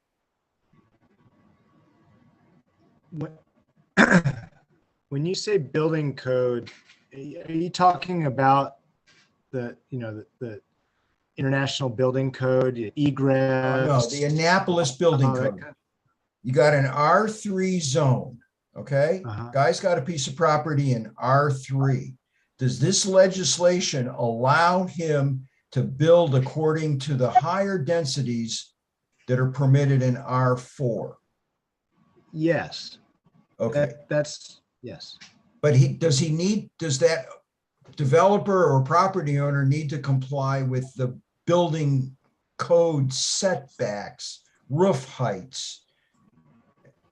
When you say building code, are you talking about the International Building Code, egress? No, the Annapolis Building Code. You got an R3 zone, okay? Guy's got a piece of property in R3. Does this legislation allow him to build according to the higher densities that are permitted in R4? Yes. Okay. That's yes. But does that developer or property owner need to comply with the building code setbacks, roof heights,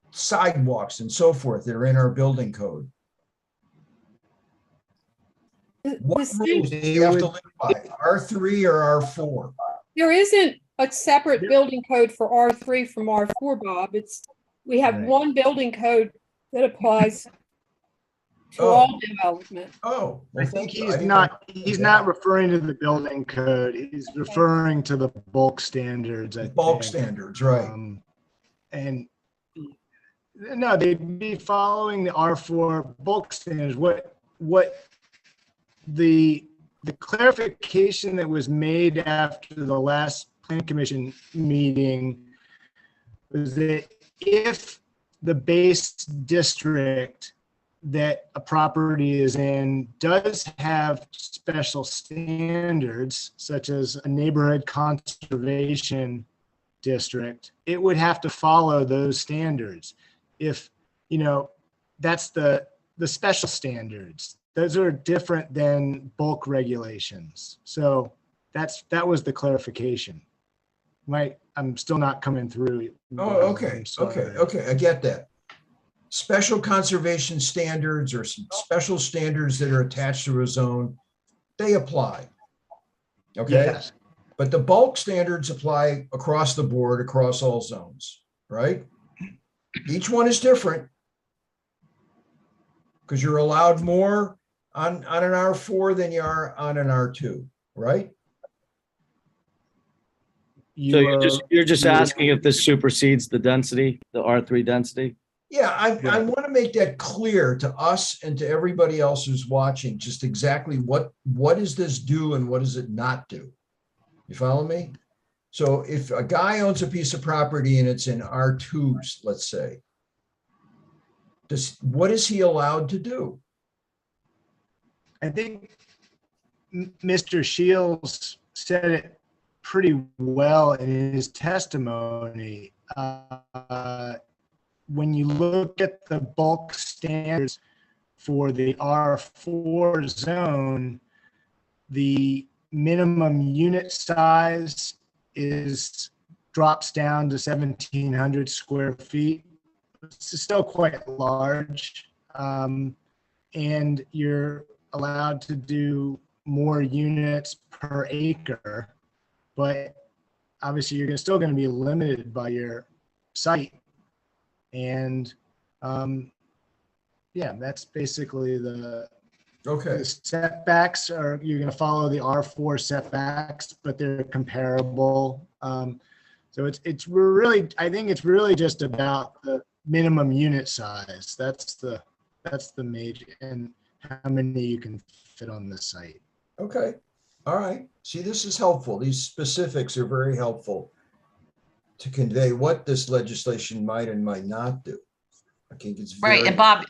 sidewalks, and so forth that are in our building code? What rules do you have to live by, R3 or R4? There isn't a separate building code for R3 from R4, Bob. We have one building code that applies to all development. Oh, I think he's not referring to the building code. He's referring to the bulk standards. Bulk standards, right? And no, they'd be following the R4 bulk standards. What the clarification that was made after the last Plan Commission meeting was that if the base district that a property is in does have special standards, such as a neighborhood conservation district, it would have to follow those standards. If, that's the special standards. Those are different than bulk regulations. So that was the clarification. I'm still not coming through. Oh, okay, okay, I get that. Special conservation standards or some special standards that are attached to a zone, they apply. Okay. Yes. But the bulk standards apply across the board, across all zones, right? Each one is different because you're allowed more on an R4 than you are on an R2, right? So you're just asking if this supersedes the density, the R3 density? Yeah, I want to make that clear to us and to everybody else who's watching, just exactly what does this do and what does it not do? You follow me? So if a guy owns a piece of property and it's in R2s, let's say, what is he allowed to do? I think Mr. Shields said it pretty well in his testimony. When you look at the bulk standards for the R4 zone, the minimum unit size drops down to 1,700 square feet. It's still quite large. And you're allowed to do more units per acre, but obviously you're still going to be limited by your site. And yeah, that's basically the setbacks are, you're going to follow the R4 setbacks, but they're comparable. So it's really, I think it's really just about the minimum unit size. That's the major, and how many you can fit on the site. Okay, all right. See, this is helpful. These specifics are very helpful to convey what this legislation might and might not do. I think it's Right, very. and Bob,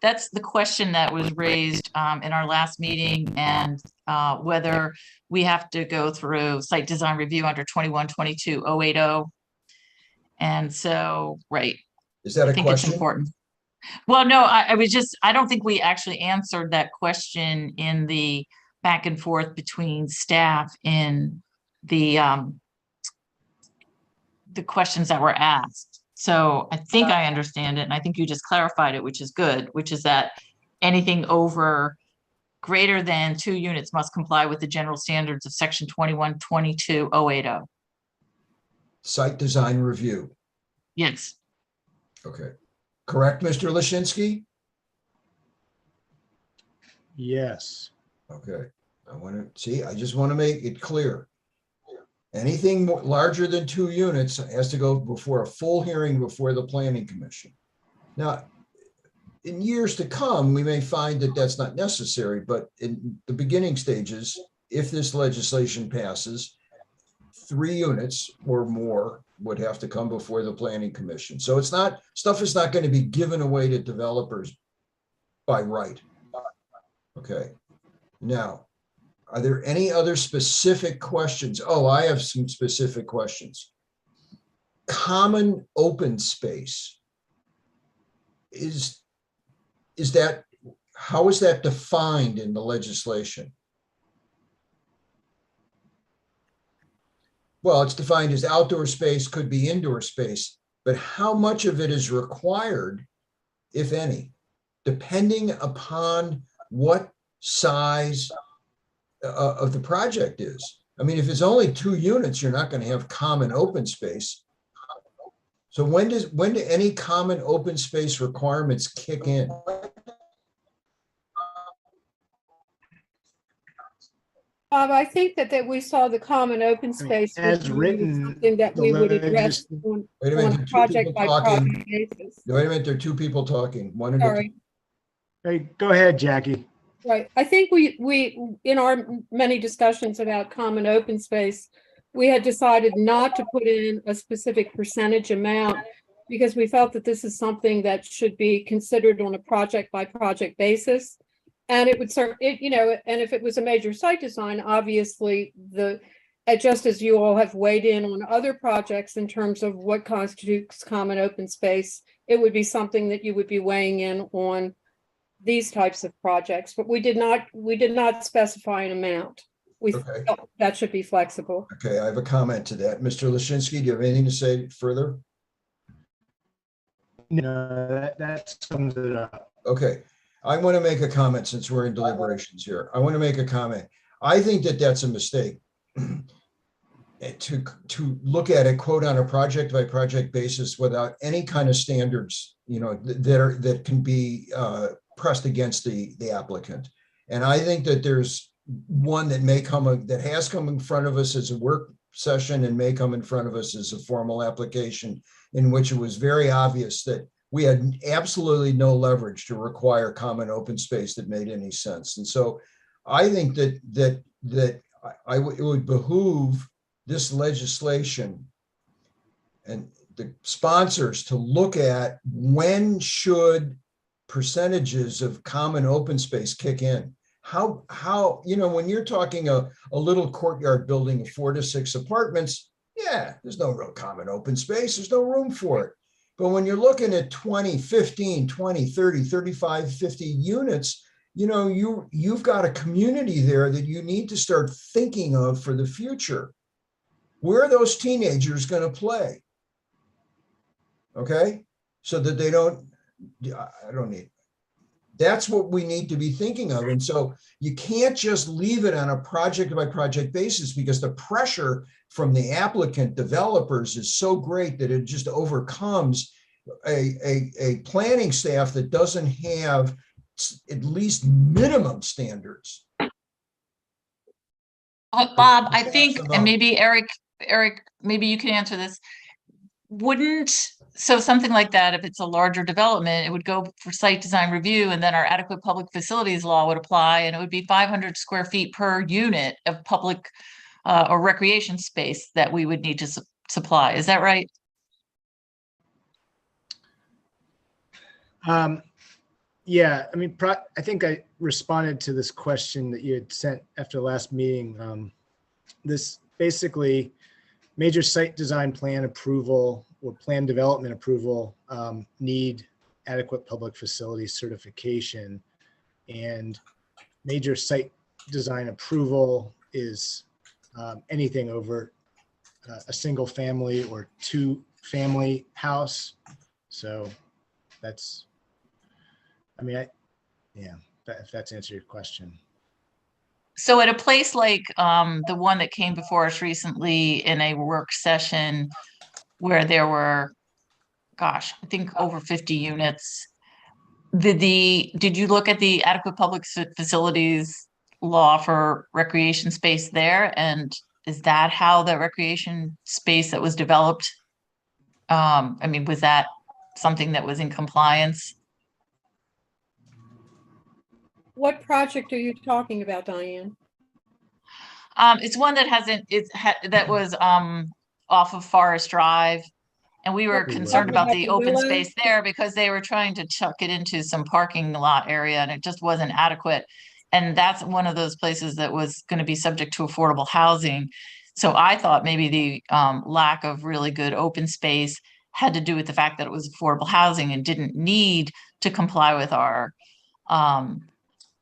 that's the question that was raised in our last meeting, and whether we have to go through site design review under 21-22-080. And so, right. Is that I a think question? it's important. Well, no, I don't think we actually answered that question in the back and forth between staff in the questions that were asked. So I think I understand it, and I think you just clarified it, which is good, which is that anything over greater than 2 units must comply with the general standards of section 21-22-080. Site design review. Yes. Okay. Correct, Mr. Lashinsky? Yes. Okay. I just want to make it clear. Anything larger than 2 units has to go before a full hearing before the Planning Commission. Now, in years to come, we may find that that's not necessary, but in the beginning stages, if this legislation passes, 3 units or more would have to come before the Planning Commission. So stuff is not going to be given away to developers by right. Okay. Now, are there any other specific questions? Oh, I have some specific questions. Common open space. How is that defined in the legislation? Well, it's defined as outdoor space, could be indoor space, but how much of it is required, if any, depending upon what size of the project is? I mean, if it's only 2 units, you're not going to have common open space. So when do any common open space requirements kick in? Bob, I think that we saw the common open space as written, something that we would address on Wait a minute, a there are 2 project people by talking. project basis. Wait a minute, there are 2 people talking. One at a Sorry. Hey, go ahead, Jackie. Right. I think we in our many discussions about common open space, we had decided not to put in a specific percentage amount because we felt that this is something that should be considered on a project by project basis. And it would serve it, and if it was a major site design, obviously just as you all have weighed in on other projects in terms of what constitutes common open space, it would be something that you would be weighing in on these types of projects, but we did not specify an amount. We felt that should be flexible. Okay, I have a comment to that. Mr. Lashinsky, do you have anything to say further? No, that sums it up. Okay, I want to make a comment since we're in deliberations here. I want to make a comment. I think that that's a mistake to look at it, quote, on a project by project basis without any kind of standards, that can be pressed against the applicant. And I think that there's one that has come in front of us as a work session and may come in front of us as a formal application, in which it was very obvious that we had absolutely no leverage to require common open space that made any sense. And so I think that it would behoove this legislation and the sponsors to look at when should percentages of common open space kick in. How when you're talking a little courtyard building of 4 to 6 apartments, yeah, there's no real common open space. There's no room for it. But when you're looking at 20, 15, 20, 30, 35, 50 units, you've got a community there that you need to start thinking of for the future. Where are those teenagers going to play? Okay, so that they don't, I don't need, that's what we need to be thinking of. And so you can't just leave it on a project by project basis, because the pressure from the applicant developers is so great that it just overcomes a planning staff that doesn't have at least minimum standards. Bob, I think, them and up. maybe Eric, maybe you can answer this. So something like that, if it's a larger development, it would go for site design review, and then our adequate public facilities law would apply, and it would be 500 square feet per unit of public or recreation space that we would need to supply. Is that right? Yeah, I mean, I think I responded to this question that you had sent after the last meeting. This basically, major site design plan approval or plan development approval need adequate public facility certification, and major site design approval is anything over a single family or 2-family house. So that's, I mean, if that's answered your question. So at a place like the one that came before us recently in a work session where there were, gosh, I think over 50 units, did you look at the adequate public facilities law for recreation space there? And is that how the recreation space that was developed? I mean, was that something that was in compliance? What project are you talking about, Diane? It's one that that was off of Forest Drive, and we were concerned about the open space there because they were trying to chuck it into some parking lot area, and it just wasn't adequate. And that's one of those places that was going to be subject to affordable housing. So I thought maybe the lack of really good open space had to do with the fact that it was affordable housing and didn't need to comply with our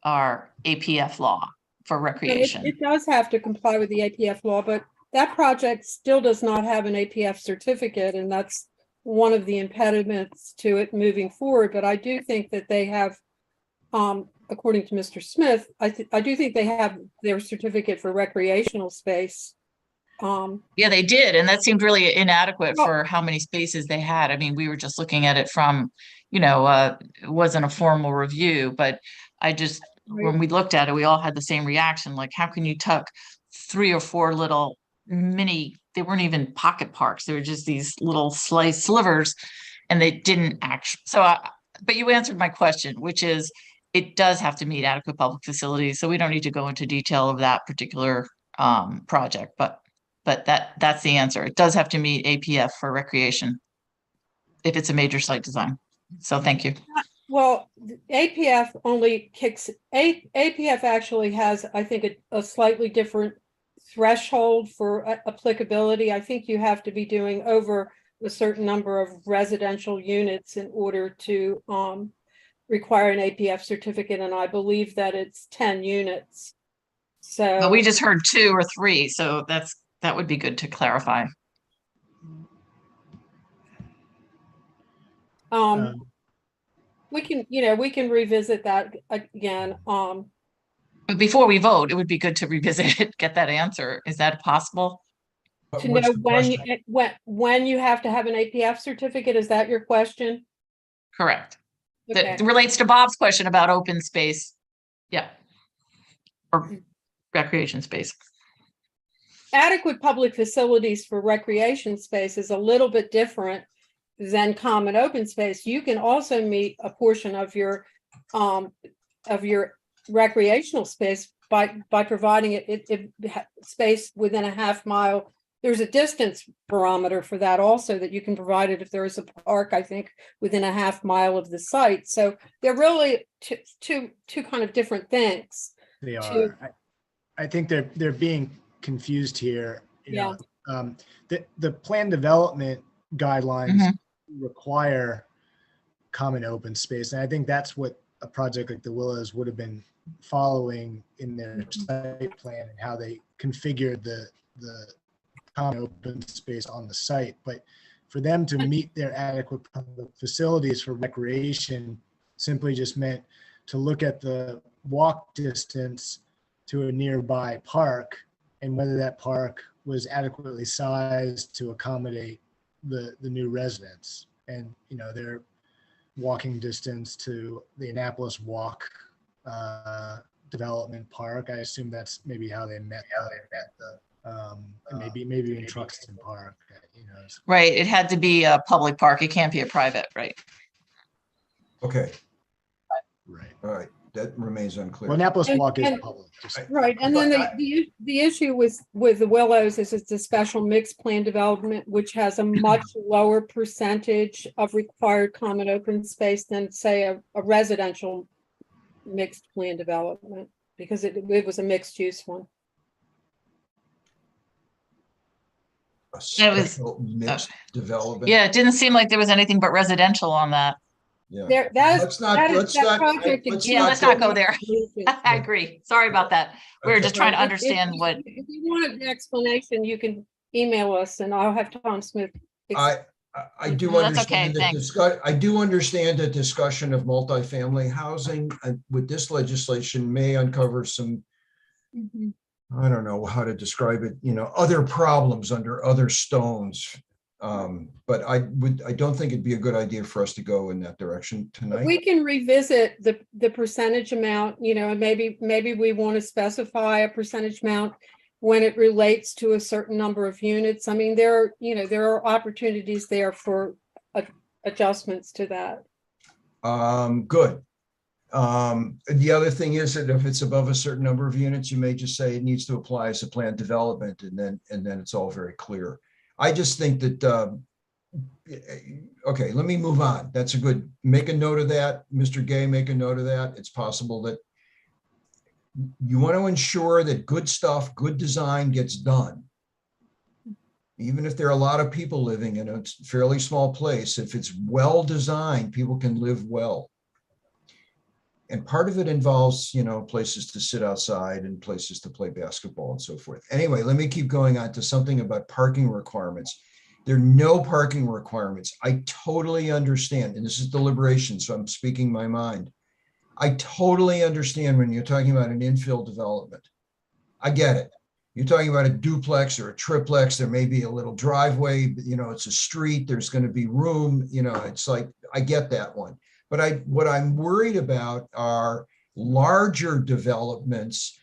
APF law for recreation. It does have to comply with the APF law, but that project still does not have an APF certificate, and that's one of the impediments to it moving forward. But I do think that they have, according to Mr. Smith, I do think they have their certificate for recreational space. Yeah, they did, and that seemed really inadequate for how many spaces they had. I mean, we were just looking at it from, it wasn't a formal review, but when we looked at it, we all had the same reaction. Like, how can you tuck 3 or 4 little mini, they weren't even pocket parks. They were just these little slivers, and they didn't actually. But you answered my question, which is it does have to meet adequate public facilities. So we don't need to go into detail of that particular project, but that's the answer. It does have to meet APF for recreation if it's a major site design. So thank you. Well, APF APF actually has, I think, a slightly different threshold for applicability. I think you have to be doing over a certain number of residential units in order to require an APF certificate, and I believe that it's 10 units. So but we just heard 2 or 3, so that would be good to clarify. We can revisit that again. But before we vote, it would be good to revisit it, get that answer. Is that possible? To know when you have to have an APF certificate, is that your question? Correct. Okay. That relates to Bob's question about open space. Yeah. Or recreation space. Adequate public facilities for recreation space is a little bit different than common open space. You can also meet a portion of your recreational space by providing it space within a half mile. There's a distance parameter for that also, that you can provide it if there is a park, I think, within a half mile of the site. So they're really two kind of different things. They are. I think they're being confused here. You know, the plan development guidelines require common open space, and I think that's what a project like the Willows would have been following in their site plan and how they configured the common open space on the site. But for them to meet their adequate public facilities for recreation simply just meant to look at the walk distance to a nearby park and whether that park was adequately sized to accommodate the new residents. And, you know, their walking distance to the Annapolis Walk Development Park, I assume that's maybe how they met maybe in Truxton Park, you know. Right, it had to be a public park. It can't be a private, right? Okay, Right. all right, that remains unclear. Well, Annapolis Walk is And- public. Right, and then the issue with the Willows is it's a special mixed plan development, which has a much lower percentage of required common open space than, say, a residential mixed plan development, because it was a mixed use one. A It was- special mixed development. Yeah, it didn't seem like there was anything but residential on that. Yeah. There, Let's not project Let's not go there. I agree. Sorry about that. We were just trying to If- understand if- what, If you want an explanation, you can email us and I'll have Tom Smith. I do No, that's okay, understand that thanks. I do understand that discussion of multifamily housing with this legislation may uncover some, I don't know how to describe it, you know, other problems under other stones. But I don't think it'd be a good idea for us to go in that direction tonight. We can revisit the percentage amount, you know, and maybe we want to specify a percentage amount when it relates to a certain number of units. I mean, there are opportunities there for adjustments to that. Good. The other thing is that if it's above a certain number of units, you may just say it needs to apply as a planned development, and then it's all very clear. I just think that, okay, let me move on. That's a good, make a note of that. Mr. Gay, make a note of that. It's possible that you want to ensure that good stuff, good design gets done. Even if there are a lot of people living in a fairly small place, if it's well designed, people can live well. And part of it involves, you know, places to sit outside and places to play basketball and so forth. Anyway, let me keep going on to something about parking requirements. There are no parking requirements. I totally understand, and this is deliberation, so I'm speaking my mind. I totally understand when you're talking about an infill development. I get it. You're talking about a duplex or a triplex. There may be a little driveway, you know, it's a street, there's going to be room, you know, it's like, I get that one. But what I'm worried about are larger developments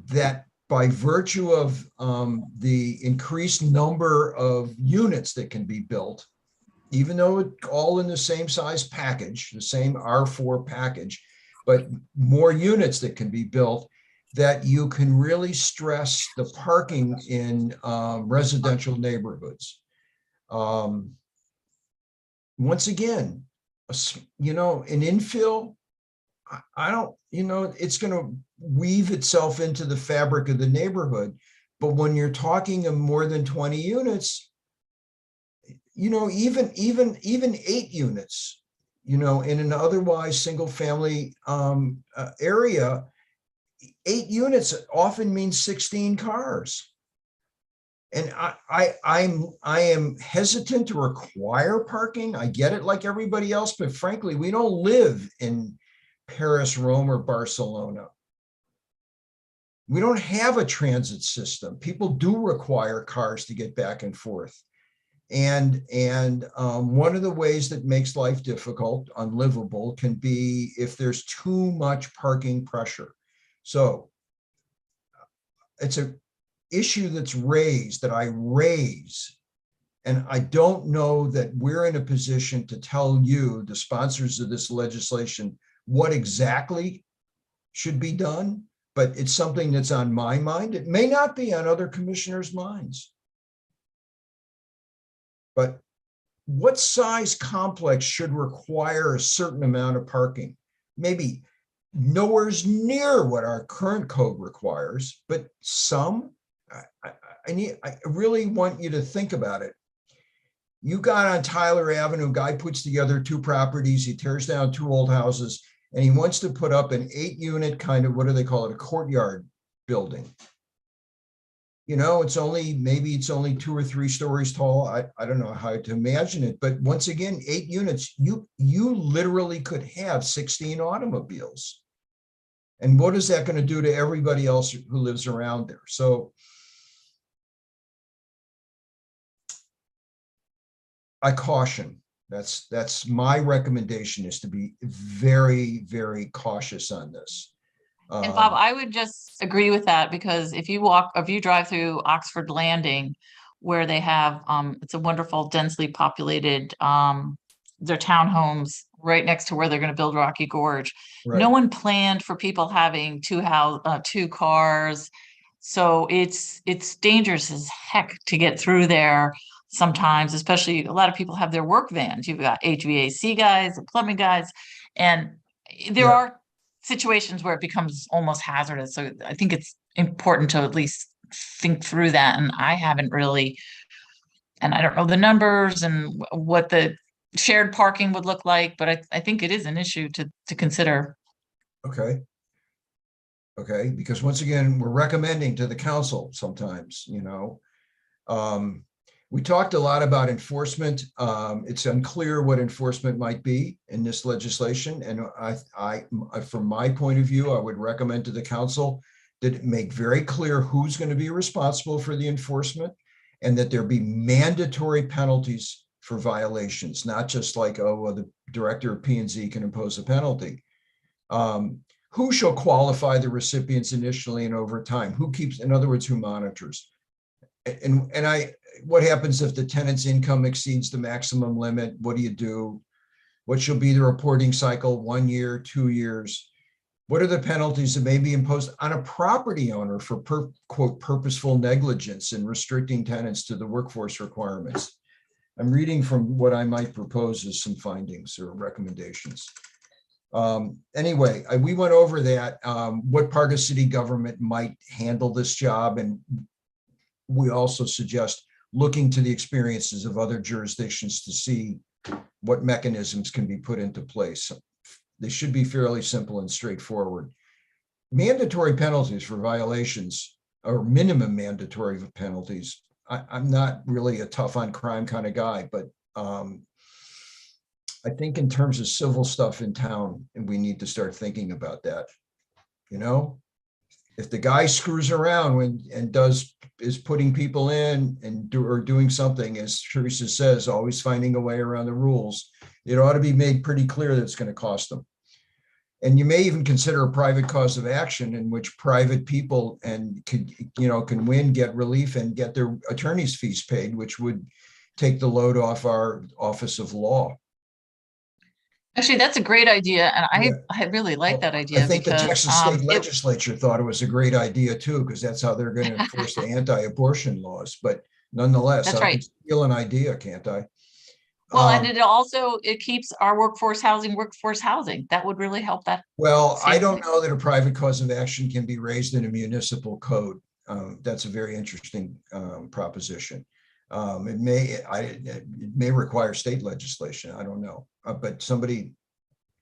that, by virtue of the increased number of units that can be built, even though it's all in the same size package, the same R4 package, but more units that can be built, that you can really stress the parking in residential neighborhoods. Once again, you know, an infill, I don't, you know, it's going to weave itself into the fabric of the neighborhood. But when you're talking of more than 20 units, you know, even 8 units, you know, in an otherwise single family area, 8 units often means 16 cars. And I am hesitant to require parking. I get it like everybody else, but frankly, we don't live in Paris, Rome, or Barcelona. We don't have a transit system. People do require cars to get back and forth. And one of the ways that makes life difficult, unlivable, can be if there's too much parking pressure. So it's a issue that's raised, that I raise, and I don't know that we're in a position to tell you, the sponsors of this legislation, what exactly should be done, but it's something that's on my mind. It may not be on other commissioners' minds. But what size complex should require a certain amount of parking? Maybe nowhere's near what our current code requires, but some. I really want you to think about it. You got on Tyler Avenue, guy puts together 2 properties, he tears down 2 old houses, and he wants to put up an 8-unit kind of, what do they call it, a courtyard building. You know, maybe it's only 2 or 3 stories tall. I don't know how to imagine it, but once again, 8 units, you literally could have 16 automobiles. And what is that going to do to everybody else who lives around there? So I caution. That's my recommendation, is to be very, very cautious on this. And Bob, I would just agree with that, because if you drive through Oxford Landing, where they have, it's a wonderful densely populated, their townhomes right next to where they're going to build Rocky Gorge. Right. No one planned for people having 2 cars. So it's dangerous as heck to get through there sometimes, especially a lot of people have their work vans. You've got HVAC guys and plumbing guys, and there are situations where it becomes almost hazardous. So I think it's important to at least think through that. And I haven't really, and I don't know the numbers and what the shared parking would look like, but I think it is an issue to consider. Okay. Okay, because once again, we're recommending to the council sometimes, you know. We talked a lot about enforcement. It's unclear what enforcement might be in this legislation. And I, from my point of view, I would recommend to the council that it make very clear who's going to be responsible for the enforcement, and that there be mandatory penalties for violations, not just like, oh, well, the director of P&Z can impose a penalty. Who shall qualify the recipients initially and over time? Who keeps, in other words, who monitors? And what happens if the tenant's income exceeds the maximum limit? What do you do? What shall be the reporting cycle? 1 year, 2 years? What are the penalties that may be imposed on a property owner for quote, purposeful negligence in restricting tenants to the workforce requirements? I'm reading from what I might propose as some findings or recommendations. Anyway, we went over that, what part of city government might handle this job. And we also suggest looking to the experiences of other jurisdictions to see what mechanisms can be put into place. They should be fairly simple and straightforward. Mandatory penalties for violations, or minimum mandatory penalties. I'm not really a tough on crime kind of guy, but I think in terms of civil stuff in town, and we need to start thinking about that. You know, if the guy screws around and is putting people in and doing something, as Teresa says, always finding a way around the rules, it ought to be made pretty clear that it's going to cost them. And you may even consider a private cause of action in which private people can win, get relief, and get their attorney's fees paid, which would take the load off our Office of Law. Actually, that's a great idea. And I really like that idea. I think the Texas state legislature thought it was a great idea too, because that's how they're going to enforce the anti-abortion laws. But nonetheless, that's I can steal an idea, can't I? Well, and it keeps our workforce housing. That would really help that. Well, I don't know that a private cause of action can be raised in a municipal code. That's a very interesting proposition. It may require state legislation. I don't know, but somebody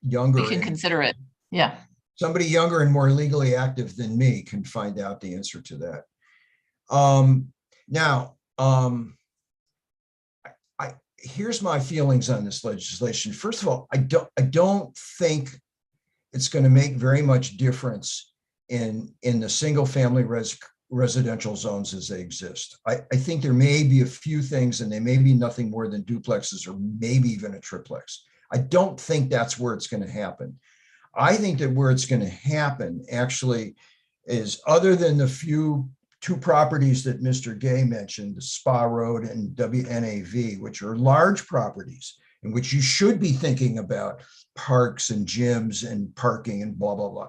younger. We can consider it. Yeah. Somebody younger and more legally active than me can find out the answer to that. Now, here's my feelings on this legislation. First of all, I don't think it's going to make very much difference in the single family residential zones as they exist. I think there may be a few things, and they may be nothing more than duplexes or maybe even a triplex. I don't think that's where it's going to happen. I think that where it's going to happen actually is, other than the two properties that Mr. Gay mentioned, the Spa Road and WNAV, which are large properties in which you should be thinking about parks and gyms and parking and blah, blah, blah.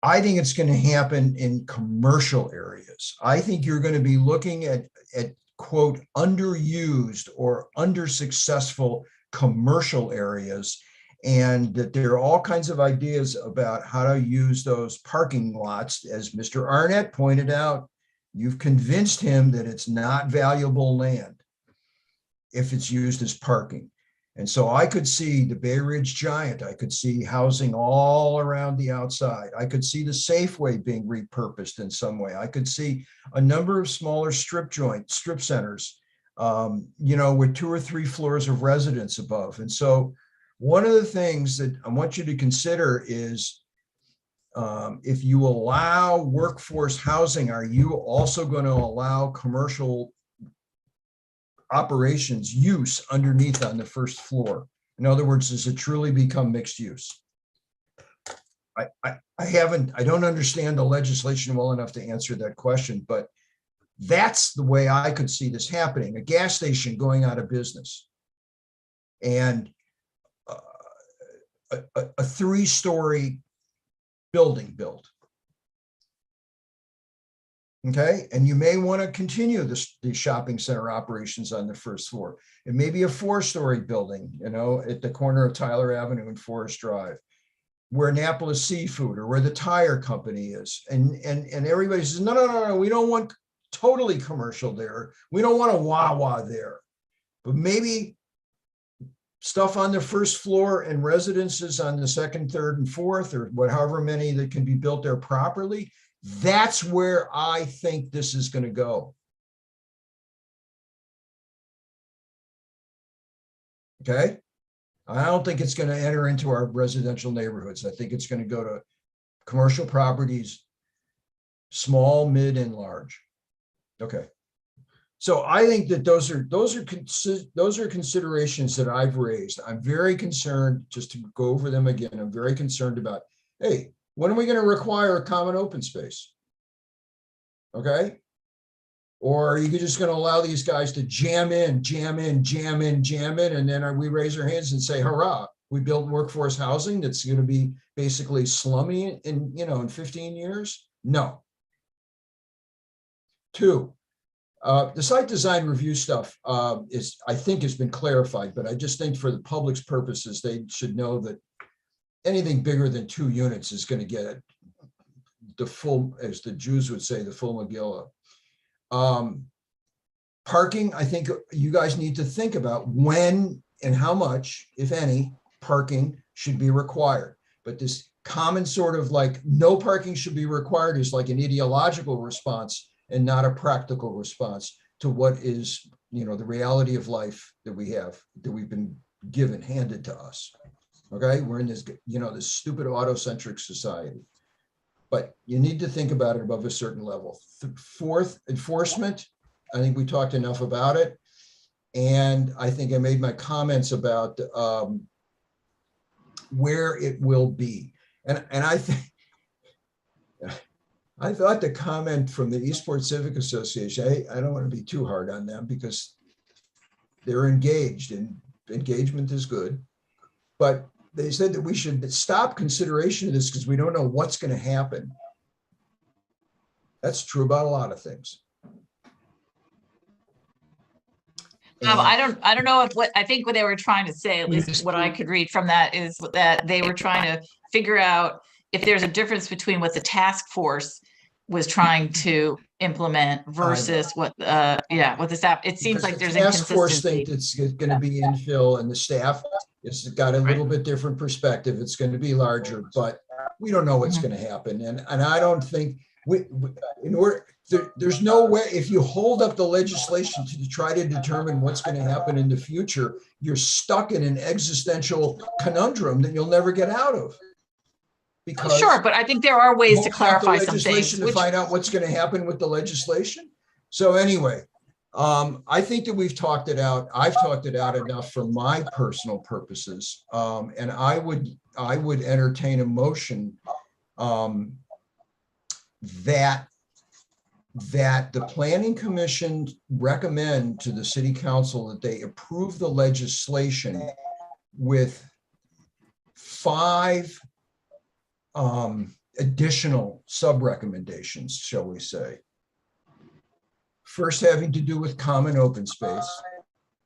I think it's going to happen in commercial areas. I think you're going to be looking at quote, underused or under-successful commercial areas, and that there are all kinds of ideas about how to use those parking lots. As Mr. Arnett pointed out, you've convinced him that it's not valuable land if it's used as parking. And so I could see the Bay Ridge Giant. I could see housing all around the outside. I could see the Safeway being repurposed in some way. I could see a number of smaller strip centers, with 2 or 3 floors of residence above. And so one of the things that I want you to consider is, if you allow workforce housing, are you also going to allow commercial operations use underneath on the first floor? In other words, does it truly become mixed use? I don't understand the legislation well enough to answer that question, but that's the way I could see this happening. A gas station going out of business and a 3-story building built. Okay, and you may want to continue the shopping center operations on the first floor. It may be a 4-story building, at the corner of Tyler Avenue and Forest Drive, where Annapolis Seafood or where the tire company is. And everybody says, no, we don't want totally commercial there. We don't want a Wawa there. But maybe stuff on the first floor and residences on the second, third, and fourth, or however many that can be built there properly. That's where I think this is going to go. Okay. I don't think it's going to enter into our residential neighborhoods. I think it's going to go to commercial properties, small, mid, and large. Okay. So I think that those are considerations that I've raised. I'm very concerned, just to go over them again, I'm very concerned about, hey, when are we going to require a common open space? Okay. Or are you just going to allow these guys to jam in, and then we raise our hands and say, hurrah, we built workforce housing that's going to be basically slummy in 15 years? No. 2, the site design review stuff I think has been clarified, but I just think for the public's purposes, they should know that anything bigger than 2 units is going to get the full, as the Jews would say, the full Megillah. Parking, I think you guys need to think about when and how much, if any, parking should be required. But this common sort of like no parking should be required is like an ideological response and not a practical response to what is, the reality of life that we've been handed to us. Okay, we're in this, this stupid auto-centric society. But you need to think about it above a certain level. 4th, enforcement. I think we talked enough about it. And I think I made my comments about where it will be. And I think, I thought the comment from the Eastport Civic Association, I don't want to be too hard on them because they're engaged and engagement is good. But they said that we should stop consideration of this because we don't know what's going to happen. That's true about a lot of things. I don't know what I think what they were trying to say, at least what I could read from that, is that they were trying to figure out if there's a difference between what the task force was trying to implement versus what the staff. It seems like there's task force inconsistency. think it's going to be infill, and the staff has got a little bit different perspective. It's going to be larger, but we don't know what's going to happen. And I don't think there's no way, if you hold up the legislation to try to determine what's going to happen in the future, you're stuck in an existential conundrum that you'll never get out of. Because Sure, but I think there are ways to clarify some things. To find out what's going to happen with the legislation. So anyway, I think that we've talked it out. I've talked it out enough for my personal purposes. And I would entertain a motion that the Planning Commission recommend to the City Council that they approve the legislation with 5 additional sub-recommendations, shall we say. First, having to do with common open space,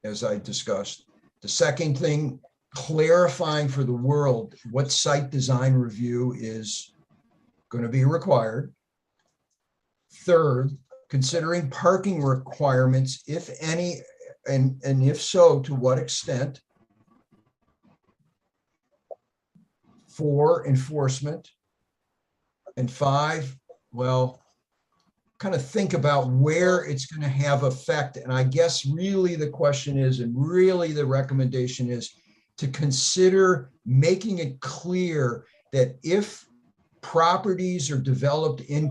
as I discussed. The second thing, clarifying for the world what site design review is going to be required. Third, considering parking requirements, if any, and if so, to what extent. 4, enforcement. And 5, well, kind of think about where it's going to have effect. And I guess really the question is, and really the recommendation is to consider making it clear that if properties are developed in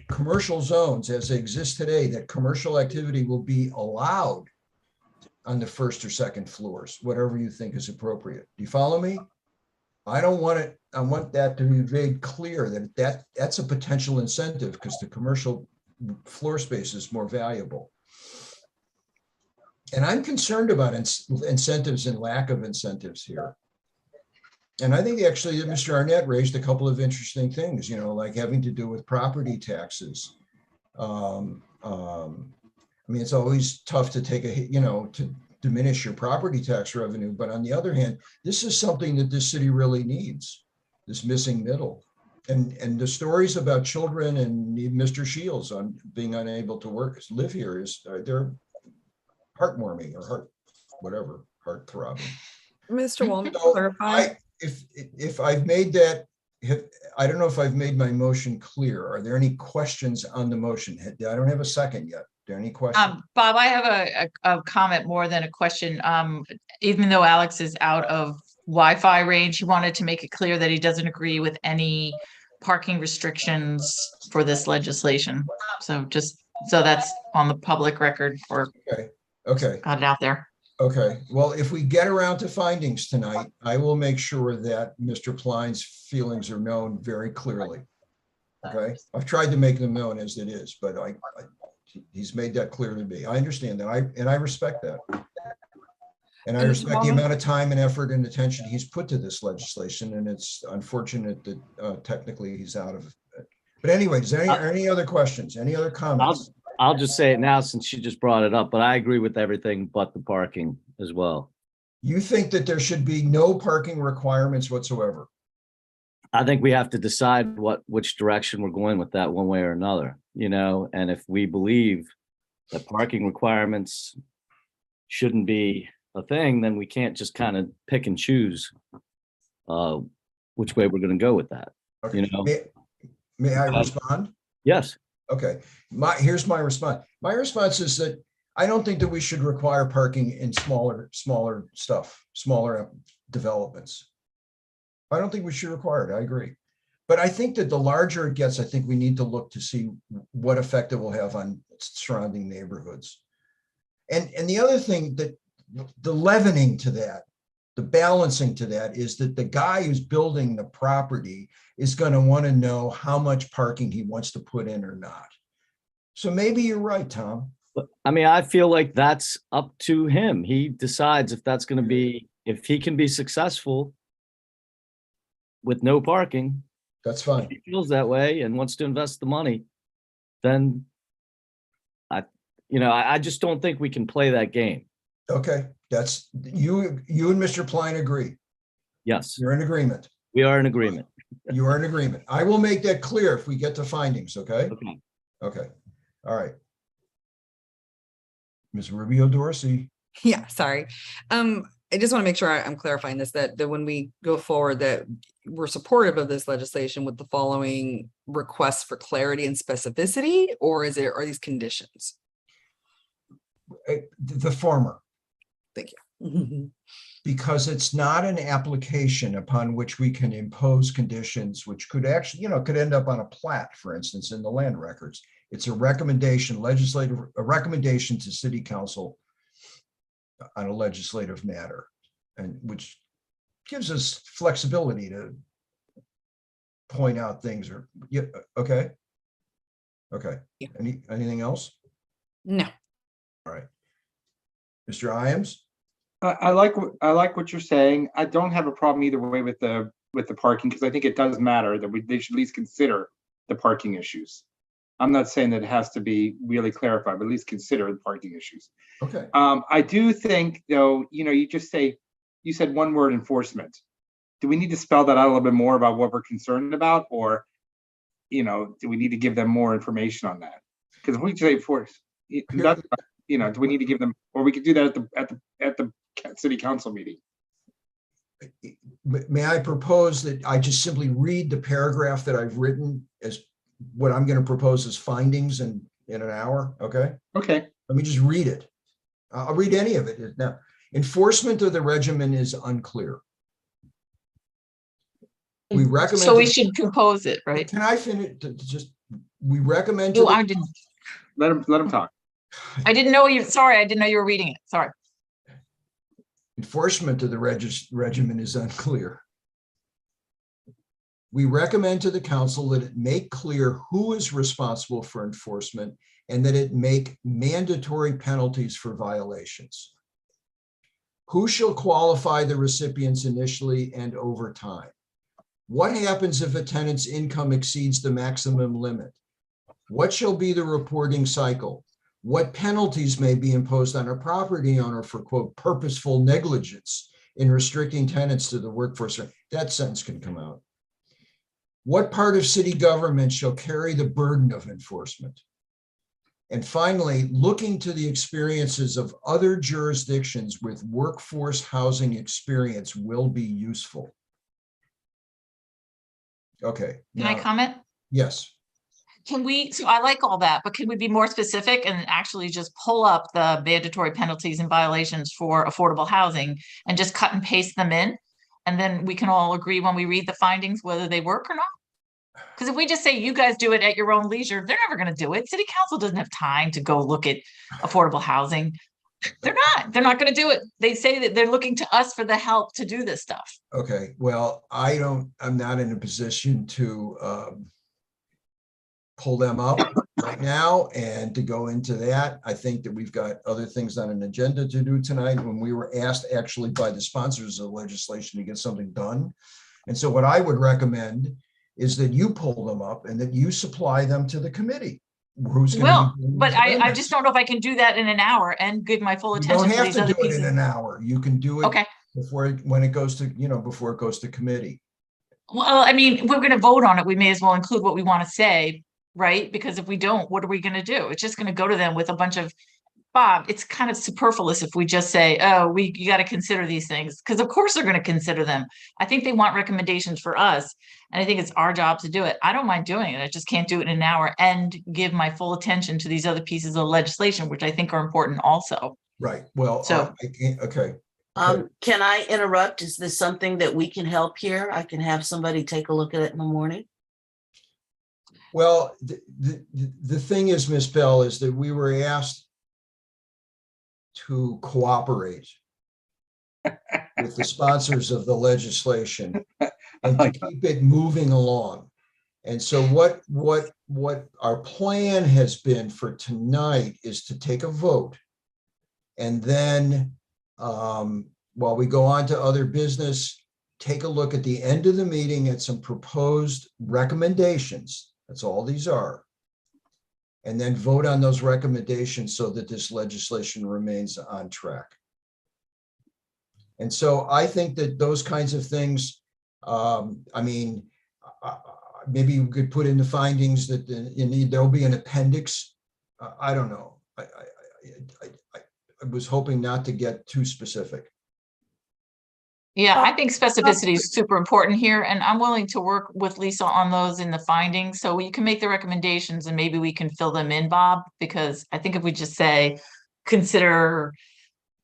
commercial zones as they exist today, that commercial activity will be allowed on the first or second floors, whatever you think is appropriate. Do you follow me? I don't want it. I want that to be made clear that's a potential incentive because the commercial floor space is more valuable. And I'm concerned about incentives and lack of incentives here. And I think actually that Mr. Arnett raised a couple of interesting things, you know, like having to do with property taxes. I mean, it's always tough to take a hit, you know, to diminish your property tax revenue. But on the other hand, this is something that this city really needs, this missing middle. And the stories about children and Mr. Shields on being unable to live here they're heartwarming or heart throbbing. Mr. Wallman, So clarify. if I've made that, I don't know if I've made my motion clear. Are there any questions on the motion? I don't have a second yet. Are there any questions? Bob, I have a comment more than a question. Even though Alex is out of Wi-Fi range, he wanted to make it clear that he doesn't agree with any parking restrictions for this legislation. So that's on the public record for Okay. got it out there. Okay, well, if we get around to findings tonight, I will make sure that Mr. Pline's feelings are known very clearly. Okay, I've tried to make them known as it is, but he's made that clear to me. I understand that, I respect that. And I respect the amount of time and effort and attention he's put to this legislation, and it's unfortunate that technically he's out of it. But anyway, is there any other questions, any other comments? I'll just say it now since she just brought it up, but I agree with everything but the parking as well. You think that there should be no parking requirements whatsoever? I think we have to decide which direction we're going with that one way or another, you know, and if we believe that parking requirements shouldn't be a thing, then we can't just kind of pick and choose which way we're going to go with that. Okay. You know? May I respond? Yes. Okay, here's my response. My response is that I don't think that we should require parking in smaller developments. I don't think we should require it. I agree. But I think that the larger it gets, I think we need to look to see what effect it will have on surrounding neighborhoods. And the other thing that the leavening to that, the balancing to that is that the guy who's building the property is going to want to know how much parking he wants to put in or not. So maybe you're right, Tom. I mean, I feel like that's up to him. He decides if that's going to be, if he can be successful with no parking. That's fine. If he feels that way and wants to invest the money, then I just don't think we can play that game. Okay, that's you and Mr. Pline agree. Yes. You're in agreement. We are in agreement. You are in agreement. I will make that clear if we get to findings, okay? Okay. Okay, all right. Ms. Rubio Dorsey. Yeah, sorry. I just want to make sure I'm clarifying this, that when we go forward, that we're supportive of this legislation with the following requests for clarity and specificity, or are these conditions? The former. Thank you. Because it's not an application upon which we can impose conditions, which could actually, could end up on a plat, for instance, in the land records. It's a recommendation, a recommendation to city council on a legislative matter, and which gives us flexibility to point out things okay. Yeah. Anything else? No. All right. Mr. Iams? I like what you're saying. I don't have a problem either way with the parking, because I think it does matter that they should at least consider the parking issues. I'm not saying that it has to be really clarified, but at least consider the parking issues. Okay. I do think, though, you said one word, enforcement. Do we need to spell that out a little bit more about what we're concerned about, or do we need to give them more information on that? Because if we say force, do we need to give them, or we could do that at the city council meeting? may I propose that I just simply read the paragraph that I've written as what I'm going to propose as findings in an hour, okay? Okay. Let me just read it. I'll read any of it. Now, enforcement of the regimen is unclear. We recommend. So we should propose it, right? Can I finish? We recommend. Oh, I didn't. Let him talk. I didn't know you. Sorry, I didn't know you were reading it. Sorry. Enforcement of the regimen is unclear. We recommend to the council that it make clear who is responsible for enforcement and that it make mandatory penalties for violations. Who shall qualify the recipients initially and over time? What happens if a tenant's income exceeds the maximum limit? What shall be the reporting cycle? What penalties may be imposed on a property owner for, quote, purposeful negligence in restricting tenants to the workforce? That sentence can come out. What part of city government shall carry the burden of enforcement? And finally, looking to the experiences of other jurisdictions with workforce housing experience will be useful. Okay. Can I comment? Yes. Can we, so I like all that, but can we be more specific and actually just pull up the mandatory penalties and violations for affordable housing and just cut and paste them in? And then we can all agree when we read the findings, whether they work or not? Because if we just say, you guys do it at your own leisure, they're never going to do it. City council doesn't have time to go look at affordable housing. They're not going to do it. They say that they're looking to us for the help to do this stuff. Okay, well, I'm not in a position to pull them up right now and to go into that. I think that we've got other things on an agenda to do tonight when we were asked actually by the sponsors of legislation to get something done. And so what I would recommend is that you pull them up and that you supply them to the who's Well, but I just don't know if I can do that in an hour and give my full You attention don't to have these to other do it pieces. in an hour. You can do it Okay. before when it goes to, before it goes to committee. Well, I mean, if we're going to vote on it, we may as well include what we want to say, right? Because if we don't, what are we going to do? It's just going to go to them with a bunch of, Bob, it's kind of superfluous if we just say, oh, you got to consider these things, because of course they're going to consider them. I think they want recommendations for us, and I think it's our job to do it. I don't mind doing it. I just can't do it in an hour and give my full attention to these other pieces of legislation, which I think are important also. Right. Well, So- I can't, okay. Can I interrupt? Is this something that we can help here? I can have somebody take a look at it in the morning. Well, the thing is, Ms. Bell, is that we were asked to cooperate with the sponsors of the legislation and to keep it moving along. And so what our plan has been for tonight is to take a vote. And then while we go on to other business, take a look at the end of the meeting at some proposed recommendations. That's all these are. And then vote on those recommendations so that this legislation remains on track. And so I think that those kinds of things, I mean, maybe we could put in the findings that there'll be an appendix. I don't know. I was hoping not to get too specific. Yeah, I think specificity is super important here, and I'm willing to work with Lisa on those in the findings. So you can make the recommendations and maybe we can fill them in, Bob, because I think if we just say, consider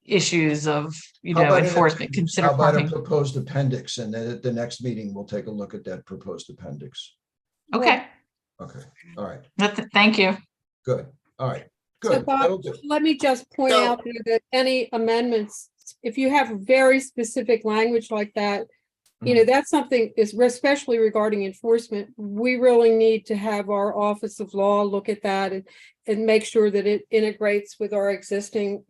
issues of, How about an enforcement, appendix? consider How about a parking. proposed appendix? And then at the next meeting, we'll take a look at that proposed appendix. Okay, Okay, all right, thank you. good, all right, So good. That'll Bob, do. let me just point So- out there that any amendments, if you have very specific language like that, that's something is especially regarding enforcement. We really need to have our Office of Law look at that and make sure that it integrates with our existing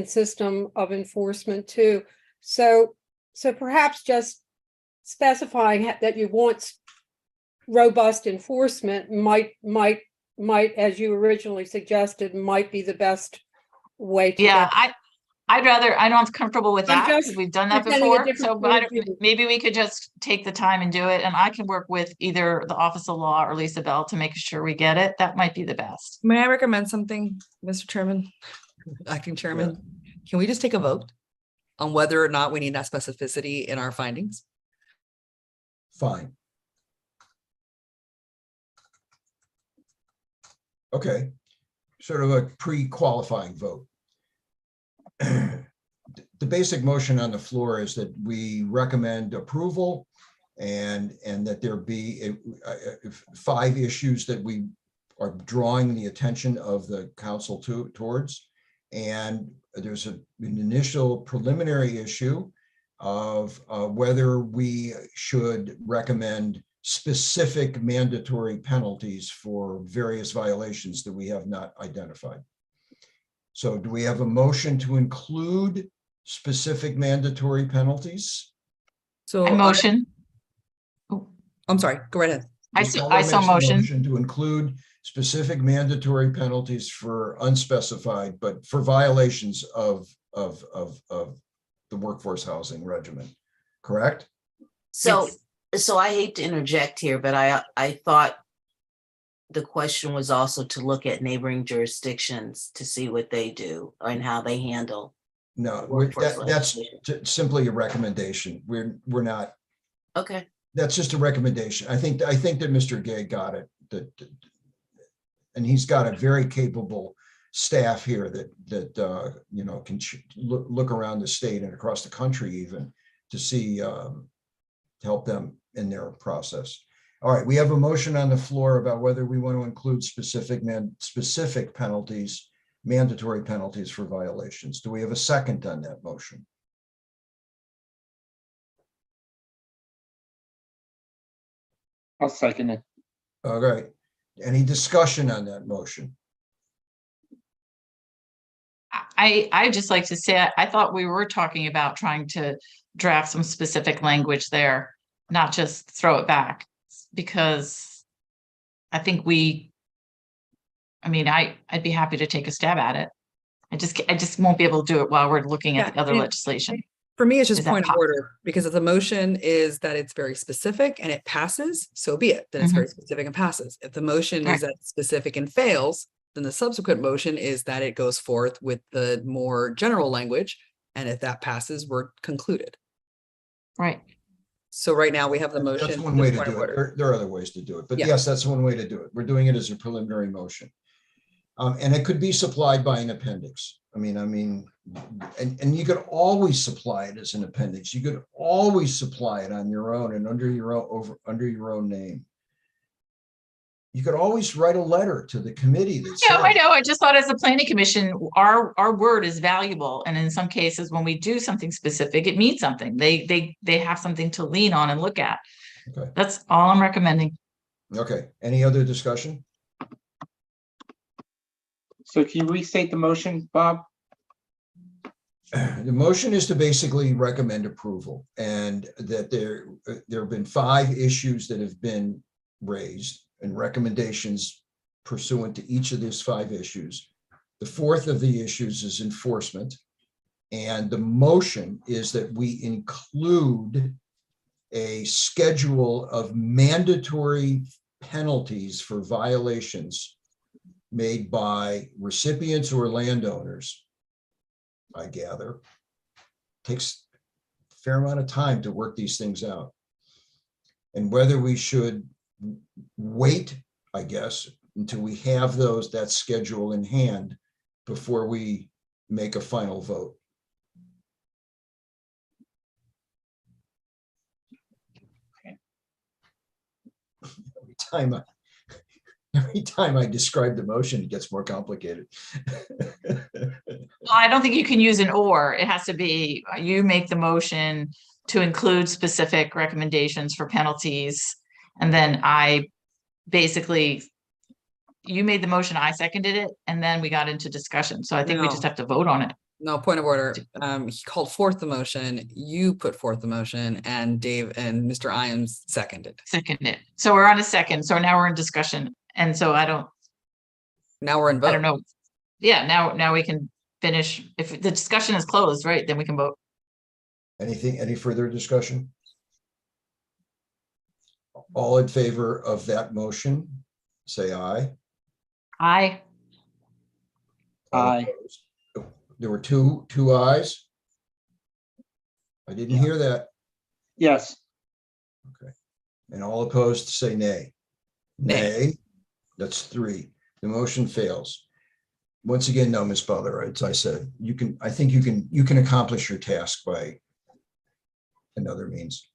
system of enforcement too. So perhaps just specifying that you want robust enforcement might, as you originally suggested, might be the best way to Yeah, go. I'm not comfortable with I'm that, just because we've done that presenting a before. different So point of view. maybe we could just take the time and do it, and I can work with either the Office of Law or Lisa Bell to make sure we get it. That might be the best. May I recommend something, Mr. Chairman? Acting Chairman? Can we just take a vote? on whether or not we need that specificity in our findings. Fine. Okay, sort of a pre-qualifying vote. The basic motion on the floor is that we recommend approval and that there be 5 issues that we are drawing the attention of the council towards. And there's an initial preliminary issue of whether we should recommend specific mandatory penalties for various violations that we have not identified. So do we have a motion to include specific mandatory penalties? So I motion. I'm sorry, go right ahead. I Ms. so Keller makes a motion. To include specific mandatory penalties for unspecified, but for violations of the workforce housing regimen, correct? So, so I hate to interject here, but I thought the question was also to look at neighboring jurisdictions to see what they do and how they handle. No, workforce that's legislation. simply a recommendation. We're not, Okay. that's just a recommendation. I think that Mr. Gay got it, and he's got a very capable staff here that you know, can look around the state and across the country even to see, to help them in their process. All right, we have a motion on the floor about whether we want to include specific penalties, mandatory penalties for violations. Do we have a second on that motion? I'll second it. All right, any discussion on that motion? I just like to say, I thought we were talking about trying to draft some specific language there, not just throw it back, because I think I'd be happy to take a stab at it. I just won't be able to do it while we're looking at the other legislation. For me, it's just Is that point of order, because if the motion is that it's very specific and it passes, so be it, then it's very specific and passes. If the motion is that it's specific and fails, then the subsequent motion is that it goes forth with the more general language. And if that passes, we're concluded. Right. So right now we have the motion. That's one way to point of do it. order. There are other ways to do it, but Yeah. yes, that's one way to do it. We're doing it as a preliminary motion. And it could be supplied by an appendix. And you could always supply it as an appendix. You could always supply it on your own and under your own name. You could always write a letter to the committee that Yeah, I says, know. I just thought as a planning commission, our word is valuable. And in some cases, when we do something specific, it means something. They have something to lean on and look at. Okay. That's all I'm recommending. Okay, any other discussion? So can you restate the motion, Bob? The motion is to basically recommend approval, and that there have been 5 issues that have been raised and recommendations pursuant to each of these 5 issues. The 4th of the issues is enforcement. And the motion is that we include a schedule of mandatory penalties for violations made by recipients or landowners, I gather. Takes a fair amount of time to work these things out. And whether we should wait, I guess, until we have that schedule in hand before we make a final vote. Every time I describe the motion, it gets more complicated. Well, I don't think you can use an or. It has to be, you make the motion to include specific recommendations for penalties. And then you made the motion, I seconded it, and then we got into discussion. So I think we just have to vote on it. No, point of order. He called forth the motion, you put forth the motion, and Dave and Mr. Iams seconded. So we're on a second. So now we're in discussion. And so now we're in vote. I don't know. Yeah, now we can finish. If the discussion is closed, right, then we can vote. Any further discussion? All in favor of that motion, say aye. Aye. Aye. There were two ayes. I didn't hear that. Yes. And all opposed say nay. Nay. That's 3. The motion fails. Once again, no, Ms. Butler, as I said, I think you can accomplish your task by another means.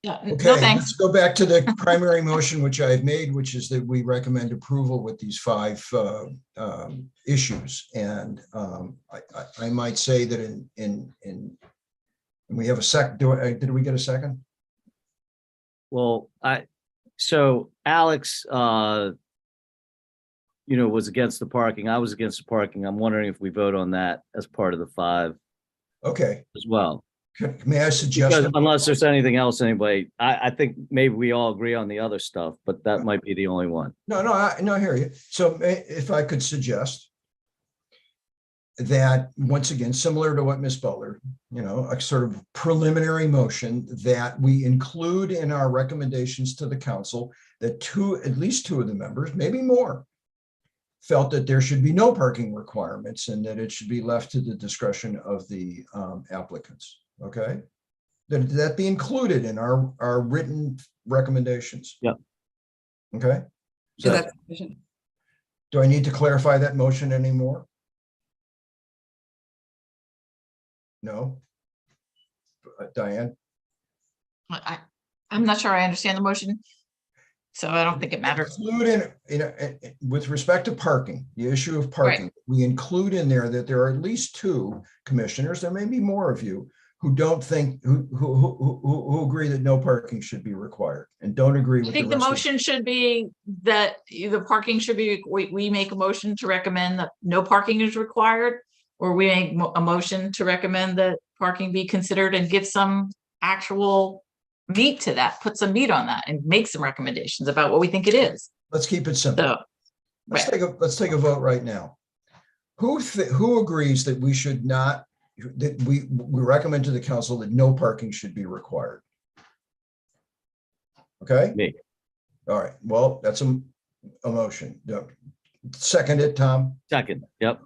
Yeah, no, Okay, thanks. let's go back to the primary motion, which I've made, which is that we recommend approval with these 5 issues. And I might say that in we have a second. Did we get a second? Well, so Alex, was against the parking. I was against the parking. I'm wondering if we vote on that as part of the 5 Okay. as well. May I suggest? Because unless there's anything else, anybody, I think maybe we all agree on the other stuff, but that might be the only one. No, I hear you. So if I could suggest that, once again, similar to what Ms. Butler, a sort of preliminary motion, that we include in our recommendations to the council that at least 2 of the members, maybe more, felt that there should be no parking requirements and that it should be left to the discretion of the applicants. Okay, that be included in our written recommendations. Yep. Okay. So that's sufficient. Do I need to clarify that motion anymore? No. Diane? I'm not sure I understand the motion, so I don't think it matters. Include with respect to parking, the issue of parking, we include in there that there are at least 2 commissioners, there may be more of you, who don't think, who agree that no parking should be required and don't agree with I think the the rest of- motion should be that the parking should be, we make a motion to recommend that no parking is required, or we make a motion to recommend that parking be considered and give some actual meat to that, put some meat on that and make some recommendations about what we think it is. Let's keep it simple. So, Let's take a vote right now. Who agrees that we should not, that we recommend to the council that no parking should be required? Okay? Me. All right, well, that's a motion. Second it, Tom? Second, yep.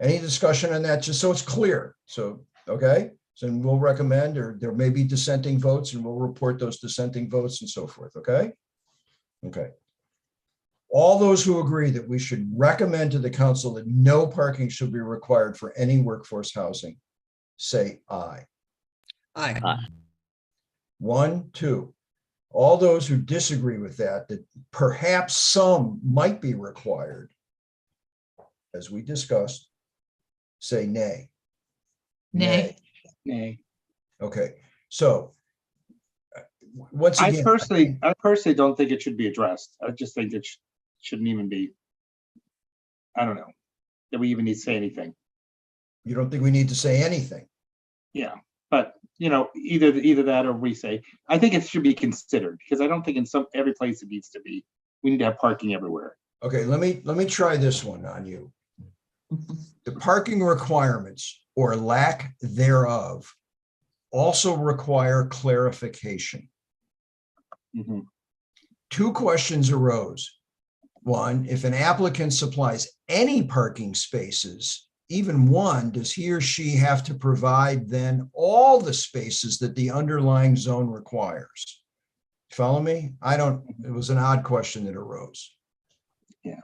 Any discussion on that, just so it's clear? So, okay, so we'll recommend, or there may be dissenting votes, and we'll report those dissenting votes and so forth, okay? Okay. All those who agree that we should recommend to the council that no parking should be required for any workforce housing, say aye. Aye. Aye. 1, 2. All those who disagree with that perhaps some might be required, as we discussed, say nay. nay. Nay. Okay, so once I again, personally don't think it should be addressed. I just think it shouldn't even be, I don't know, that we even need to say anything. you don't think we need to say anything? Yeah, but either that or we say, I think it should be considered, because I don't think in every place it needs to be. We need to have parking everywhere. Okay, let me try this one on you. The parking requirements or lack thereof also require clarification. Mhm. 2 questions arose. 1, if an applicant supplies any parking spaces, even 1, does he or she have to provide then all the spaces that the underlying zone requires? Follow me? It was an odd question that arose. Yeah.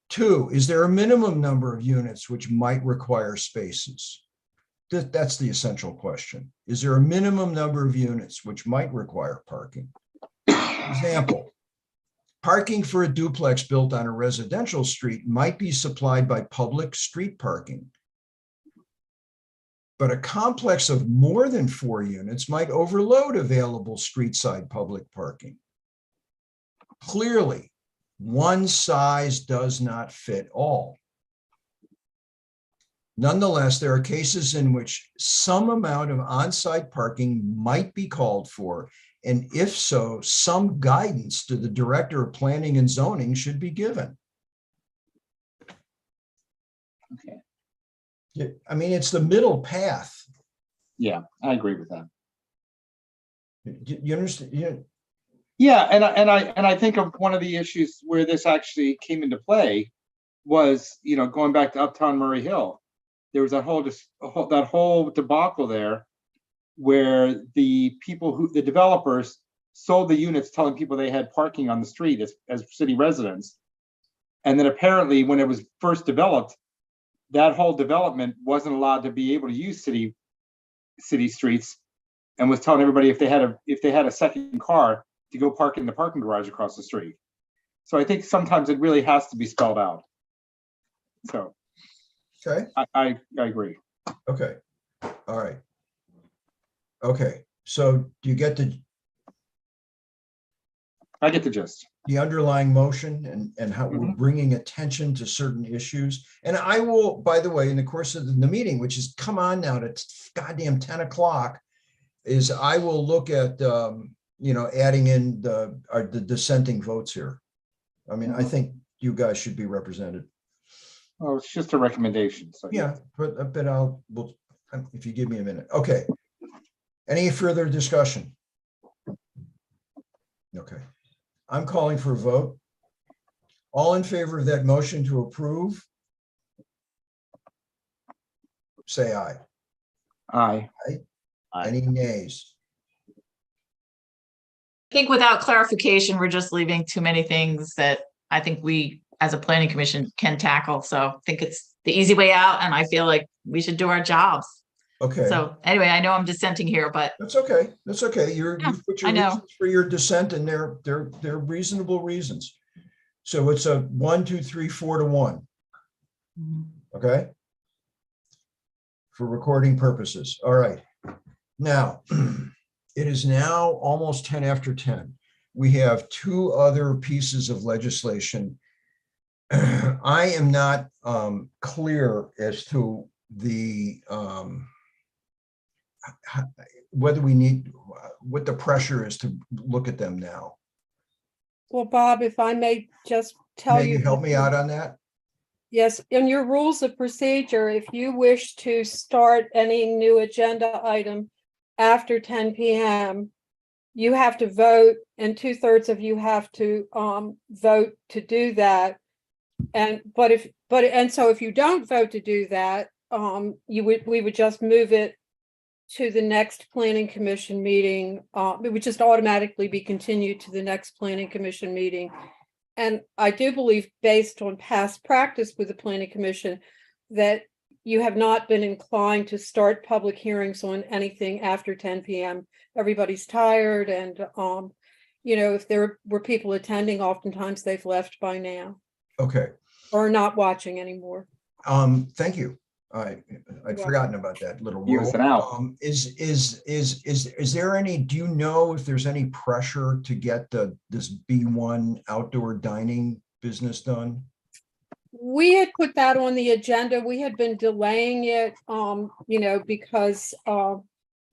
2, is there a minimum number of units which might require spaces? That's the essential question. Is there a minimum number of units which might require parking? Example, parking for a duplex built on a residential street might be supplied by public street parking. But a complex of more than 4 units might overload available street-side public parking. Clearly, one size does not fit all. Nonetheless, there are cases in which some amount of on-site parking might be called for, and if so, some guidance to the Director of Planning and Zoning should be given. Okay. I mean, it's the middle path. Yeah, I agree with that. You understand? Yeah, and I think of one of the issues where this actually came into play was, going back to Uptown Murray Hill. There was that whole debacle there where the developers sold the units telling people they had parking on the street as city residents. And then apparently when it was first developed, that whole development wasn't allowed to be able to use city streets, and was telling everybody if they had a second car to go park in the parking garage across the street. So I think sometimes it really has to be spelled out. So Okay, I agree. okay, all right. Okay, so do you get I get the gist. the underlying motion and how we're bringing attention to certain issues? And I will, by the way, in the course of the meeting, which is come on now to goddamn 10 o'clock, is I will look at, adding in the dissenting votes here. I mean, I think you guys should be represented. Oh, it's just a recommendation. So Yeah, but if you give me a minute. Okay. Any further discussion? Okay. I'm calling for a vote. All in favor of that motion to approve? Say aye. Aye. Any nays? I think without clarification, we're just leaving too many things that I think we, as a planning commission, can tackle. So I think it's the easy way out, and I feel like we should do our jobs. Okay. So anyway, I know I'm dissenting here, but That's okay. That's okay. You put your I know. reasons for your dissent, and they're reasonable reasons. So it's a 1, 2, 3, 4 to 1. Okay. For recording purposes. All right. Now, it is now almost 10 after 10. We have two other pieces of legislation. I am not clear as to the whether we need, what the pressure is to look at them now. Well, Bob, if I may just tell May you. you help me out on that? Yes, in your rules of procedure, if you wish to start any new agenda item after 10 p.m., you have to vote, and 2/3 of you have to vote to do that. So if you don't vote to do that, we would just move it to the next planning commission meeting. It would just automatically be continued to the next planning commission meeting. And I do believe, based on past practice with the planning commission, that you have not been inclined to start public hearings on anything after 10 p.m. Everybody's tired, and if there were people attending, oftentimes they've left by now Okay. or not watching anymore. Thank you. I'd forgotten about that little Use rule. it out. Is there any, do you know if there's any pressure to get this B1 outdoor dining business done? We had put that on the agenda. We had been delaying it, because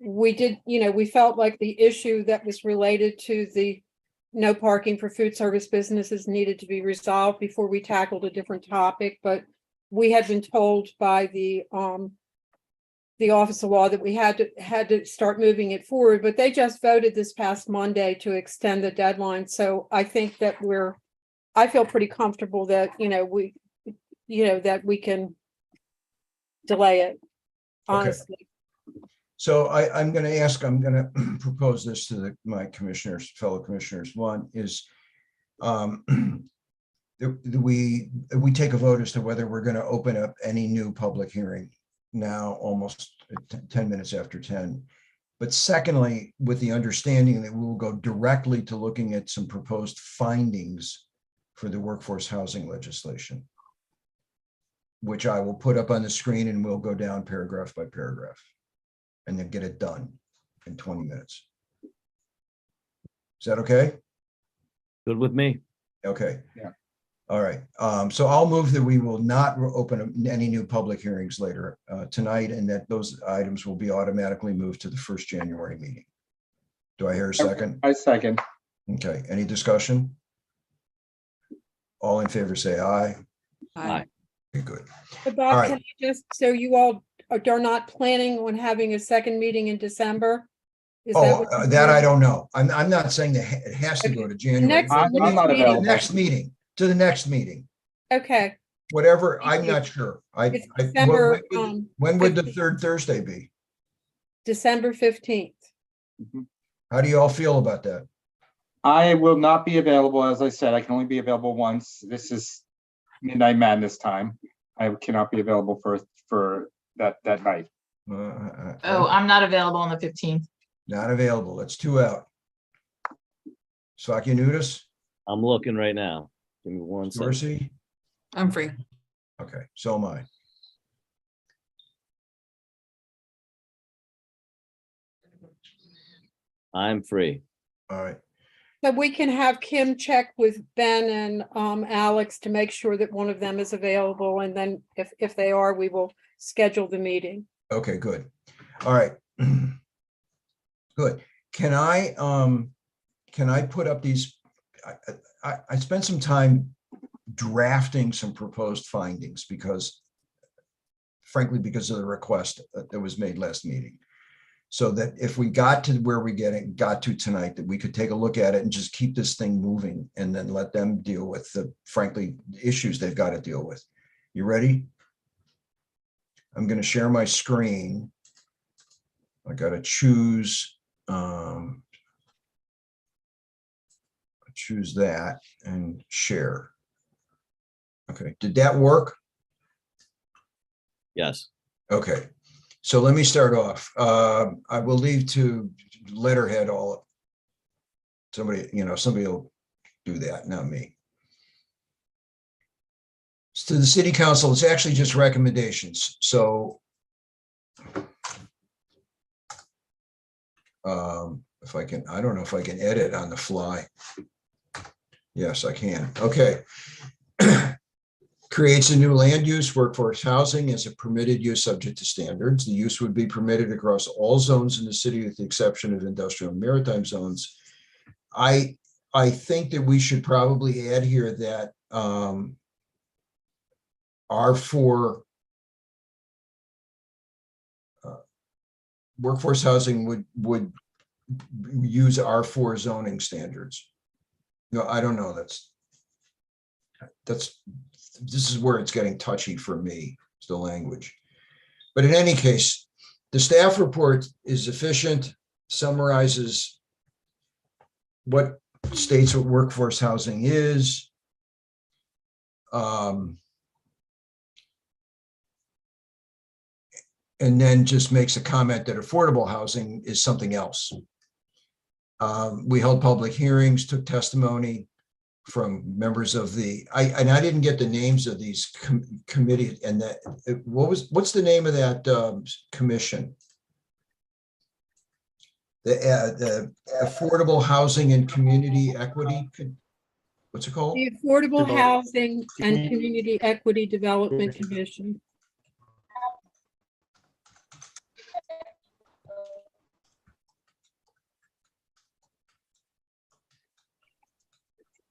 we felt like the issue that was related to the no parking for food service businesses needed to be resolved before we tackled a different topic. But we had been told by the Office of Law that we had to start moving it forward, but they just voted this past Monday to extend the deadline. So I think that I feel pretty comfortable that, that we can delay it, honestly. So I'm going to propose this to my fellow commissioners. One is we take a vote as to whether we're going to open up any new public hearing now, almost 10 minutes after 10. But secondly, with the understanding that we will go directly to looking at some proposed findings for the workforce housing legislation, which I will put up on the screen, and we'll go down paragraph by paragraph and then get it done in 20 minutes. Is that okay? Good with me. Okay. Yeah. All right. So I'll move that we will not open any new public hearings later tonight, and that those items will be automatically moved to the first January meeting. Do I hear a second? I second. Okay. Any discussion? All in favor, say aye. Aye. Okay, good. But All Bob, right. can I so you all are not planning on having a second meeting in December? Is what you're That I doing? don't know. I'm not saying that it has to go to January. Next- I'm not meeting. available. To the next meeting. Okay, Whatever, I'm not sure. it's December. When would the third Thursday be? December 15th. How do you all feel about that? I will not be available. As I said, I can only be available once. This is midnight madness time. I cannot be available for that night. Oh, I'm not available on the 15th. Not available. That's 2 out. Sakinutis, I'm looking right now. Give me one second. Dorsey. I'm free. Okay, so am I. I'm free. All right. But we can have Kim check with Ben and Alex to make sure that one of them is available. And then if they are, we will schedule the meeting. Okay, good. All right. Good. Can I put up these? I spent some time drafting some proposed findings because, frankly, because of the request that was made last meeting. So that if we got to where we got to tonight, that we could take a look at it and just keep this thing moving and then let them deal with the, frankly, issues they've got to deal with. You ready? I'm going to share my screen. I got to choose that and share. Okay, did that work? Yes. Okay, so let me start off. I will leave to letterhead all. Somebody will do that, not me. To the city council, it's actually just recommendations. So if I can, I don't know if I can edit on the fly. Yes, I can. Okay. Creates a new land use, workforce housing as a permitted use subject to standards. The use would be permitted across all zones in the city with the exception of industrial and maritime zones. I think that we should probably add here that R4 workforce housing would use R4 zoning standards. No, I don't know. This is where it's getting touchy for me, it's the language. But in any case, the staff report is efficient, summarizes what states what workforce housing is. And then just makes a comment that affordable housing is something else. We held public hearings, took testimony from members of the, I didn't get the names of these committees and that, what's the name of that commission? The Affordable Housing and Community Equity, what's it called? The Affordable Housing and Community Equity Development Commission.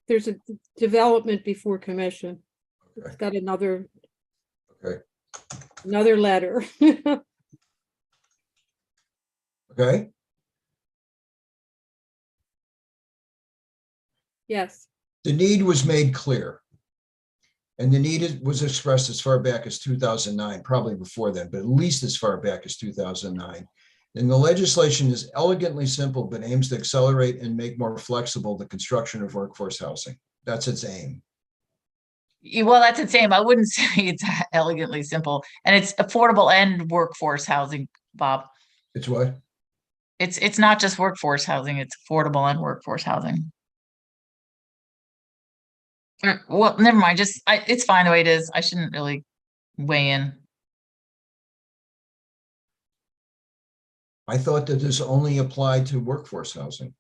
There's a development before commission. It's got another letter. Okay. Yes. The need was made clear. And the need was expressed as far back as 2009, probably before then, but at least as far back as 2009. And the legislation is elegantly simple, but aims to accelerate and make more flexible the construction of workforce housing. That's its aim. Well, that's its aim. I wouldn't say it's elegantly simple, and it's affordable and workforce housing, Bob. It's what? It's not just workforce housing, it's affordable and workforce housing. Well, never mind. It's fine the way it is. I shouldn't really weigh in. I thought that this only applied to workforce housing.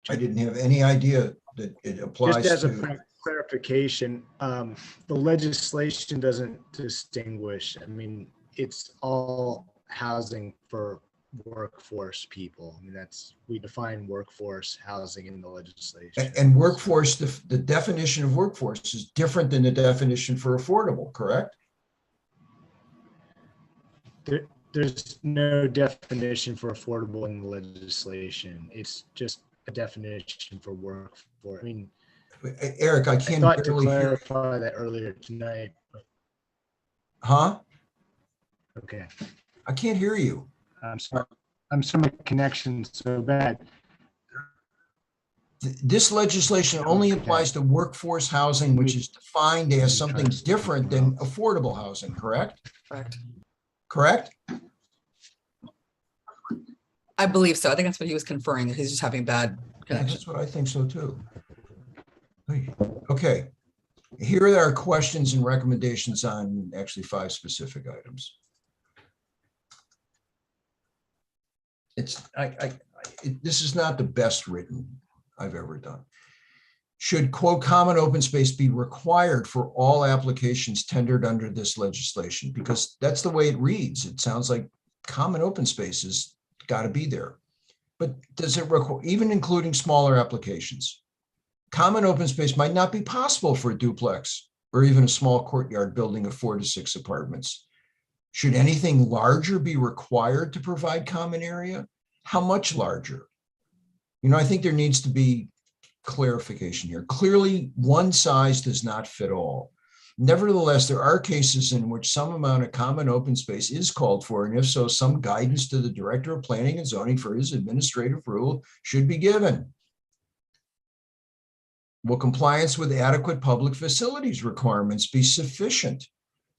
I didn't have any idea that it applies Just as to. a clarification, the legislation doesn't distinguish. I mean, it's all housing for workforce people. I mean, we define workforce housing in the legislation. And workforce, the definition of workforce is different than the definition for affordable, correct? There's no definition for affordable in the legislation. It's just a definition for workforce. I mean, Eric, I can't thought to barely hear. clarify that earlier tonight. Huh? Okay. I can't hear you. I'm sorry. I'm sorry, my connection's so bad. This legislation only applies to workforce housing, which is defined as something different than affordable housing, correct? Correct. Correct? I believe so. I think that's what he was conferring. He's just having bad Yeah, connection. that's what I think so too. Okay. Here are our questions and recommendations on actually 5 specific items. This is not the best written I've ever done. Should quote common open space be required for all applications tendered under this legislation? Because that's the way it reads. It sounds like common open space has got to be there. But does it require, even including smaller applications? Common open space might not be possible for a duplex or even a small courtyard building of 4 to 6 apartments. Should anything larger be required to provide common area? How much larger? You know, I think there needs to be clarification here. Clearly, one size does not fit all. Nevertheless, there are cases in which some amount of common open space is called for, and if so, some guidance to the Director of Planning and Zoning for his administrative rule should be given. Will compliance with adequate public facilities requirements be sufficient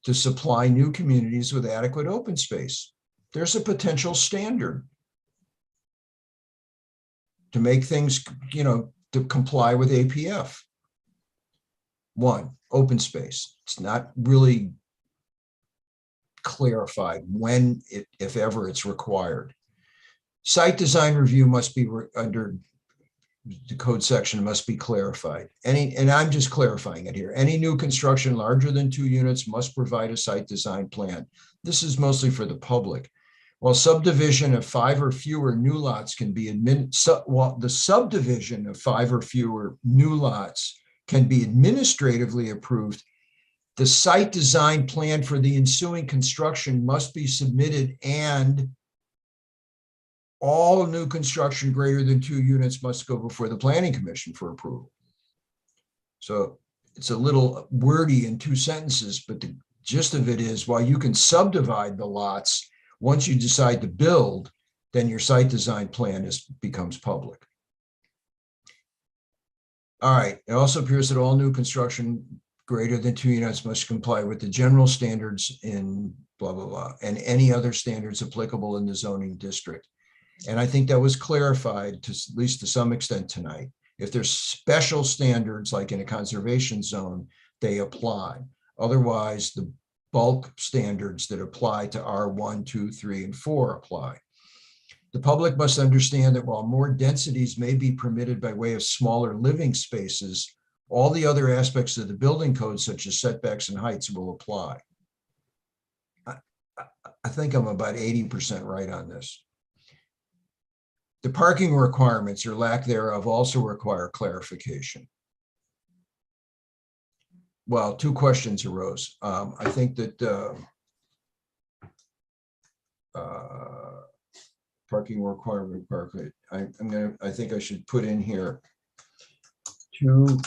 to supply new communities with adequate open space? There's a potential standard to make things, you know, to comply with APF. 1, open space. It's not really clarified when, if ever, it's required. Site design review must be under the code section, must be clarified. And I'm just clarifying it here. Any new construction larger than 2 units must provide a site design plan. This is mostly for the public. While subdivision of 5 or fewer new lots can be the subdivision of 5 or fewer new lots can be administratively approved, the site design plan for the ensuing construction must be submitted, and all new construction greater than 2 units must go before the Planning Commission for approval. So it's a little wordy in 2 sentences, but the gist of it is, while you can subdivide the lots, once you decide to build, then your site design plan becomes public. All right. It also appears that all new construction greater than 2 units must comply with the general standards in blah, blah, blah, and any other standards applicable in the zoning district. And I think that was clarified to at least to some extent tonight. If there's special standards, like in a conservation zone, they apply. Otherwise, the bulk standards that apply to R1, 2, 3, and 4 apply. The public must understand that while more densities may be permitted by way of smaller living spaces, all the other aspects of the building code, such as setbacks and heights, will apply. I think I'm about 80% right on this. The parking requirements or lack thereof also require clarification. Well, 2 questions arose. I think that parking requirement, I think I should put in here 2.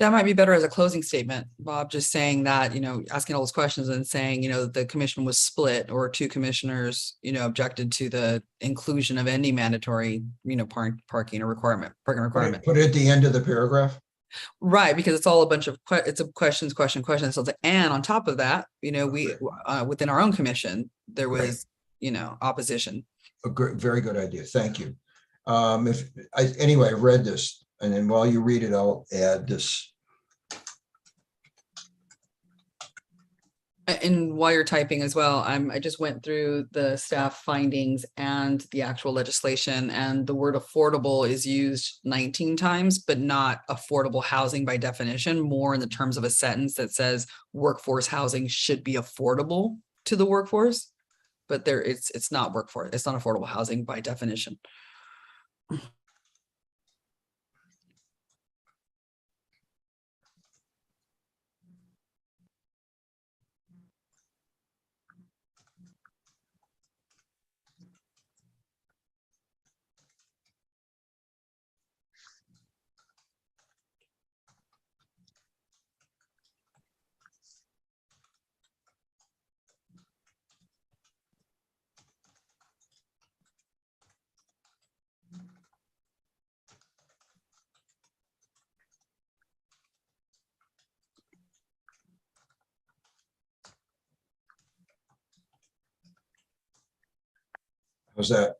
That might be better as a closing statement, Bob, just saying that, you know, asking all those questions and saying, you know, the commission was split, or 2 commissioners, you know, objected to the inclusion of any mandatory, you know, parking requirement. Put it at the end of the paragraph. Right, because it's all a bunch of it's a questions. So and on top of that, you know, we within our own commission, there was, you know, opposition. Very good idea. Thank you. Anyway, I read this. And then while you read it, I'll add this. And while you're typing as well, I just went through the staff findings and the actual legislation, and the word affordable is used 19 times, but not affordable housing by definition, more in the terms of a sentence that says workforce housing should be affordable to the workforce, but it's not workforce, it's not affordable housing by definition. How's that?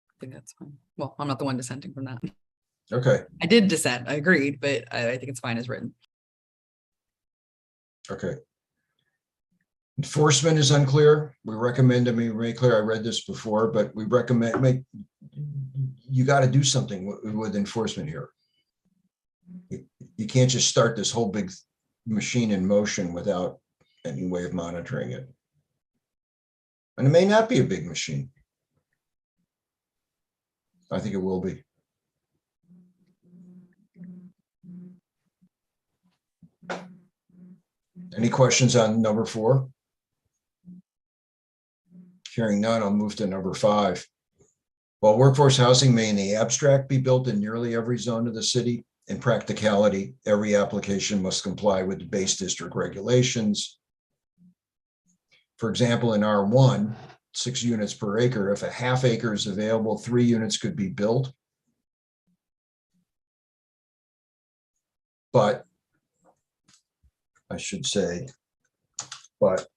I think that's fine. Well, I'm not the one dissenting from that. Okay, I did dissent, I agreed, but I think it's fine as written. okay. Enforcement is unclear. We recommend, I mean, very clear, I read this before, but we recommend, you got to do something with enforcement here. You can't just start this whole big machine in motion without any way of monitoring it. And it may not be a big machine. I think it will be. Any questions on number 4? Hearing none, I'll move to number 5. While workforce housing may in the abstract be built in nearly every zone of the city, in practicality, every application must comply with the base district regulations. For example, in R1, 6 units per acre, if a half acre is available, 3 units could be built. But I should say, but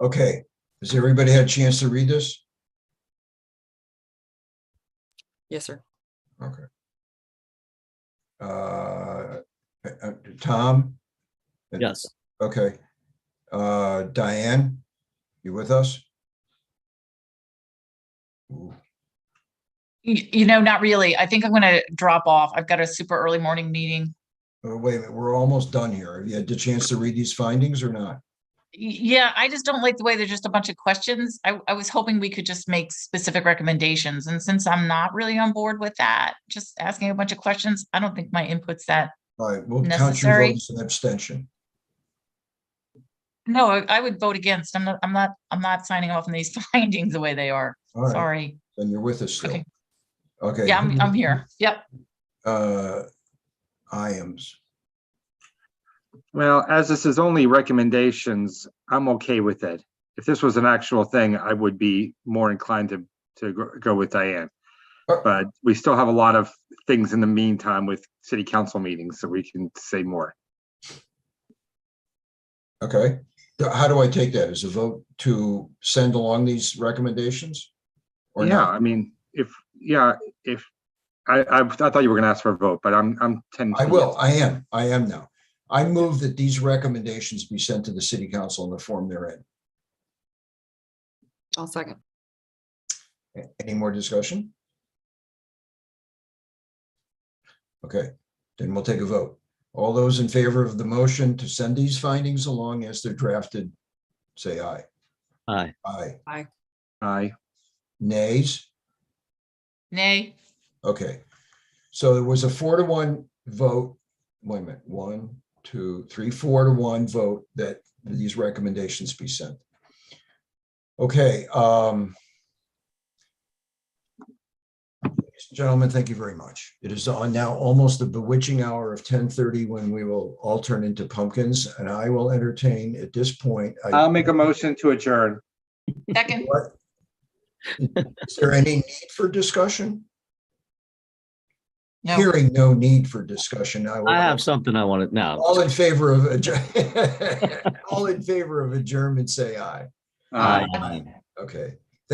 okay. Has everybody had a chance to read this? Yes, sir. Okay. Tom? Yes. Okay. Diane, you with us? Ooh. You know, not really. I think I'm gonna drop off. I've got a super early morning meeting. Wait a minute, we're almost done here. Have you had the chance to read these findings or not? Yeah, I just don't like the way they're just a bunch of questions. I was hoping we could just make specific recommendations. And since I'm not really on board with that, just asking a bunch of questions, I don't think my input's that. All right, we'll count your Necessary. vote as an abstention. No, I would vote against. I'm not signing off on these findings the way they are. All right. Sorry. Then you're with us still. Okay. Okay. Yeah, I'm here. Yep. Iams. Well, as this is only recommendations, I'm okay with it. If this was an actual thing, I would be more inclined to go with Diane. But we still have a lot of things in the meantime with city council meetings, so we can say more. Okay. How do I take that? As a vote to send along these recommendations? Or Yeah, not? I mean, if I thought you were going to ask for a vote, but I'm tending. I will. I am now. I move that these recommendations be sent to the city council in the form they're in. I'll second. Any more discussion? Okay, then we'll take a vote. All those in favor of the motion to send these findings along as they're drafted, say aye. Aye. Aye. Aye. Aye. Nays? Nay. Okay. So there was a 4-to-1 vote. Wait a minute. 1, to 3-4 to 1 vote that these recommendations be sent. Okay. Ladies and gentlemen, thank you very much. It is on now almost the bewitching hour of 10:30 when we will all turn into pumpkins, and I will entertain at this point. I'll make a motion to adjourn. Second. What? Is there any need for discussion? No. Hearing no need for discussion, I will. I have something I wanted now. All in favor of all in favor of adjournment, say aye. Aye. Okay.